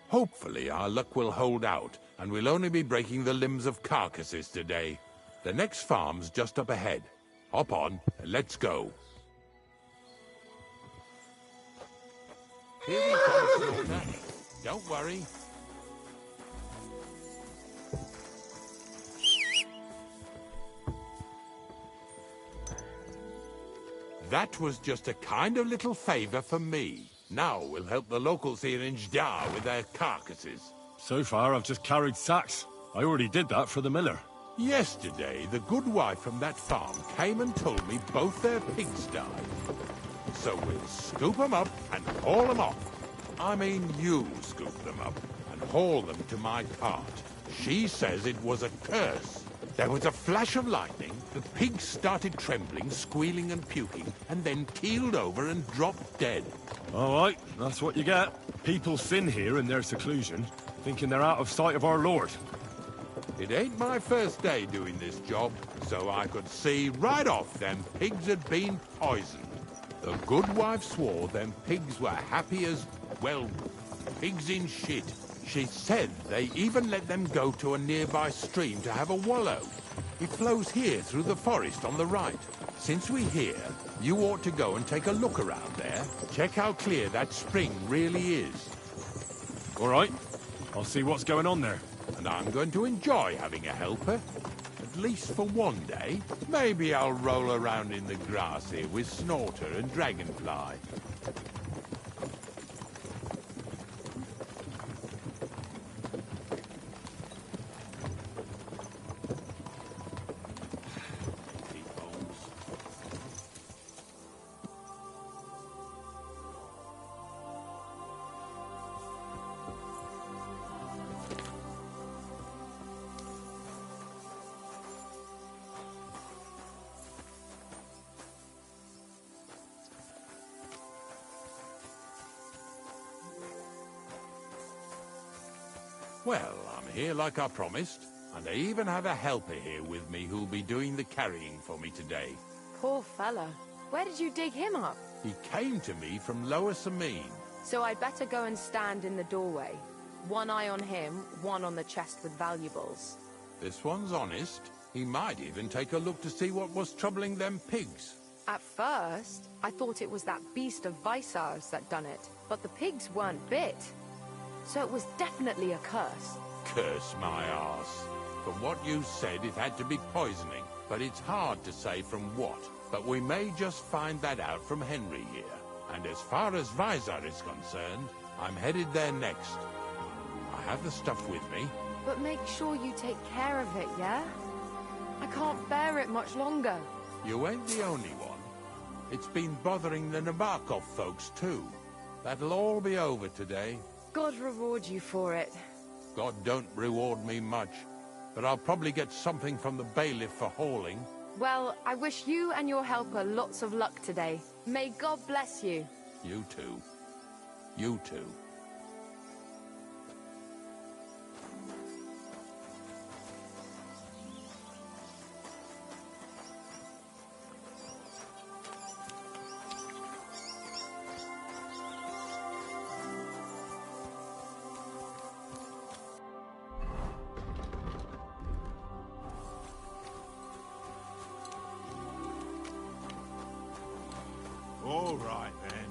Hopefully our luck will hold out, and we'll only be breaking the limbs of carcasses today. The next farm's just up ahead. Hop on, and let's go. Here we come, Slaughter. Don't worry. That was just a kind of little favor for me. Now we'll help the locals here in Jdar with their carcasses. So far, I've just carried sacks. I already did that for the miller. Yesterday, the good wife from that farm came and told me both their pigs died. So we'll scoop them up and haul them off. I mean, you scoop them up and haul them to my cart. She says it was a curse. There was a flash of lightning, The pigs started trembling, squealing and puking, and then keeled over and dropped dead. All right, that's what you get. People sin here in their seclusion, thinking they're out of sight of our Lord. It ain't my first day doing this job, so I could see right off them pigs had been poisoned. The good wife swore them pigs were happy as, well, pigs in shit. She said they even let them go to a nearby stream to have a wallow. It flows here through the forest on the right. Since we're here, you ought to go and take a look around there. Check how clear that spring really is. All right, I'll see what's going on there. And I'm going to enjoy having a helper. At least for one day. Maybe I'll roll around in the grass here with Snorter and Dragonfly. Well, I'm here like I promised, and I even have a helper here with me who'll be doing the carrying for me today. Poor fella. Where did you dig him up? He came to me from Lower Sameen. So I'd better go and stand in the doorway. One eye on him, one on the chest with valuables. This one's honest. He might even take a look to see what was troubling them pigs. At first, I thought it was that beast of Visar's that done it, but the pigs weren't bit. So it was definitely a curse. Curse my arse. From what you said, it had to be poisoning, but it's hard to say from what. But we may just find that out from Henry here. And as far as Visar is concerned, I'm headed there next. I have the stuff with me. But make sure you take care of it, yeah? I can't bear it much longer. You ain't the only one. It's been bothering the Nabokov folks too. That'll all be over today. God reward you for it. God don't reward me much, but I'll probably get something from the bailiff for hauling. Well, I wish you and your helper lots of luck today. May God bless you. You too. You too. All right, then.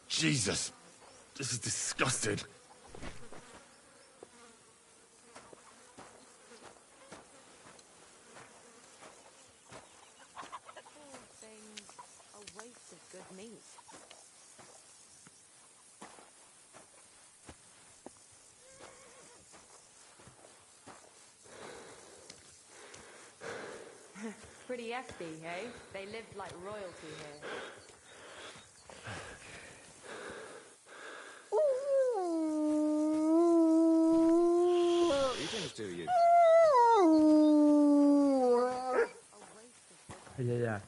Jesus, this is disgusting. Poor things. A waste of good meat. Pretty hefty, eh? They lived like royalty here. Greetings to you. Ya.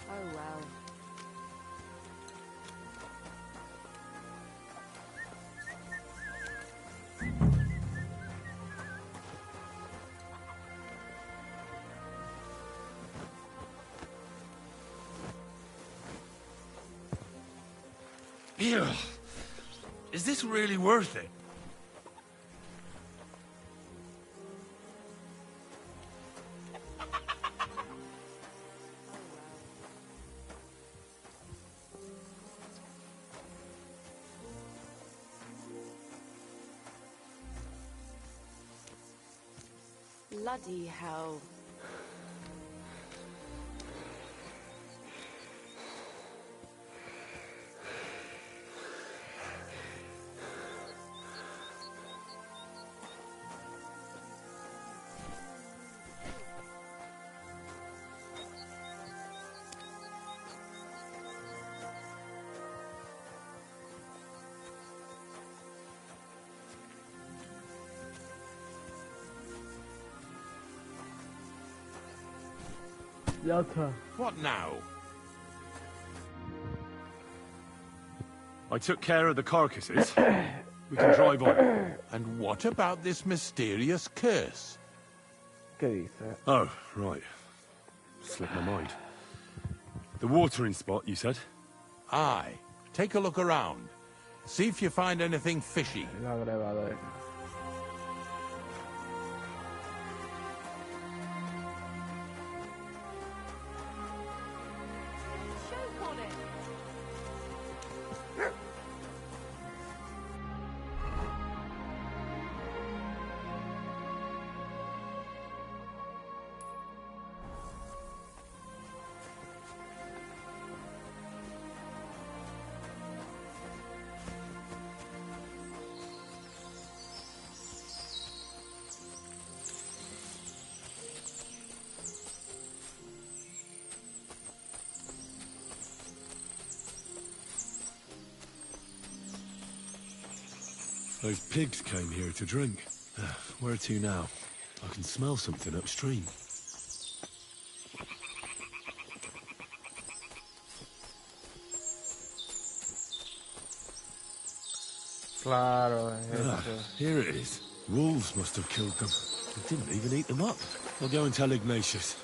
Oh well. Ew. Is this really worth it? Bloody hell. What now? I took care of the carcasses. We can drive on. And what about this mysterious curse? ¿Qué dice? Oh, right. Slipped my mind. The watering spot, you said? Aye. Take a look around. See if you find anything fishy. El agregador. Those pigs came here to drink. Where to now? I can smell something upstream. Claro, here it is. Wolves must have killed them. They didn't even eat them up. I'll go and tell Ignatius.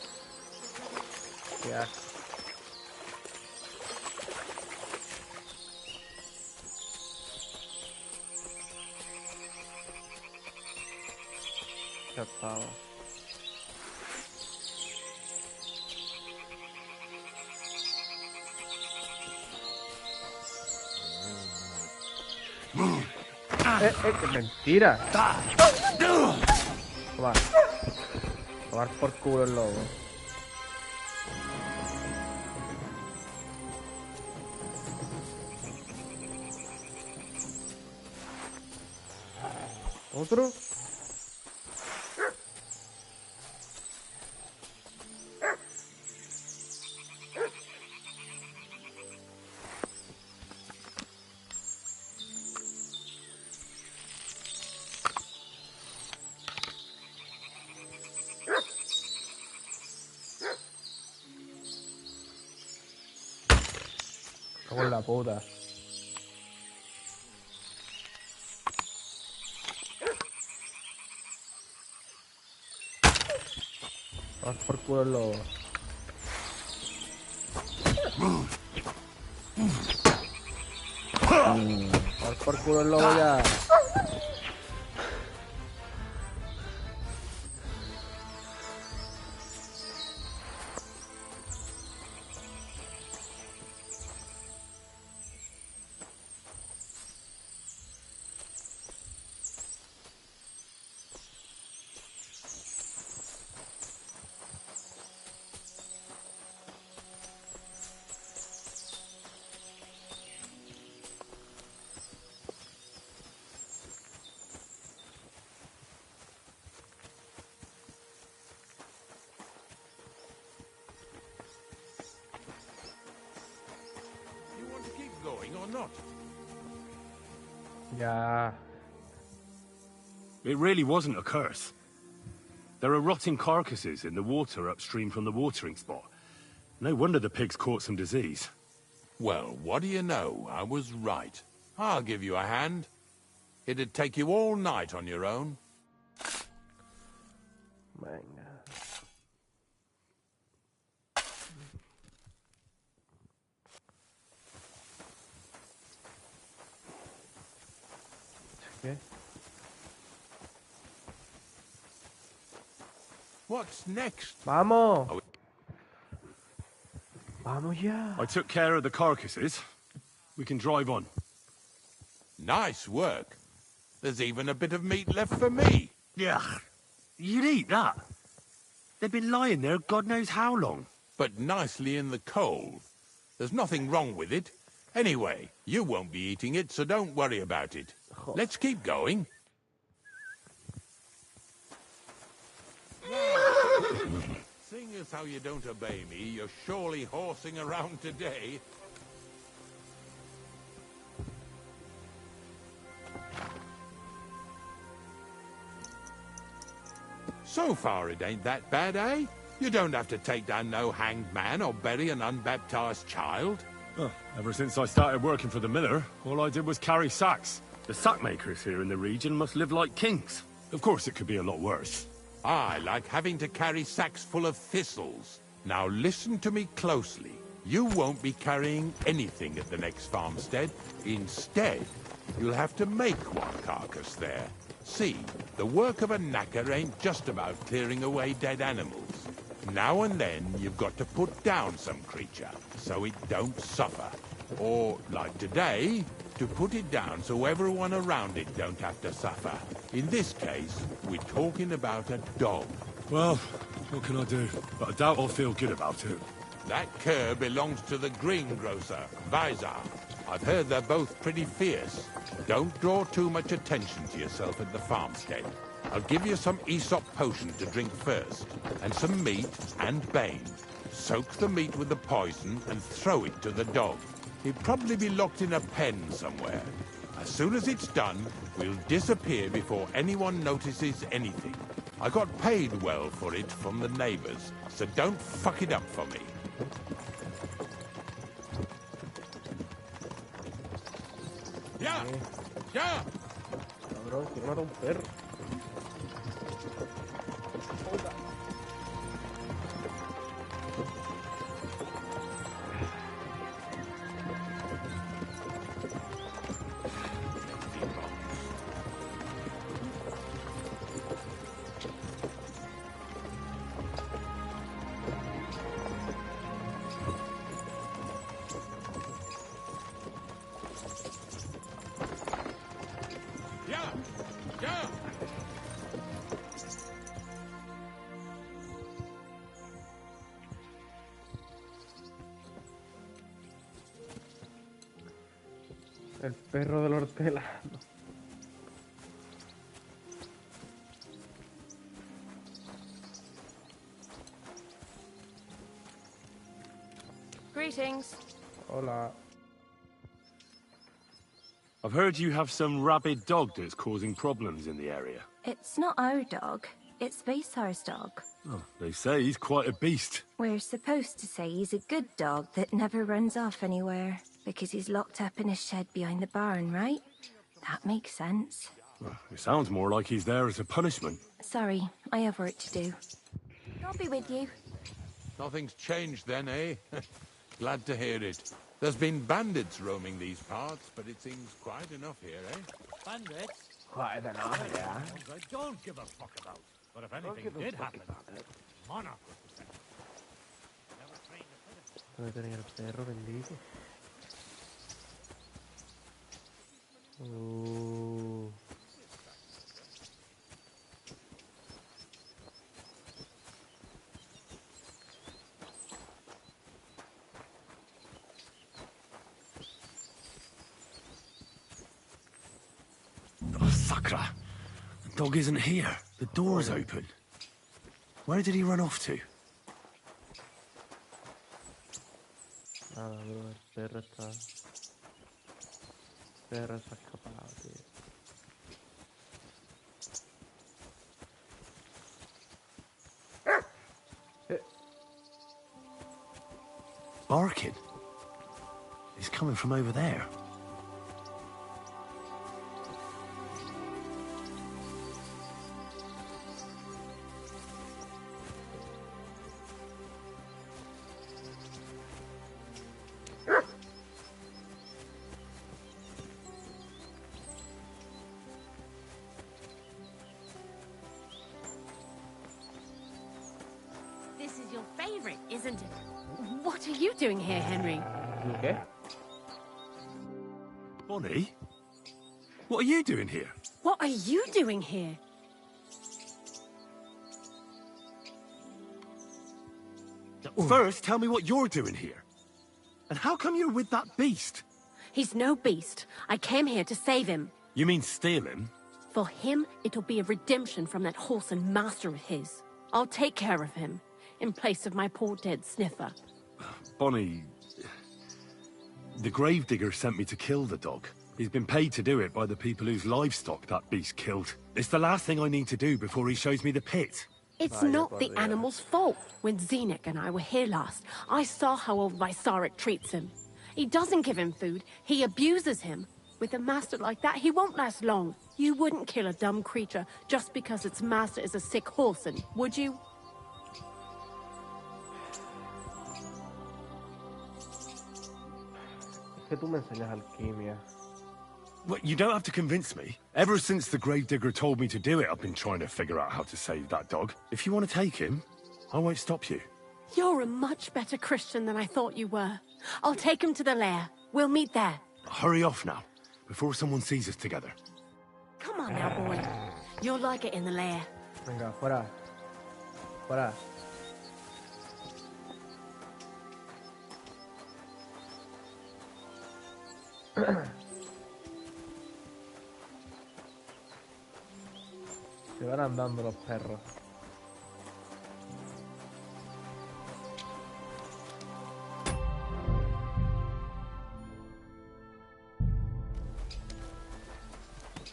Yeah. Ya estaba. ¡Qué mentira! Toma. Tomar por culo el lobo. ¿Otro? Con la puta. Vamos por culo el lobo. Vamos por culo el lobo ya. Going or not? Yeah. It really wasn't a curse. There are rotting carcasses in the water upstream from the watering spot. No wonder the pigs caught some disease. Well, what do you know? I was right. I'll give you a hand. It'd take you all night on your own. Venga. ¿Qué? What's next? ¡Vamos! ¡Vamos ya! I took care of the carcasses. We can drive on. Nice work. There's even a bit of meat left for me. Yeah, you'd eat that. They've been lying there God knows how long. But nicely in the cold. There's nothing wrong with it. Anyway, you won't be eating it, so don't worry about it. Let's keep going. Seeing as how you don't obey me, you're surely horsing around today. So far it ain't that bad, eh? You don't have to take down no hanged man or bury an unbaptized child. Oh, ever since I started working for the miller, all I did was carry sacks. The sack makers here in the region must live like kings. Of course it could be a lot worse. I like having to carry sacks full of thistles. Now listen to me closely. You won't be carrying anything at the next farmstead. Instead, you'll have to make one carcass there. See, the work of a knacker ain't just about clearing away dead animals. Now and then, you've got to put down some creature, so it don't suffer. Or, like today, to put it down so everyone around it don't have to suffer. In this case, we're talking about a dog. Well, what can I do? But I doubt I'll feel good about it. That cur belongs to the greengrocer, Visar. I've heard they're both pretty fierce. Don't draw too much attention to yourself at the farmstead. I'll give you some Aesop potion to drink first, and some meat and bane. Soak the meat with the poison and throw it to the dog. He'll probably be locked in a pen somewhere. As soon as it's done, we'll disappear before anyone notices anything. I got paid well for it from the neighbors, so don't fuck it up for me. ¡Ya! ¡Ya! Cabrón, que mata un perro. El perro del hortelano. Greetings. Hola. I've heard you have some rabid dog that's causing problems in the area. It's not our dog. It's Vaisar's dog. Oh, they say he's quite a beast. We're supposed to say he's a good dog that never runs off anywhere, because he's locked up in a shed behind the barn, right? That makes sense. Well, it sounds more like he's there as a punishment. Sorry, I have work to do. I'll be with you. Nothing's changed then, eh? Glad to hear it. There's been bandits roaming these parts, but it seems quiet enough here, eh? Bandits? Quiet enough, yeah. I don't give a fuck about. But if anything did happen, Monarch would protect me. ¿Dónde tenía el perro bendito? Oh, Sakra. The dog isn't here. The door's open. Where did he run off to? Nada, bro, el perro está... El perro se ha escapado, tío. Barking. He's coming from over there. you doing here, Henry? ¿Qué? Bonnie? What are you doing here? What are you doing here? First, tell me what you're doing here. And how come you're with that beast? He's no beast. I came here to save him. You mean steal him? For him, it'll be a redemption from that horse and master of his. I'll take care of him, in place of my poor dead sniffer. Bonnie... The gravedigger sent me to kill the dog. He's been paid to do it by the people whose livestock that beast killed. It's the last thing I need to do before he shows me the pit. It's not the animal's fault. When Zenek and I were here last, I saw how old Vysarik treats him. He doesn't give him food, he abuses him. With a master like that, he won't last long. You wouldn't kill a dumb creature just because its master is a sick horseman, would you? Es que tú me enseñas alquimia. Well, you don't have to convince me. Ever since the gravedigger told me to do it, I've been trying to figure out how to save that dog. If you want to take him, I won't stop you. You're a much better Christian than I thought you were. I'll take him to the lair. We'll meet there. Hurry off now, before someone sees us together. Come on now, boy. You'll like it in the lair. Venga, fuera. Fuera. Se van andando los perros.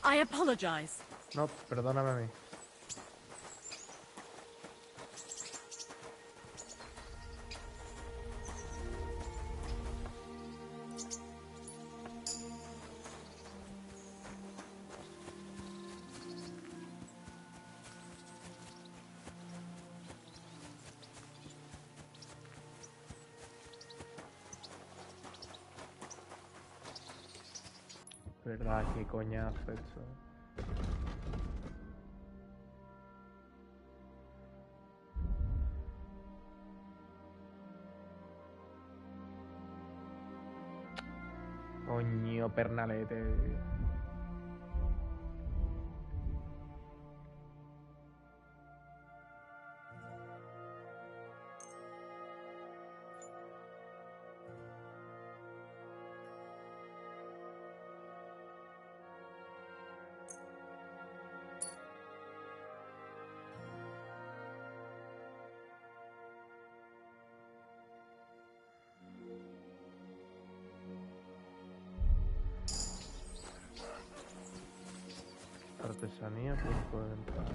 I apologize. No, perdóname a mí. Verdad, qué coñazo eso. Coño, pernalete. Artesanía, punto de entrada.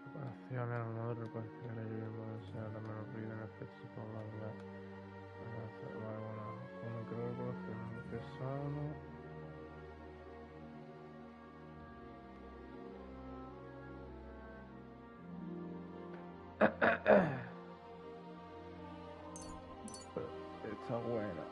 Reparación, el modo de reparación, el modo de ser, la menor ruido en efectos por la verdad. Bueno, creo que reparación pesado. Está buena.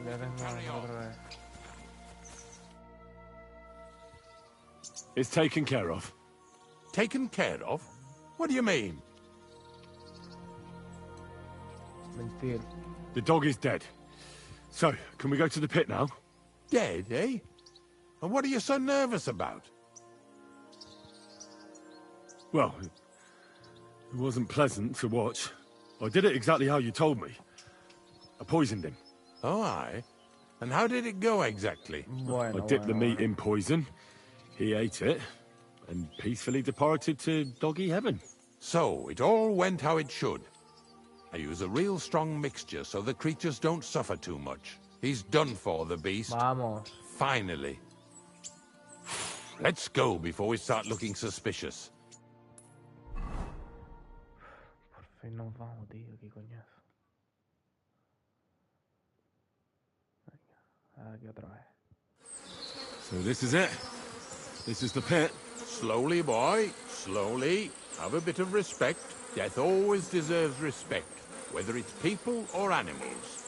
Ya tengo otra vez. It's taken care of. Taken care of? What do you mean? Mentir. The dog is dead. So, can we go to the pit now? Dead, eh? And what are you so nervous about? Well, it wasn't pleasant to watch. I did it exactly how you told me. I poisoned him. Oh, aye? And how did it go exactly? I dipped the meat in poison. He ate it, and peacefully departed to doggy heaven. So, it all went how it should. I use a real strong mixture so the creatures don't suffer too much. He's done for, the beast. Vamos. Finally. Let's go before we start looking suspicious. Por fin nos vamos, tío. Qué coñazo. Venga, aquí otra vez. So this is it? This is the pit? Slowly, boy. Slowly. Have a bit of respect. Death always deserves respect, whether it's people or animals.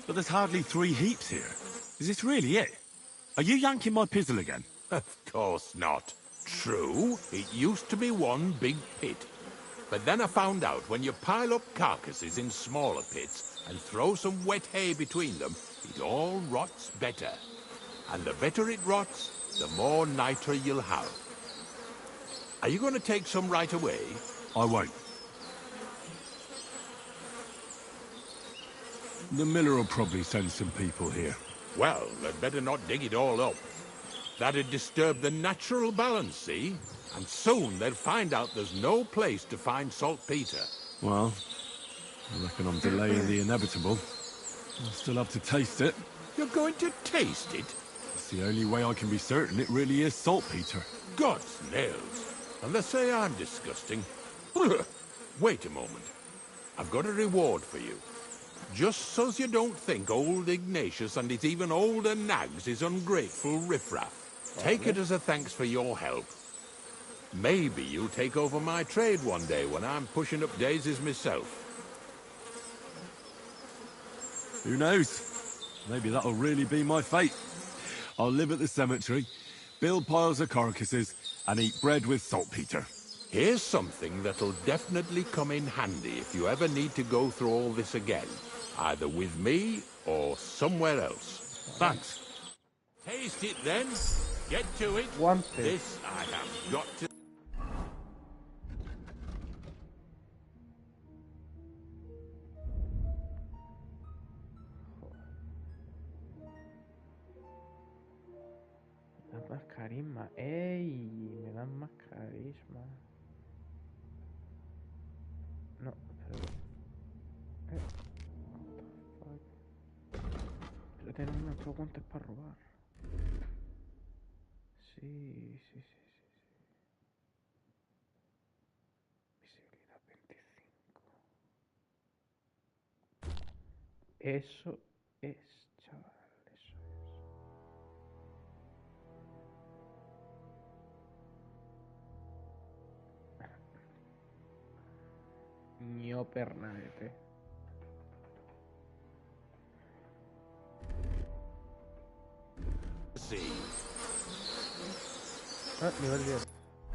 But there's hardly 3 heaps here. Is this really it? Are you yanking my pizzle again? Of course not. True, it used to be one big pit. But then I found out when you pile up carcasses in smaller pits and throw some wet hay between them, it all rots better. And the better it rots, the more niter you'll have. Are you going to take some right away? I won't. The miller will probably send some people here. Well, they'd better not dig it all up. That'd disturb the natural balance, see? And soon they'll find out there's no place to find saltpeter. Well, I reckon I'm delaying the inevitable. I'll still have to taste it. You're going to taste it? It's the only way I can be certain it really is saltpeter. God's nails. And they say I'm disgusting. Wait a moment. I've got a reward for you. Just so's you don't think old Ignatius and his even older nags is ungrateful riffraff. Take it as a thanks for your help. Maybe you'll take over my trade one day when I'm pushing up daisies myself. Who knows? Maybe that'll really be my fate. I'll live at the cemetery, build piles of carcasses, and eat bread with saltpeter. Here's something that'll definitely come in handy if you ever need to go through all this again. Either with me or somewhere else. Thanks. Taste it then. Get to it. This I have got to... Me dan más carisma. ¡Ey! Me dan más carisma. No, pero... Pero tenemos nuestros guantes para robar. Sí. Visibilidad 25. Eso es, chaval. Eso es. Ño pernadete. Sí. Ah, nivel 10. Esto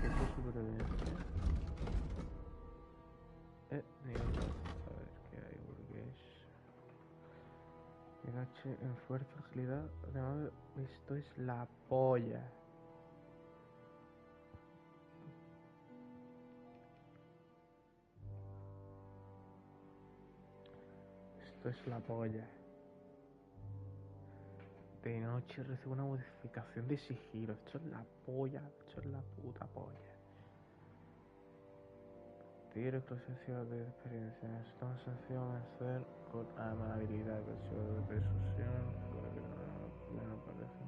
es supervivencia. Nivel 2. A ver qué hay, burgués. H en fuerza, agilidad. Además, esto es la polla. Esto es la polla. De noche recibe una modificación de sigilo. Esto es la polla. Esto es la puta polla. Tiro clasificado de experiencia. Es tan sencillo vencer con amabilidad. Versión de persuasión. Bueno, parece.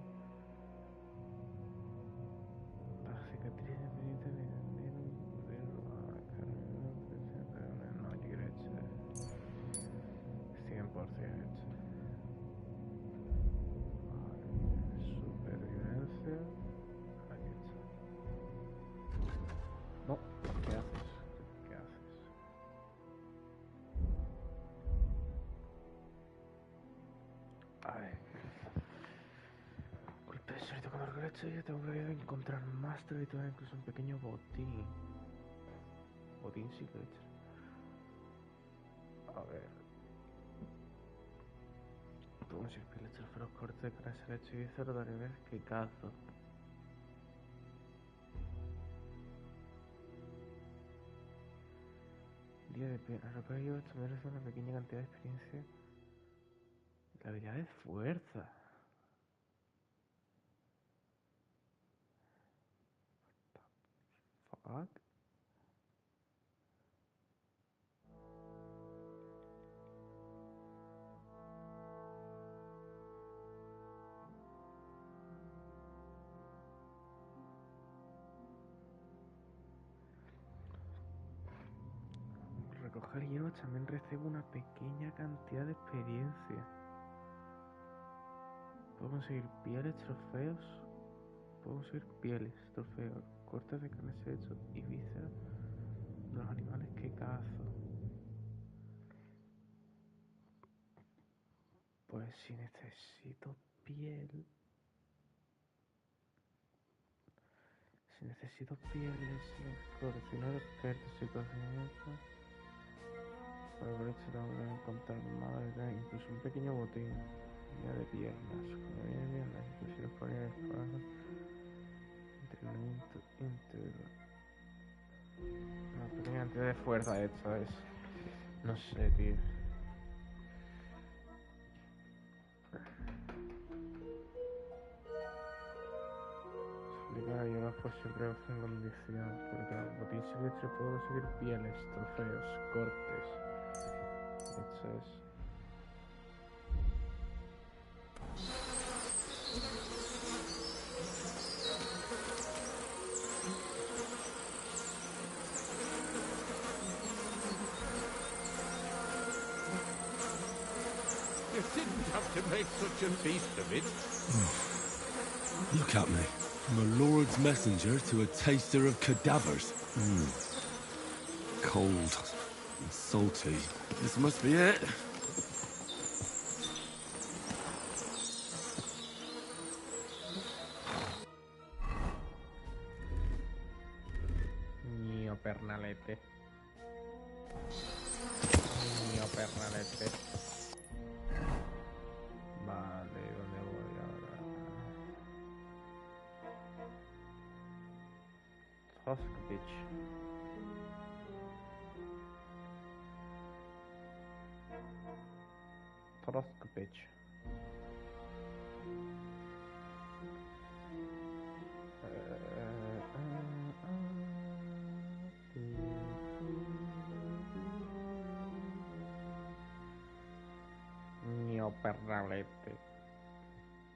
La cicatriz infinita de dinero. No, yo quiero echar 100% hecho. Supervivencia. Aquí está. No, ¿qué haces? ¿Qué haces? A ver. Golpe de solito con arco derecho. Yo tengo que encontrar más territorio, incluso un pequeño botín. Botín sí que he hecho. A ver. Podemos ir que le echo el feroz corte de cara al hecho y cero de vez que cazo. Día de pie. Recupero esto merece una pequeña cantidad de experiencia. La habilidad de fuerza. Fuck. pero también recibo una pequeña cantidad de experiencia. Puedo conseguir pieles, trofeos. Puedo conseguir pieles, trofeos, cortes de carne hechos y vísceras de los animales que cazo. Pues si necesito piel... Si necesito pieles, coleccionar expertos y conocimientos... Para ver si tengo que encontrar madera, incluso un pequeño botín. Ya de piernas, incluso los poner espadas. Entrenamiento íntegro. Una pequeña cantidad de fuerza esta es. No sé, tío. Explicar ayudas por siempre en condición. Porque el botín silvestre puedo conseguir pieles, trofeos, cortes. Esto es. You didn't have to make such a beast of it. Look at me. I'm a lord's messenger to a taster of cadavers. Cold and salty. This must be it. Mio pernalete. Mio pernalete. Vale, ¿dónde voy ahora? Tusk Beach. Tusk Beach. Mio pernalete.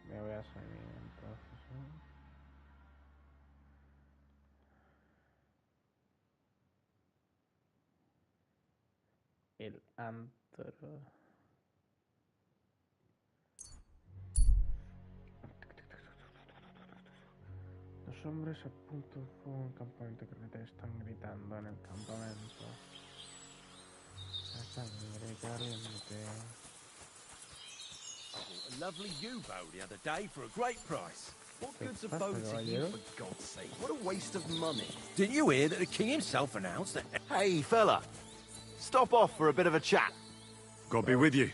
Me voy a salir entonces, ¿no? El antro. Los hombres a punto de fuego en el campamento que están gritando en el campamento. La sangre caliente. A lovely U-boat the other day for a great price. What good's a boat to you, for God's sake? What a waste of money. Didn't you hear that the king himself announced that... Hey, fella. Stop off for a bit of a chat. God be with you.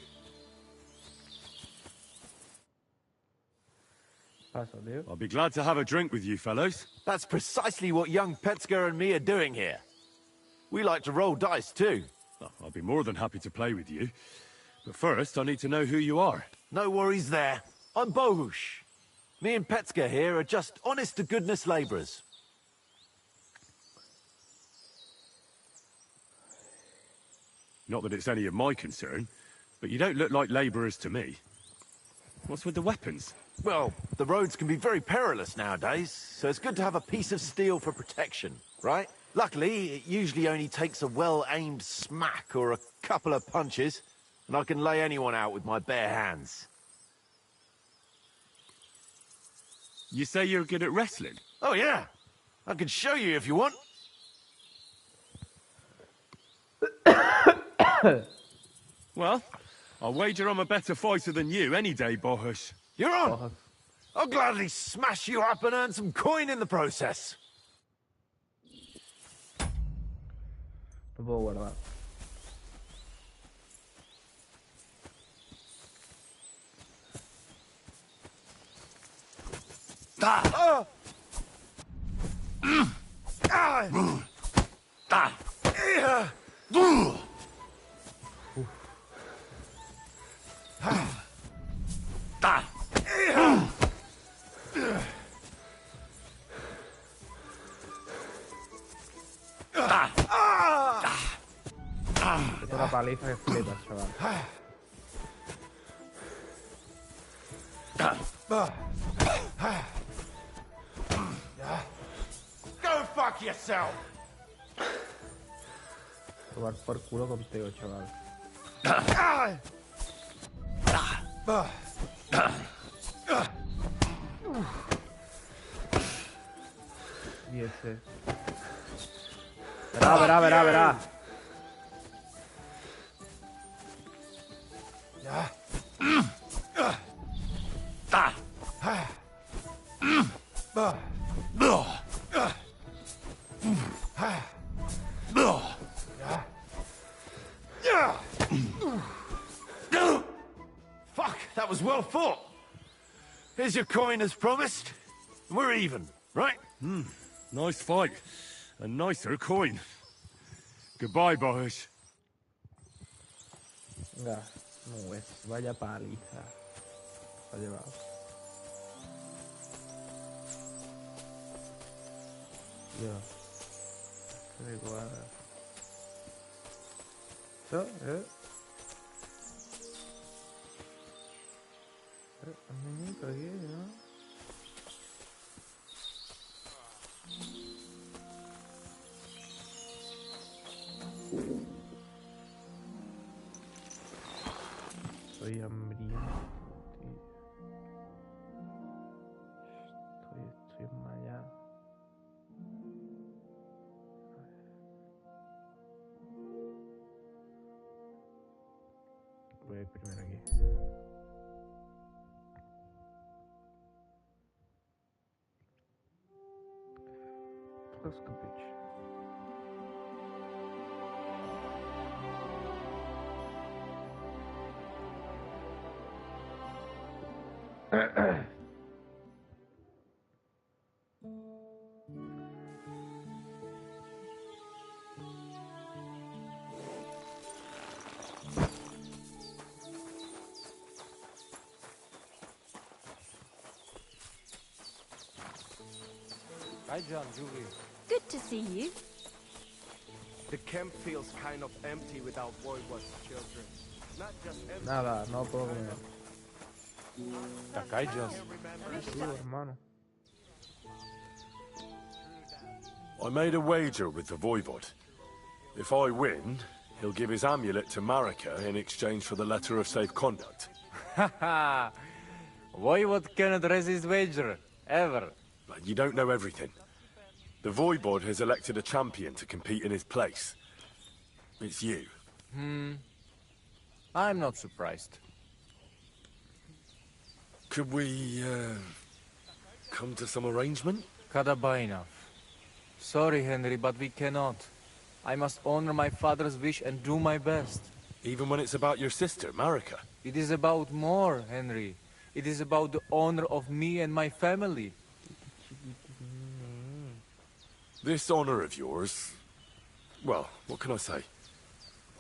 I'll be glad to have a drink with you, fellows. That's precisely what young Petsker and me are doing here. We like to roll dice, too. Oh, I'll be more than happy to play with you. But first, I need to know who you are. No worries there. I'm Bohush. Me and Petsker here are just honest-to-goodness labourers. Not that it's any of my concern, but you don't look like labourers to me. What's with the weapons? Well, the roads can be very perilous nowadays, so it's good to have a piece of steel for protection, right? Luckily, it usually only takes a well-aimed smack or a couple of punches, and I can lay anyone out with my bare hands. You say you're good at wrestling? Oh, yeah. I can show you if you want. Well, I'll wager I'm a better fighter than you any day, Bohush. You're on. I'll gladly smash you up and earn some coin in the process. No puedo guardar. Es una paliza que flipas, chaval. Go fuck yourself! tomar por culo contigo, chaval. Y ese. Verá. Fuck, that was well fought. Here's your coin as promised. We're even, right? Nice fight. A nicer coin. Goodbye, boys. Venga, no es. Vaya paliza. Se ha llevado. Yo. Qué igual. Eso, un niñito aquí, ¿no? Estoy hambriento, tío. Estoy desmayado. Voy a ir primero aquí. Let's go, bitch. Hi, John, Julie. Good to see you. The camp feels kind of empty without Voivod's children. Not just empty. Nada, no puedo comer. Takay, John. Hermano. I made a wager with the Voivod. If I win, he'll give his amulet to Marika in exchange for the letter of safe conduct. Haha! Voivod cannot resist wager, ever. But you don't know everything. The Voivod has elected a champion to compete in his place. It's you. I'm not surprised. Could we, come to some arrangement? Kadabainov. Sorry, Henry, but we cannot. I must honor my father's wish and do my best. Even when it's about your sister, Marika? It is about more, Henry. It is about the honor of me and my family. This honor of yours... Well, what can I say?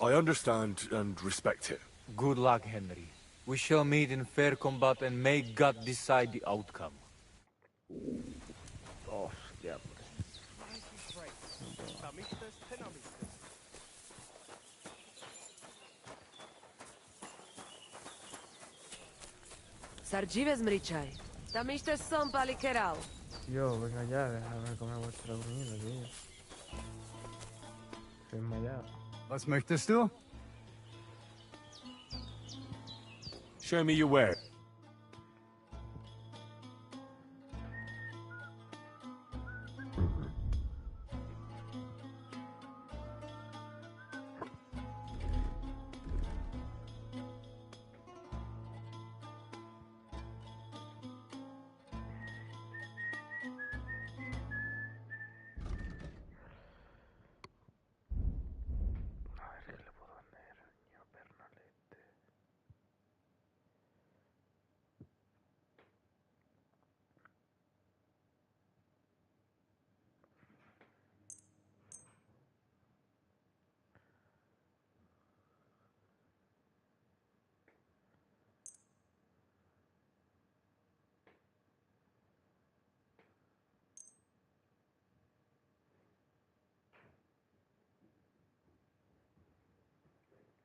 I understand and respect it. Good luck, Henry. We shall meet in fair combat and may God decide the outcome. Oh, yeah. Sarjive zmričaj. Tam ište som pali keral. Yo, venga ya, déjame comer vuestra comida, tío. Estoy desmayado. Was möchtest du? Show me your ware.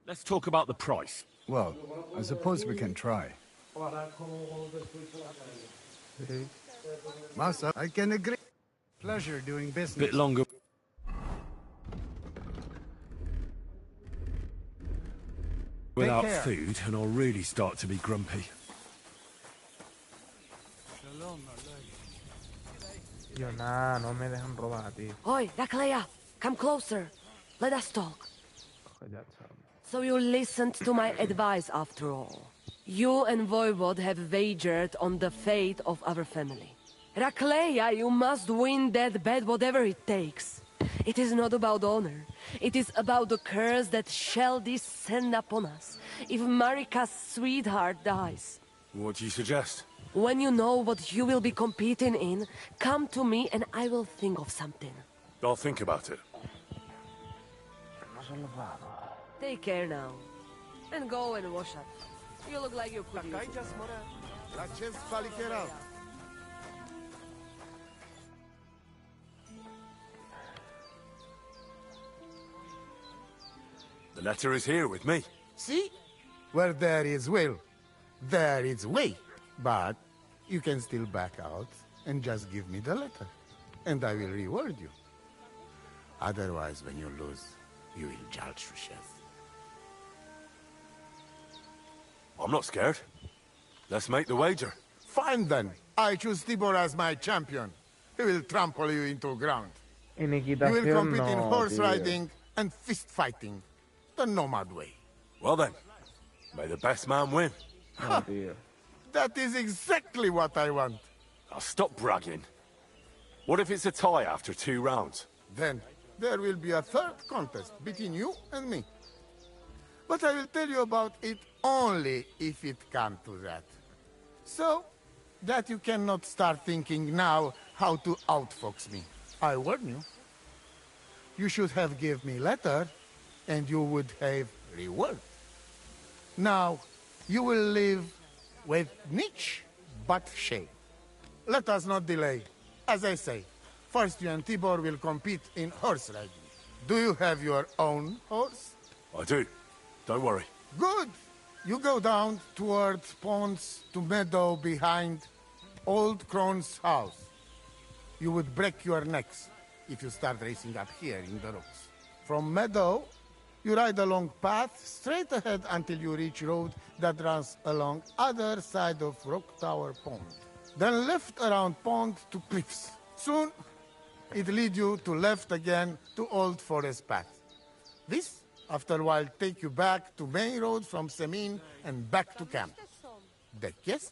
Let's talk about the price. Well, I suppose we can try. Massa, I can agree. Pleasure doing business. Bit longer. Without food, and I'll really start to be grumpy. Yo, nada, no me dejan robar, tío. Oi, Raklea, come closer. Let us talk. Coge ya, chaval. So you listened to my advice after all. You and Voivod have wagered on the fate of our family. Raklea, you must win that bet whatever it takes. It is not about honor. It is about the curse that shall descend upon us if Marika's sweetheart dies. What do you suggest? When you know what you will be competing in, come to me and I will think of something. I'll think about it. Take care now. And go and wash up. You look like you could use it. The letter is here with me. See? Where there is will, there is way. But you can still back out and just give me the letter, and I will reward you. Otherwise, when you lose, you will judge Rushes. I'm not scared. Let's make the wager. Fine then. I choose Tibor as my champion. He will trample you into ground. En You will equitación compete in no, horse tío. riding and fist fighting. The nomad way. Well then, may the best man win. No, tío. That is exactly what I want. I'll stop bragging. What if it's a tie after 2 rounds? Then there will be a third contest between you and me. But I will tell you about it only if it comes to that. So that you cannot start thinking now how to outfox me. I warn you. You should have give me letter, and you would have reward. Now, you will live with niche but shame. Let us not delay. As I say, first you and Tibor will compete in horse riding. Do you have your own horse? I do. Don't worry. Good. You go down towards ponds to meadow behind Old Crone's house. You would break your necks if you start racing up here in the rocks. From meadow, you ride along path straight ahead until you reach road that runs along other side of Rock Tower Pond. Then left around pond to cliffs. Soon, it lead you to left again to Old Forest Path. This, after a while, take you back to main road from Semin and back to camp. Deck, yes?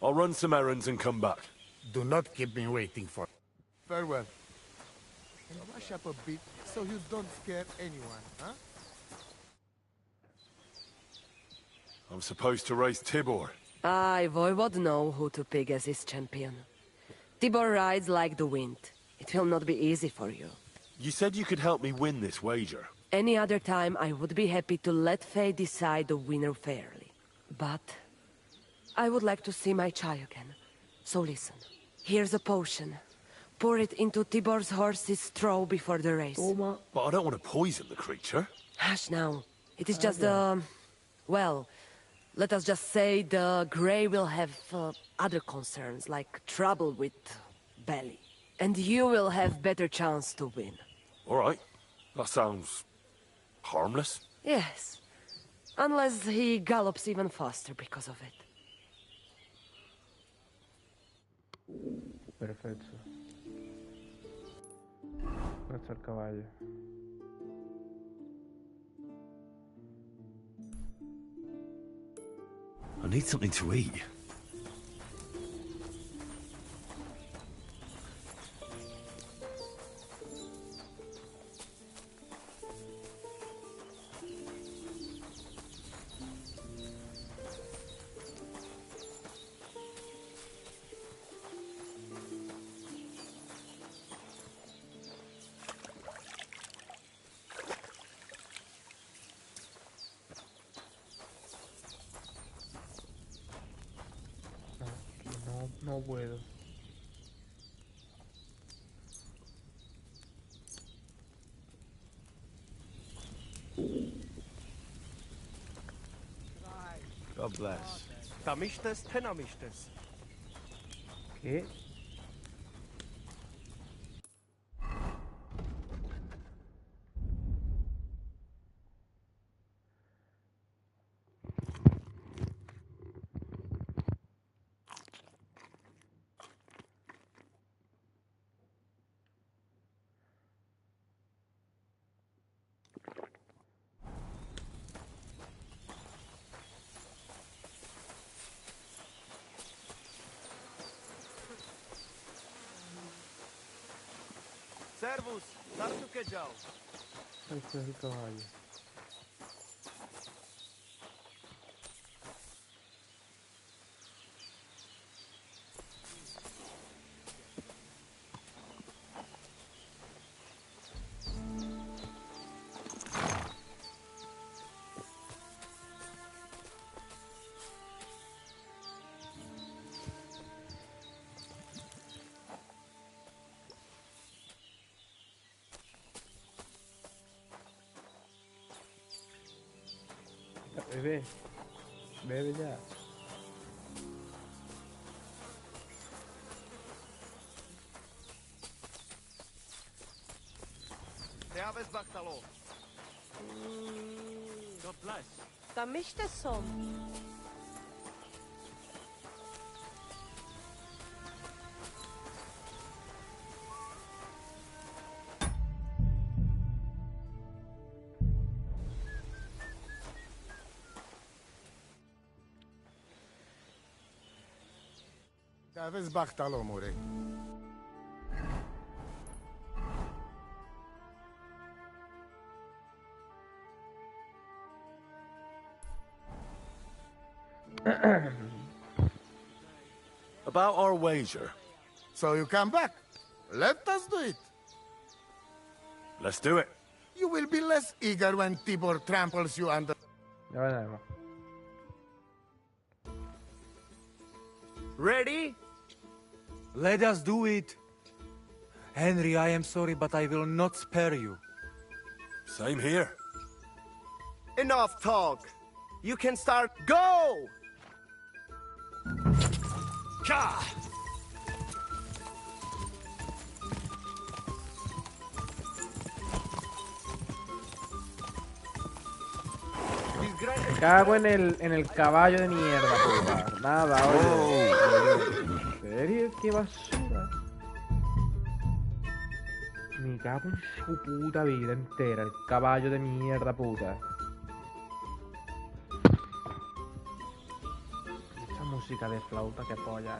I'll run some errands and come back. Do not keep me waiting for... Farewell. And wash up a bit so you don't scare anyone, huh? I'm supposed to race Tibor. I, Voivod, know who to pick as his champion. Tibor rides like the wind. It will not be easy for you. You said you could help me win this wager. Any other time, I would be happy to let fate decide the winner fairly. But I would like to see my Chai again. So listen. Here's a potion. Pour it into Tibor's horse's trough before the race. But I don't want to poison the creature. Hush now. It is just well, let us just say the Grey will have other concerns, like trouble with belly. And you will have better chance to win. All right. That sounds... harmless? Yes. Unless he gallops even faster because of it. Perfecto. ¿Dónde está el caballo? I need something to eat. No puedo. God bless. Tamishtas, tenamishtas. ¿Qué? Servus, Tartuke Joe. Este es el caballo. Bebe, bebe ya. God bless. Da mischte som. Davis Bachtalo, More. About our wager. So you come back. Let us do it. Let's do it. You will be less eager when Tibor tramples you under. Ya veremos. Ready? Let us do it. Henry, I am sorry, but I will not spare you. Same here. Enough talk. You can start. Go! Ka! Me cago en el caballo de mierda, puta. Nada, oye. ¿En serio? ¿Qué basura? Me cago en su puta vida entera. El caballo de mierda, puta. Esta música de flauta, que polla,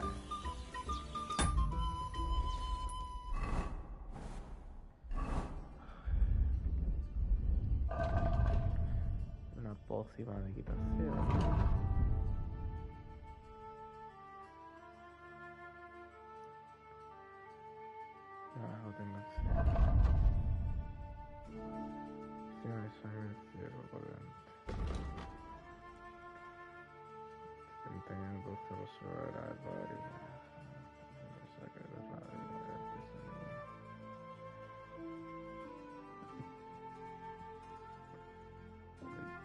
Una pócima de quitación. No tengo acceso. Si no me sale el cierro por delante. Desempeñando gusto por su hora de padre. No saque de la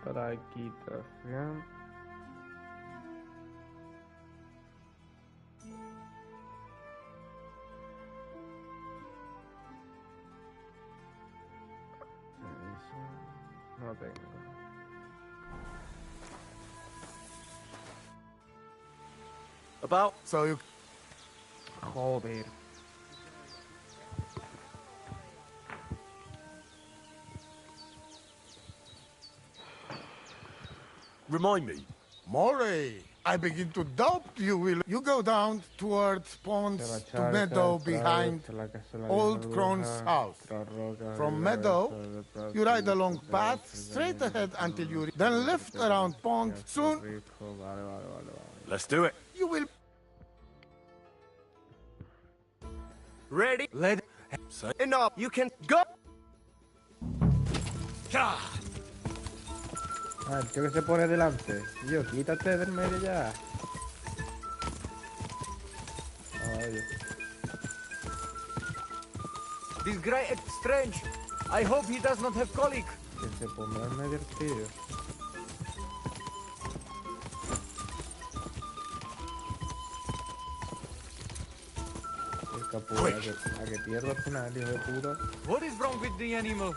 para quitación. Eso no tengo. About. So you. Joder. Remind me. Moray, I begin to doubt you will. You go down towards ponds to meadow behind Old Crone's house. From meadow, you ride along path straight ahead until you then left around pond. Soon, Let's do it. you will. Ready? Let. Enough. You can go. Ka! Ah, el tío que se pone delante. Tío, quítate del medio ya. Oye. This guy is strange. I hope he does not have colic. Que se ponga en medio el tío. El capullo, a que pierdo al final, hijo de puta. What is wrong with the animal?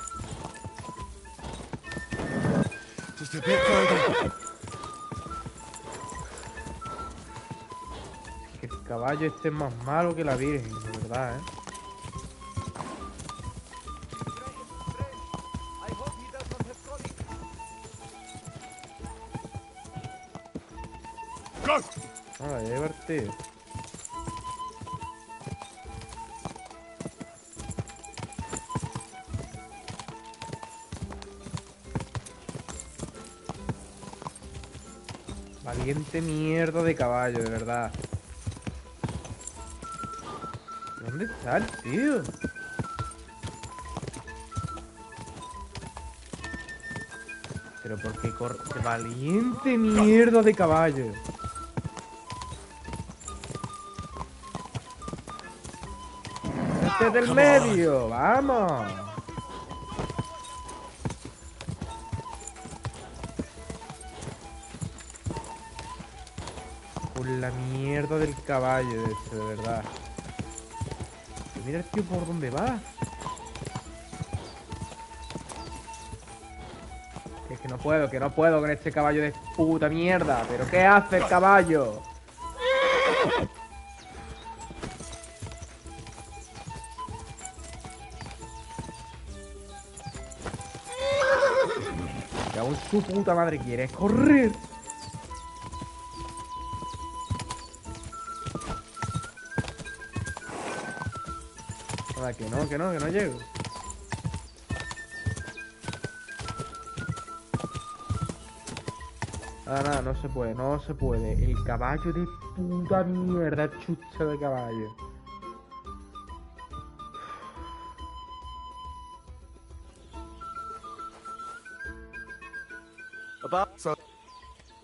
Just a bit further. Que el caballo este es más malo que la virgen, de verdad, ¿eh? I hope he does not have colic. Go! Ahora, ya divertido. Valiente mierda de caballo, de verdad. ¿Dónde está el tío? Pero ¿por qué corre? Valiente mierda de caballo. Este del medio, vamos. Por la mierda del caballo este, de verdad. Pero mira el tío por dónde va. Es que no puedo con este caballo de puta mierda. ¿Pero qué hace el caballo? Que aún su puta madre quiere correr. Nada, que no llego. Nada, no se puede, no se puede. El caballo de puta mierda, chucha de caballo. So,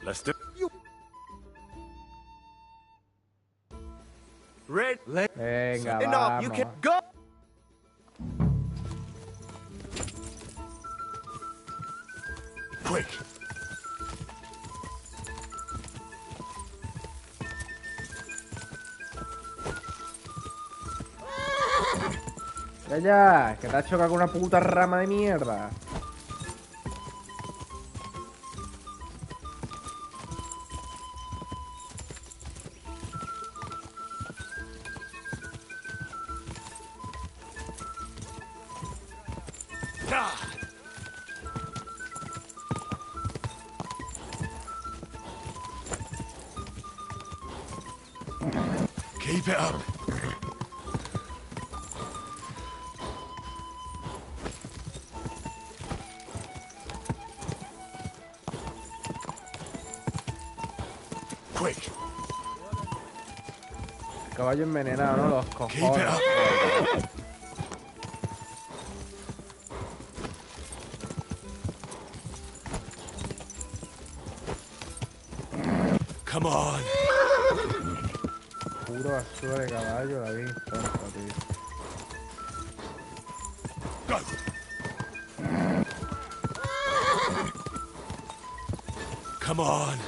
let's do you. Red. Venga, Enough. You vamos. can go. Quick. Ya, que te has chocado con una puta rama de mierda. Keep it up. Quick. Caballo envenenado, ¿no? Los Keep it cojones. up. Come on. Puro basura de caballo, la vi. Tonto, tío. Go. Come on.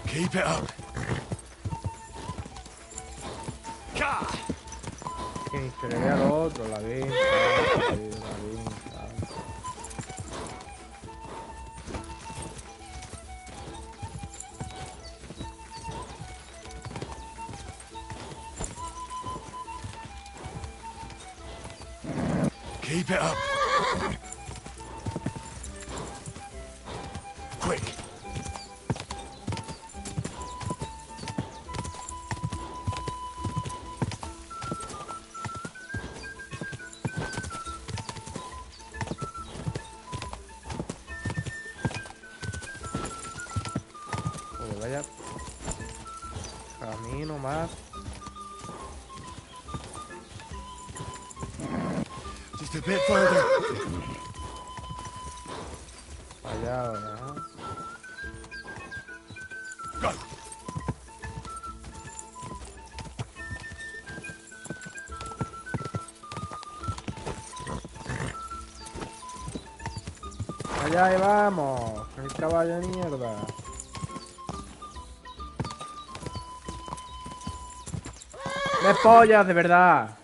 Keep it up. Que ni se le ve al otro, la vi. La vi. Keep it up. Quick. Joder, vaya camino más. Just a bit further. Fallado, ¿no? Go. Allá ahí vamos. El caballo de mierda. ¡De pollas, de verdad!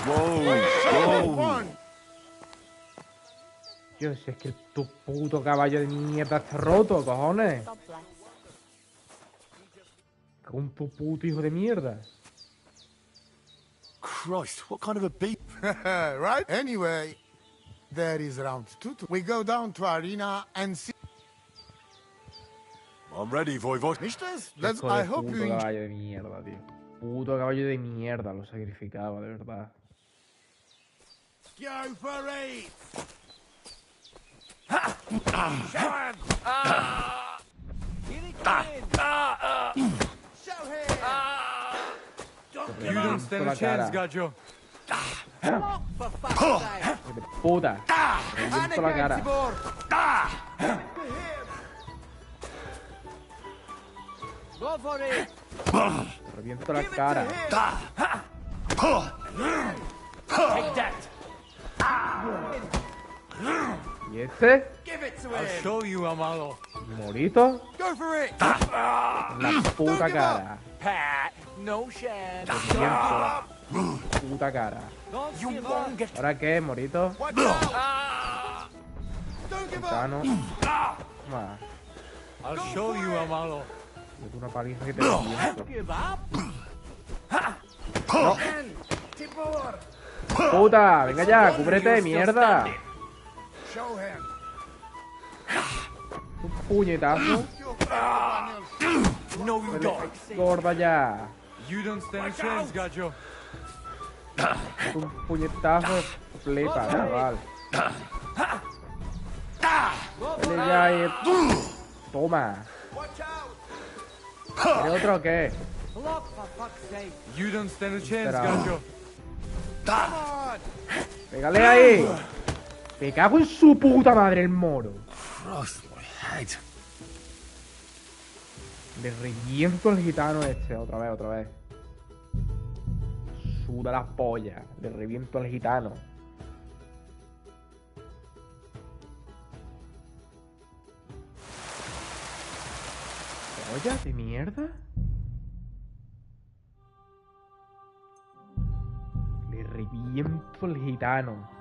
Whoa. Dios, si es que tu puto caballo de mierda está roto, cojones. Con tu puto hijo de mierda. Christ, what kind of a beat? Right? Anyway, there is round 2. We go down to arena and see. I'm ready, Voivod. Mistress, Hijo I de hope puto you enjoy. caballo de mierda, tío. Puto caballo de mierda, lo sacrificaba, de verdad. Go for it! You don't stand a chance, Gajo. Hijo de puta. Reviento la cara. Go for it. Reviento la cara. Take that. ¿Y este? I'll show you, Amalo. ¿Morito? Go for it! En la puta cara. Pat, no shad. Reviento la puta cara. You won't get. ¿Ahora qué, Morito? Gitano. Toma. I'll show you, Amalo. Yo tengo una paliza que te reviento. Give up. No. Puta, venga ya, cúbrete, mierda. Un puñetazo. No, you don't. Gorda ya. You don't stand a chance, Gajo. Un puñetazo. Flipa, chaval. Dale ya y... Toma. ¿Quieres otro o qué? Block for fuck's sake. You don't stand a chance, Espera. Gajo. Pégale ahí. Me cago en su puta madre el moro. Cross my head. Le reviento al gitano este. Otra vez. Suda la polla. Le reviento al gitano. ¿Polla de mierda? Le reviento al gitano.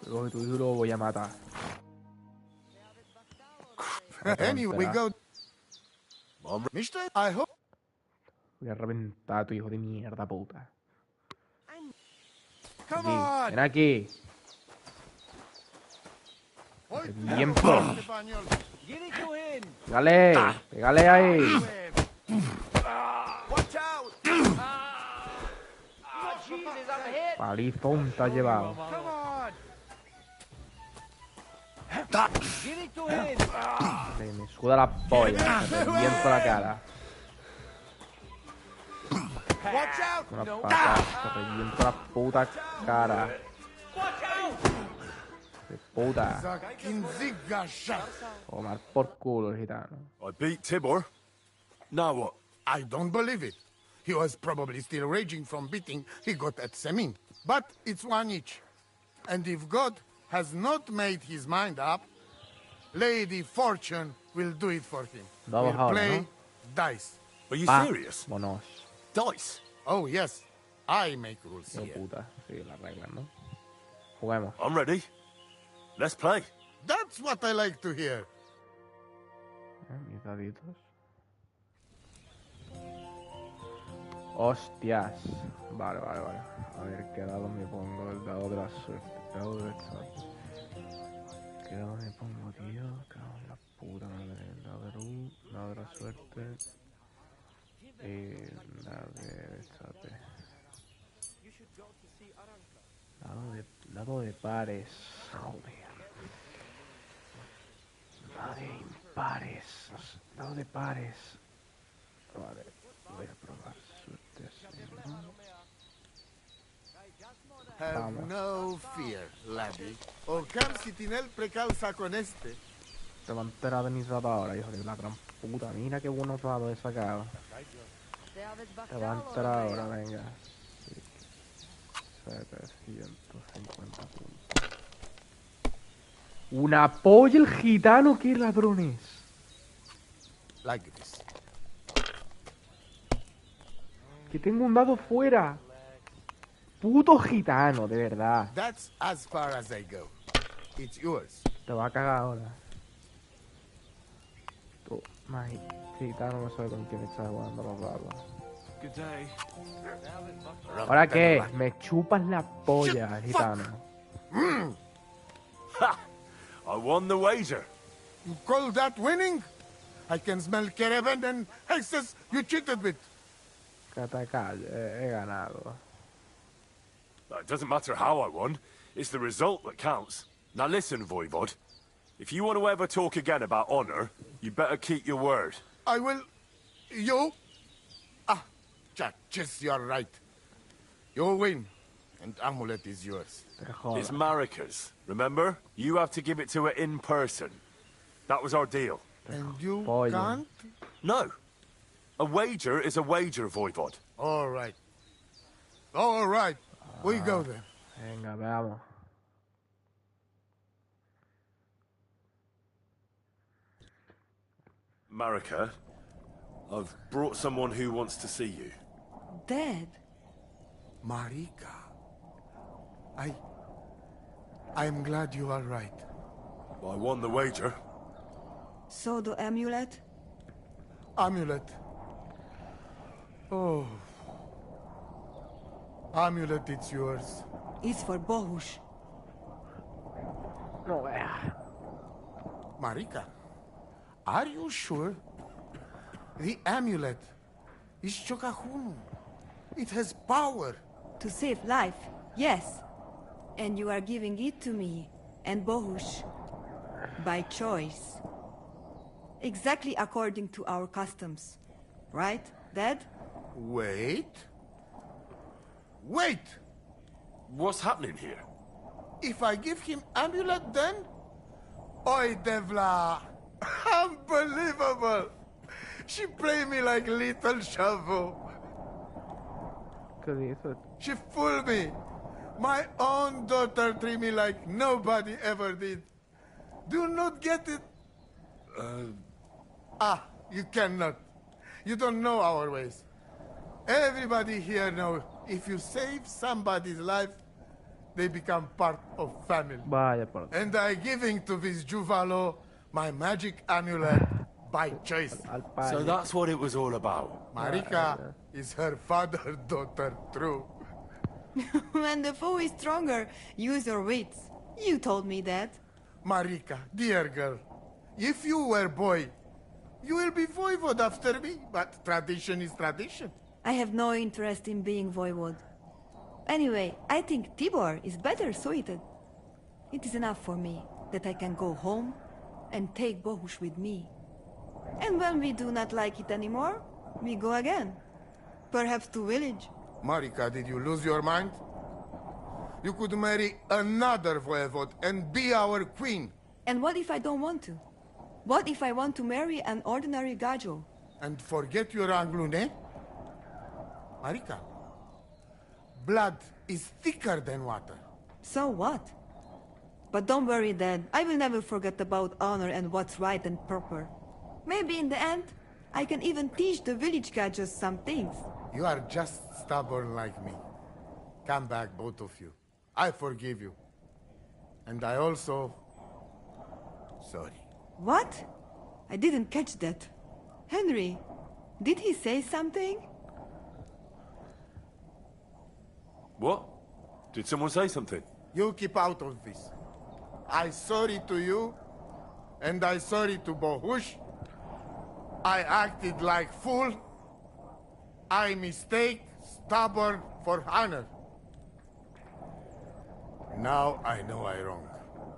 Luego tu hijo lo voy a matar. Anyway, we go. Mistress, I hope. Voy a reventar a tu hijo de mierda puta. Come Aquí, on! ven aquí. Reviento. Get it to him. Pégale ahí. Watch out! Oh, Jesus, I'm hit. Palizón te has llevado. Come on! Get it to him. Me suda la polla. Te reviento la cara. Watch out! Una patada. Te reviento la puta cara. De puta. Tomar por culo el gitano. I beat Tibor. Now what? I don't believe it. He was probably still raging from beating he got at Semin. But it's one each. And if God has not made his mind up, Lady Fortune will do it for him. Vamos We'll ahora, play ¿no? dice. Are you serious? Vámonos. Dice? Oh, yes. I make rules Yo here. puta. Sí, las reglas, ¿no? Juguemos. I'm ready. Let's play. That's what I like to hear. Mis daditos. Hostias. Vale. A ver qué dado me pongo. El dado de la suerte. El dado de suerte. ¿Qué dado me pongo, tío? Cago en la puta madre. El dado de luz. El dado de la suerte. El dado de suerte. Dado de pares. Joder. Dado de impares. Dado de pares. Vale. Voy a probar suerte así, ¿no? Have Vamos. no fear, laddie. O Carcitinel precausa con este. Te va a enterar de mis dados ahora, hijo de la gran puta. Mira qué buenos dados he sacado. Te va a enterar ahora, venga. 750 puntos. ¡Una polla el gitano! ¡Qué ladrones! Like this. Que tengo un dado fuera. Puto gitano, de verdad. That's as far as I go. It's yours. Te va a cagar ahora. Tú, más gitano, no sabe con quién está jugando los dados. Good day. ¿Ahora qué? Me chupas la polla, gitano. Ha! I won the wager. You call that winning? I can smell caravan and excess you cheated with. Que te calles, he ganado. It doesn't matter how I won. It's the result that counts. Now listen, Voivod. If you want to ever talk again about honor, you better keep your word. I will... You? Ah, just you're right. You win, and amulet is yours. It's Marika's. Remember? You have to give it to her in person. That was our deal. And you can't? No. A wager is a wager, Voivod. All right. All right. We go then. Venga, veamos. Marika, I've brought someone who wants to see you. Dead? Marika. I'm glad you are right. I won the wager. So the amulet? Amulet. Oh. Amulet, it's yours. It's for Bohush. No, Marika, are you sure? The amulet is Chokahunu. It has power. To save life, yes. And you are giving it to me and Bohush. By choice. Exactly according to our customs. Right, Dad? Wait. Wait! What's happening here? If I give him amulet then? Oi, Devla! Unbelievable! She played me like little shovel. She fooled me. My own daughter treated me like nobody ever did. Do not get it? You cannot. You don't know our ways. Everybody here knows if you save somebody's life, they become part of family. Vaya por... And I giving to this Juvalo my magic amulet by choice. So that's what it was all about. Marika is her father's daughter, true. When the foe is stronger, use your wits. You told me that. Marika, dear girl, if you were boy, you will be voivod after me, but tradition is tradition. I have no interest in being voivod. Anyway, I think Tibor is better suited. It is enough for me that I can go home and take Bohush with me. And when we do not like it anymore, we go again. Perhaps to village. Marika, did you lose your mind? You could marry another voivod and be our queen. And what if I don't want to? What if I want to marry an ordinary gajo? And forget your Anglune? Marika, blood is thicker than water. So what? But don't worry, Dad. I will never forget about honor and what's right and proper. Maybe in the end, I can even teach the village gajos some things. You are just stubborn like me. Come back, both of you. I forgive you. And I also... sorry. What? I didn't catch that. Henry, did he say something? What? Did someone say something? You keep out of this. I sorry to you, and I sorry to Bohush. I acted like fool. I mistake, stubborn for honor. Now I know I wrong.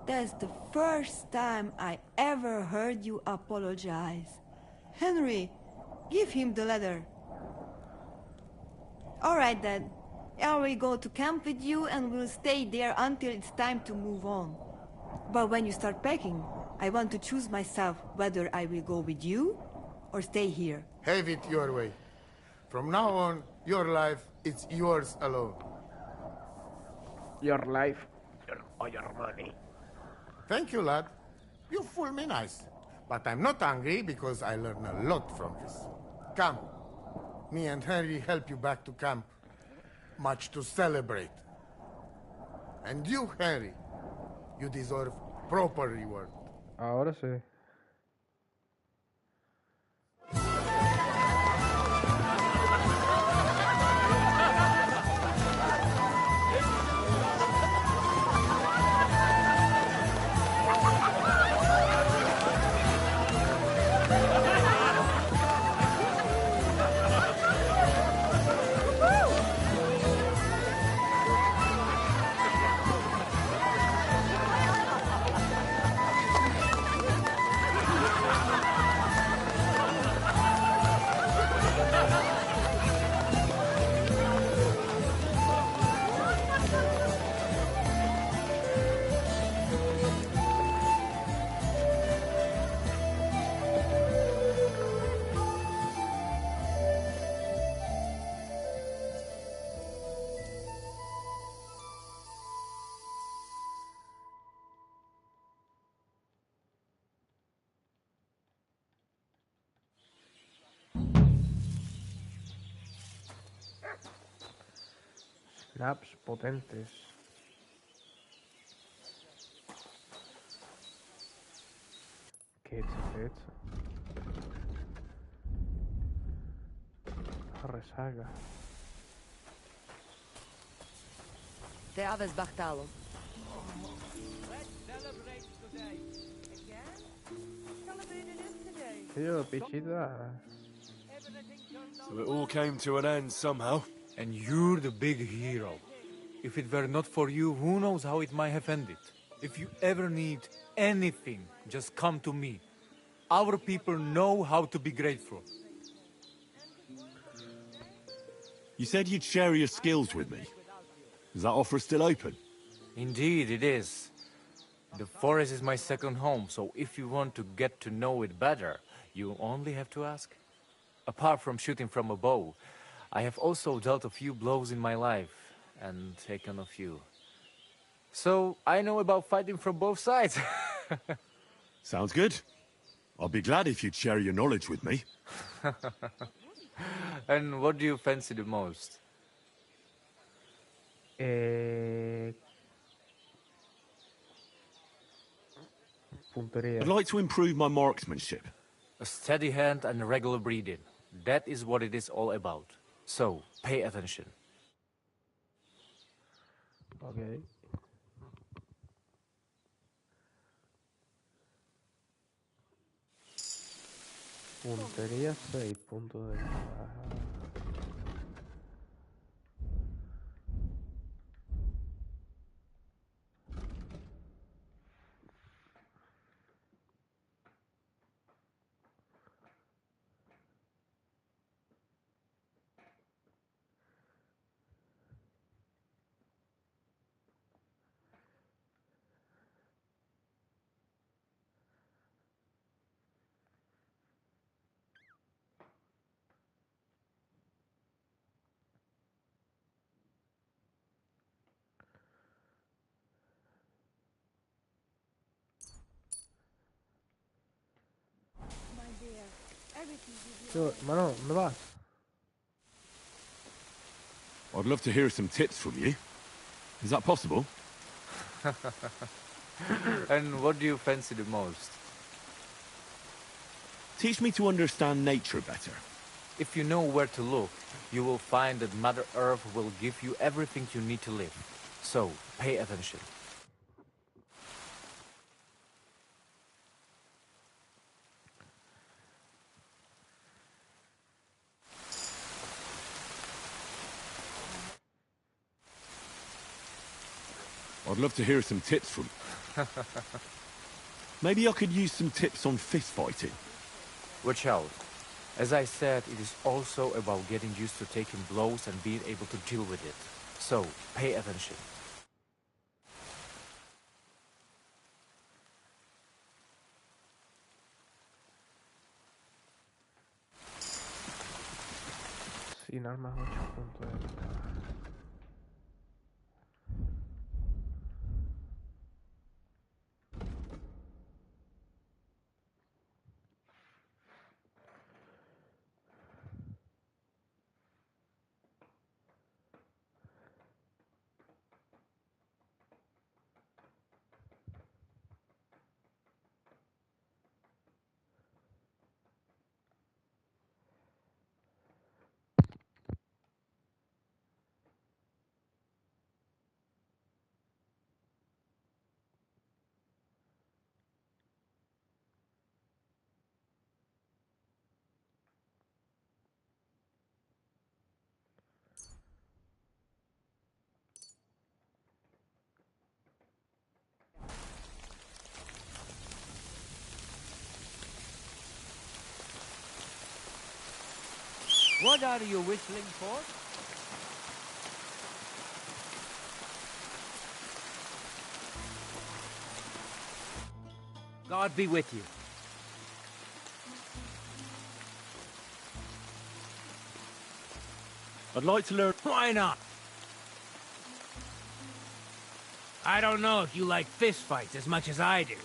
That's the first time I ever heard you apologize. Henry, give him the letter. All right, Dad. I will go to camp with you and we'll stay there until it's time to move on. But when you start packing, I want to choose myself whether I will go with you or stay here. Have it your way. From now on, your life, it's yours alone. Your life, or your money. Thank you, lad. You fool me nice. But I'm not angry because I learned a lot from this. Come. Me and Henry help you back to camp. Much to celebrate. And you, Henry, you deserve proper reward. Ahora sí. Snaps potentes. Kcd2. Resaga. Te aves Bachtalo. Tío, pichita. So it all came to an end somehow. And you're the big hero. If it were not for you, who knows how it might have ended. If you ever need anything, just come to me. Our people know how to be grateful. You said you'd share your skills with me. Is that offer still open? Indeed, it is. The forest is my second home, so if you want to get to know it better, you only have to ask. Apart from shooting from a bow, I have also dealt a few blows in my life, and taken a few. So, I know about fighting from both sides. Sounds good. I'll be glad if you'd share your knowledge with me. And what do you fancy the most? Puntería. I'd like to improve my marksmanship. A steady hand and regular breathing. That is what it is all about. So, pay attention. Okay. Puntería 6 puntos de ventaja. Yo, hermano, ¿dónde vas? I'd love to hear some tips from you. Is that possible? And what do you fancy the most? Teach me to understand nature better. If you know where to look, you will find that Mother Earth will give you everything you need to live. So, pay attention. I'd love to hear some tips from you. Maybe I could use some tips on fist fighting. Watch out. As I said, it is also about getting used to taking blows and being able to deal with it. So, pay attention. Sin armas 8 puntos de ventaja. What are you whistling for? God be with you. I'd like to learn... Why not? I don't know if you like fistfights as much as I do.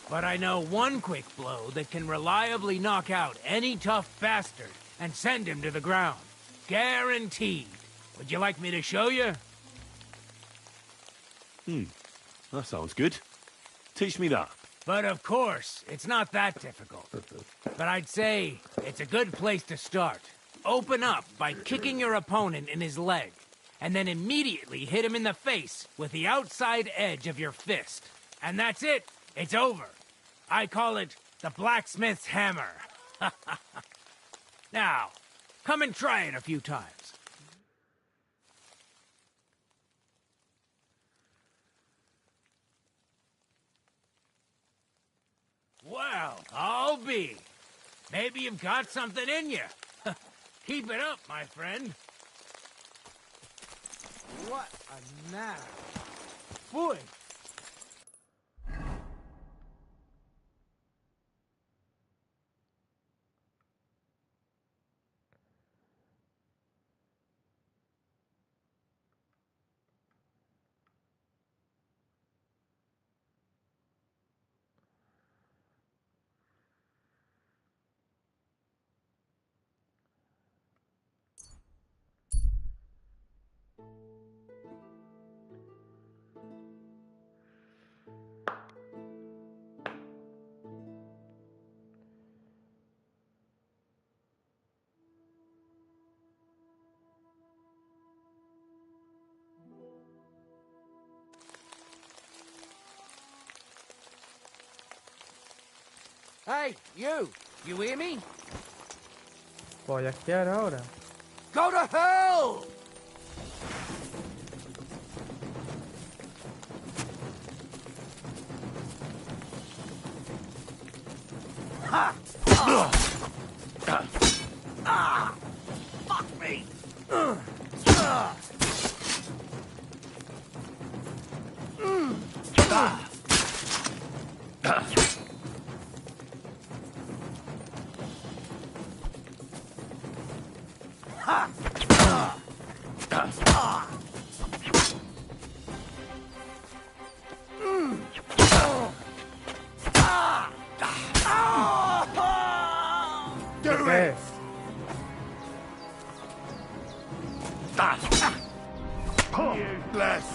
But I know one quick blow that can reliably knock out any tough bastard and send him to the ground. Guaranteed. Would you like me to show you? That sounds good. Teach me that. But of course, it's not that difficult. But I'd say it's a good place to start. Open up by kicking your opponent in his leg, and then immediately hit him in the face with the outside edge of your fist. And that's it. It's over. I call it the blacksmith's hammer. Now, come and try it a few times. Well, I'll be. Maybe you've got something in you. Keep it up, my friend. What a knack. Boy. Hey, you! You hear me? Voy a esquiar ahora. Go to hell! Ha! Fuck me! ¿Qué es? Useless.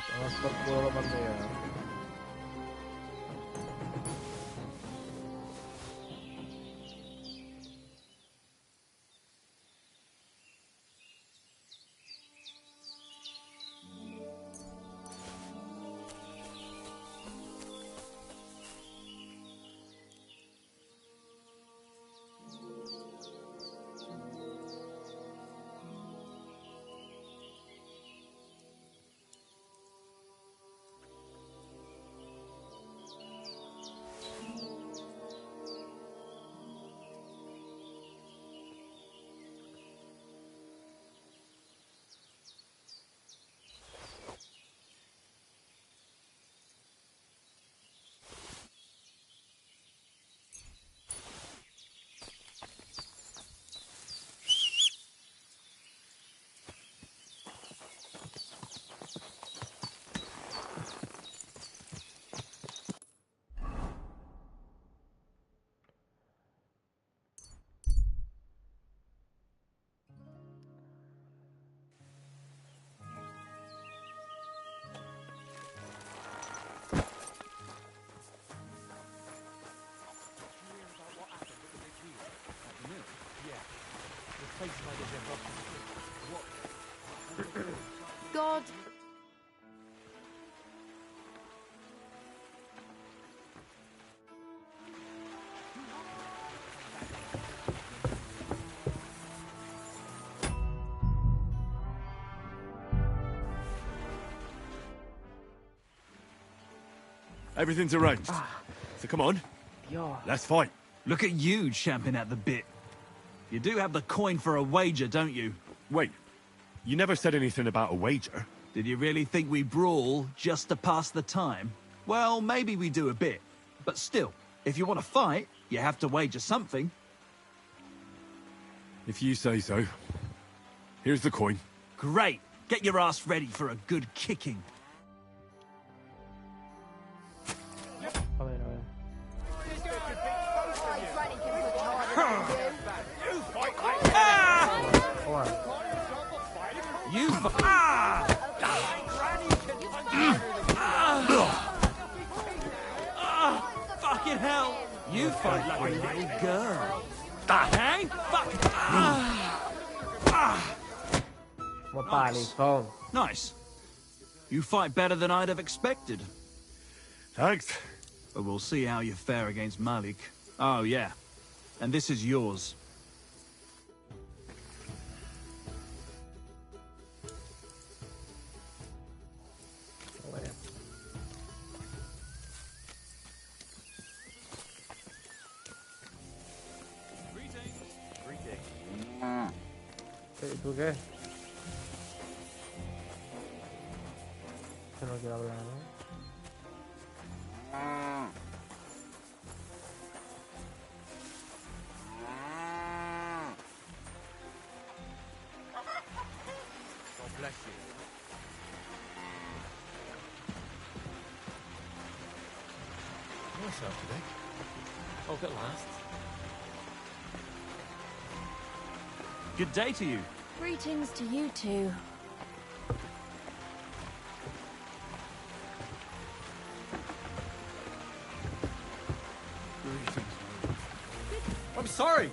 Vamos por culo la pantalla. God. Everything's arranged. So come on. Let's fight. Look at you champing at the bit. You do have the coin for a wager, don't you? Wait, you never said anything about a wager. Did you really think we brawl just to pass the time? Well, maybe we do a bit. But still, if you want to fight, you have to wager something. If you say so. Here's the coin. Great. Get your ass ready for a good kicking. A ver, a ver. You fucking hell! You fight like a little girl. Hey, fuck! Nice. You fight better than I'd have expected. Thanks. But we'll see how you fare against Malik. Oh, yeah. And this is yours. ¿Y tú qué? Que no quiero hablar, ¿no? God bless you. What's up today? Oh, at last. Good day to you. Greetings to you too. I'm sorry.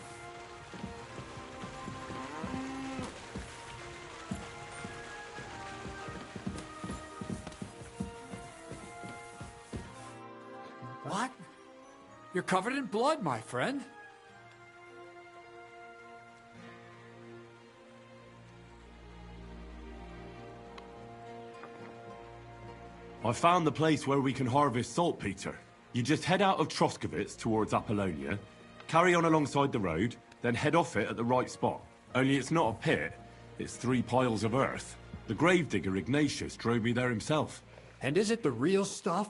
What? You're covered in blood, my friend. I found the place where we can harvest saltpeter. You just head out of Troskovitz towards Apollonia, carry on alongside the road, then head off it at the right spot. Only it's not a pit, it's 3 piles of earth. The gravedigger Ignatius drove me there himself. And is it the real stuff?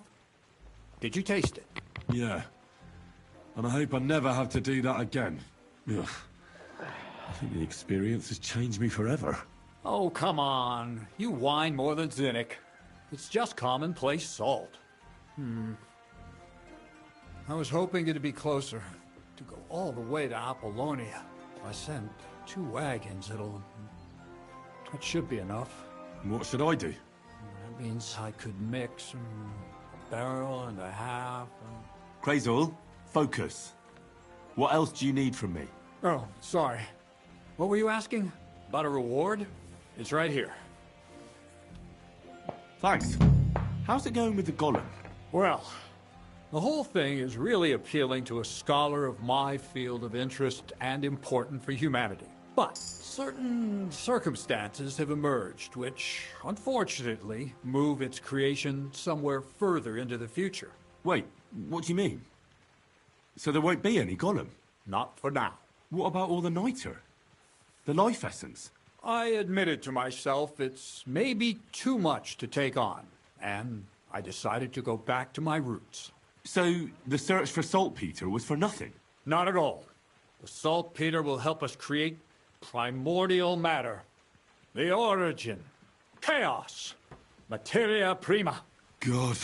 Did you taste it? Yeah. And I hope I never have to do that again. Ugh. I think the experience has changed me forever. Oh, come on. You whine more than Zinnik. It's just commonplace salt. I was hoping it'd be closer. To go all the way to Apollonia. I sent 2 wagons. That should be enough. What should I do? That means I could mix a barrel and a half. Krazul, focus. What else do you need from me? Oh, sorry. What were you asking? About a reward? It's right here. Thanks. How's it going with the golem? Well, the whole thing is really appealing to a scholar of my field of interest and important for humanity. But certain circumstances have emerged which, unfortunately, move its creation somewhere further into the future. Wait, what do you mean? So there won't be any golem? Not for now. What about all the niter? The life essence? I admitted to myself it's maybe too much to take on, and I decided to go back to my roots. So the search for saltpeter was for nothing? Not at all. The saltpeter will help us create primordial matter. The origin. Chaos. Materia prima. God.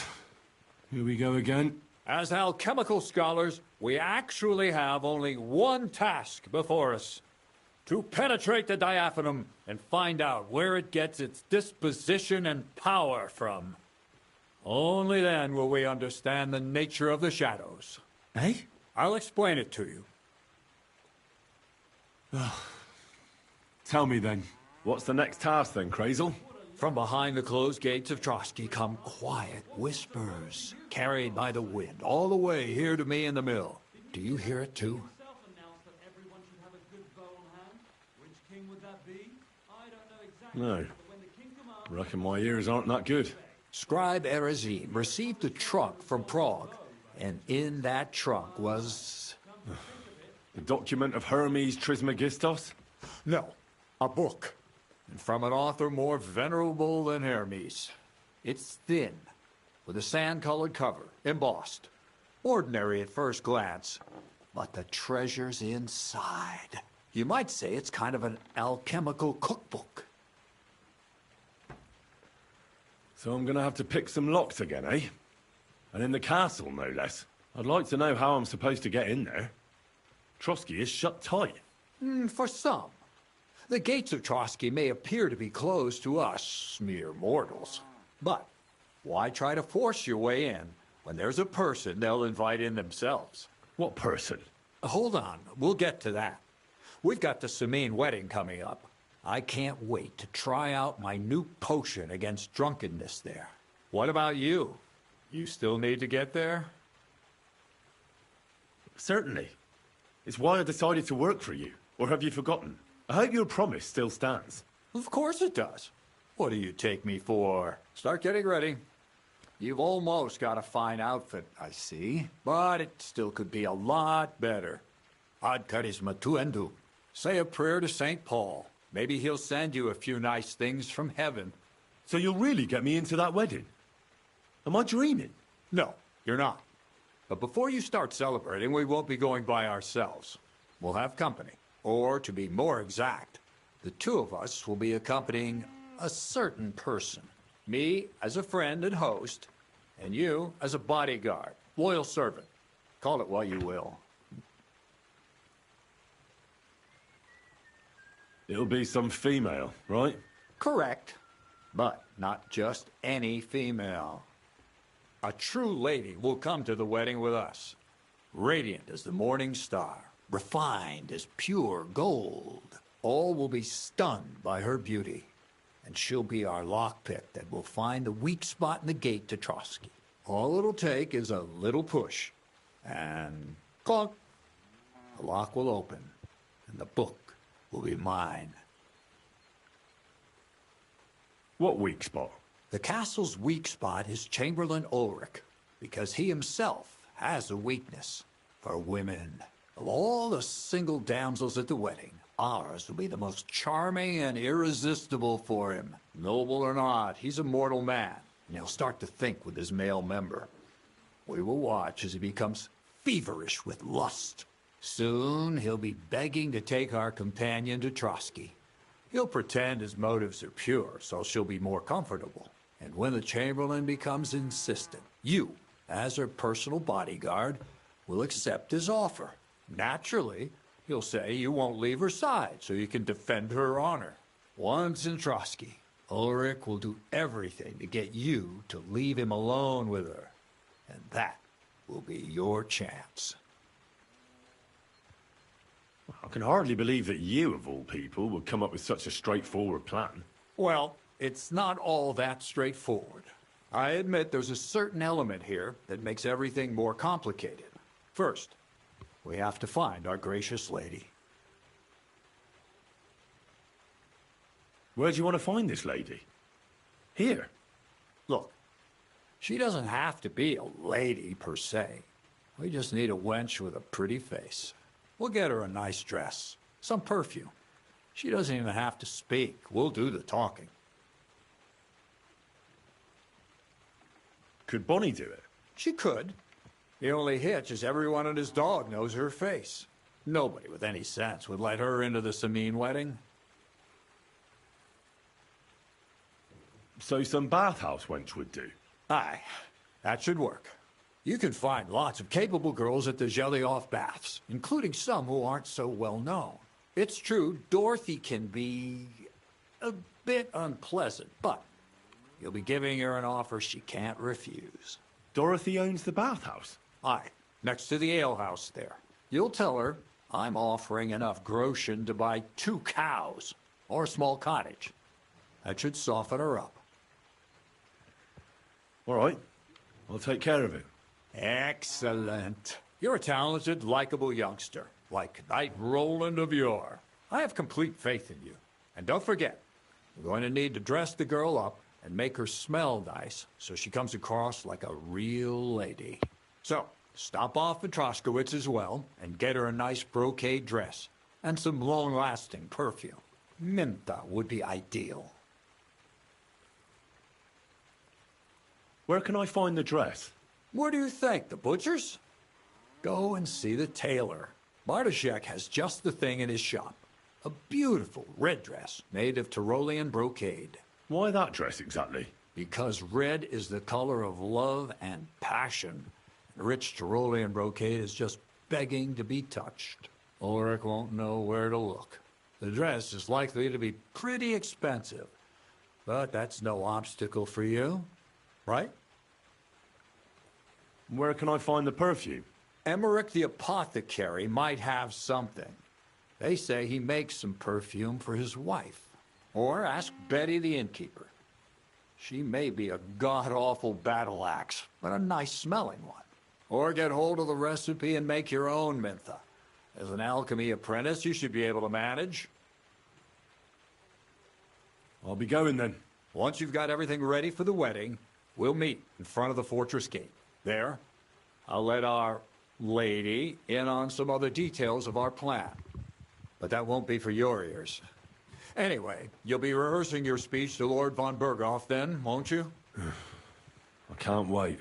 Here we go again. As alchemical scholars, we actually have only one task before us. To penetrate the diaphanum and find out where it gets its disposition and power from. Only then will we understand the nature of the shadows. Eh? I'll explain it to you. Tell me then, what's the next task then, Krazul? From behind the closed gates of Trotsky come quiet whispers, carried by the wind, all the way here to me in the mill. Do you hear it too? No. Reckon my ears aren't that good. Scribe Erezim received a trunk from Prague, and in that trunk was... The document of Hermes Trismegistos? No, a book. And from an author more venerable than Hermes. It's thin, with a sand-colored cover, embossed. Ordinary at first glance, but the treasure's inside. You might say it's kind of an alchemical cookbook. So I'm gonna have to pick some locks again, eh? And in the castle, no less. I'd like to know how I'm supposed to get in there. Trotsky is shut tight. For some. The gates of Trotsky may appear to be closed to us, mere mortals. But why try to force your way in when there's a person they'll invite in themselves? What person? Hold on, we'll get to that. We've got the Samin wedding coming up. I can't wait to try out my new potion against drunkenness there. What about you? You still need to get there? Certainly. It's why I decided to work for you. Or have you forgotten? I hope your promise still stands. Of course it does. What do you take me for? Start getting ready. You've almost got a fine outfit, I see. But it still could be a lot better. Ad charisma tuendu. Say a prayer to St. Paul. Maybe he'll send you a few nice things from heaven. So you'll really get me into that wedding? Am I dreaming? No, you're not. But before you start celebrating, we won't be going by ourselves. We'll have company. Or, to be more exact, the two of us will be accompanying a certain person. Me as a friend and host, and you as a bodyguard, loyal servant. Call it what you will. It'll be some female, right? Correct. But not just any female. A true lady will come to the wedding with us. Radiant as the morning star. Refined as pure gold. All will be stunned by her beauty. And she'll be our lockpick that will find the weak spot in the gate to Trotsky. All it'll take is a little push. And clunk. The lock will open. And the book will be mine. What weak spot? The castle's weak spot is Chamberlain Ulrich, because he himself has a weakness for women. Of all the single damsels at the wedding, ours will be the most charming and irresistible for him. Noble or not, he's a mortal man, and he'll start to think with his male member. We will watch as he becomes feverish with lust. Soon, he'll be begging to take our companion to Trotsky. He'll pretend his motives are pure, so she'll be more comfortable. And when the Chamberlain becomes insistent, you, as her personal bodyguard, will accept his offer. Naturally, he'll say you won't leave her side so you can defend her honor. Once in Trotsky, Ulrich will do everything to get you to leave him alone with her. And that will be your chance. I can hardly believe that you, of all people, would come up with such a straightforward plan. Well, it's not all that straightforward. I admit there's a certain element here that makes everything more complicated. First, we have to find our gracious lady. Where do you want to find this lady? Here. Look, she doesn't have to be a lady per se. We just need a wench with a pretty face. We'll get her a nice dress, some perfume. She doesn't even have to speak. We'll do the talking. Could Bonnie do it? She could. The only hitch is everyone and his dog knows her face. Nobody with any sense would let her into the Samin wedding. So some bathhouse wench would do? Aye, that should work. You can find lots of capable girls at the Zhelyov baths, including some who aren't so well known. It's true, Dorothy can be a bit unpleasant, but you'll be giving her an offer she can't refuse. Dorothy owns the bathhouse? Aye, next to the alehouse there. You'll tell her I'm offering enough groschen to buy 2 cows, or a small cottage. That should soften her up. All right, I'll take care of it. Excellent. You're a talented, likable youngster, like Knight Roland of yore. I have complete faith in you. And don't forget, we're going to need to dress the girl up and make her smell nice so she comes across like a real lady. So, stop off at Troskowitz as well and get her a nice brocade dress and some long-lasting perfume. Minta would be ideal. Where can I find the dress? What do you think, the butcher's? Go and see the tailor. Bartoszek has just the thing in his shop. A beautiful red dress made of Tyrolean brocade. Why that dress exactly? Because red is the color of love and passion. Rich Tyrolean brocade is just begging to be touched. Ulrich won't know where to look. The dress is likely to be pretty expensive, but that's no obstacle for you, right? Where can I find the perfume? Emmerich the apothecary might have something. They say he makes some perfume for his wife. Or ask Betty the innkeeper. She may be a god-awful battle axe, but a nice-smelling one. Or get hold of the recipe and make your own Mintha. As an alchemy apprentice, you should be able to manage. I'll be going then. Once you've got everything ready for the wedding, we'll meet in front of the fortress gate. There, I'll let our lady in on some other details of our plan. But that won't be for your ears. Anyway, you'll be rehearsing your speech to Lord von Berghoff then, won't you? I can't wait.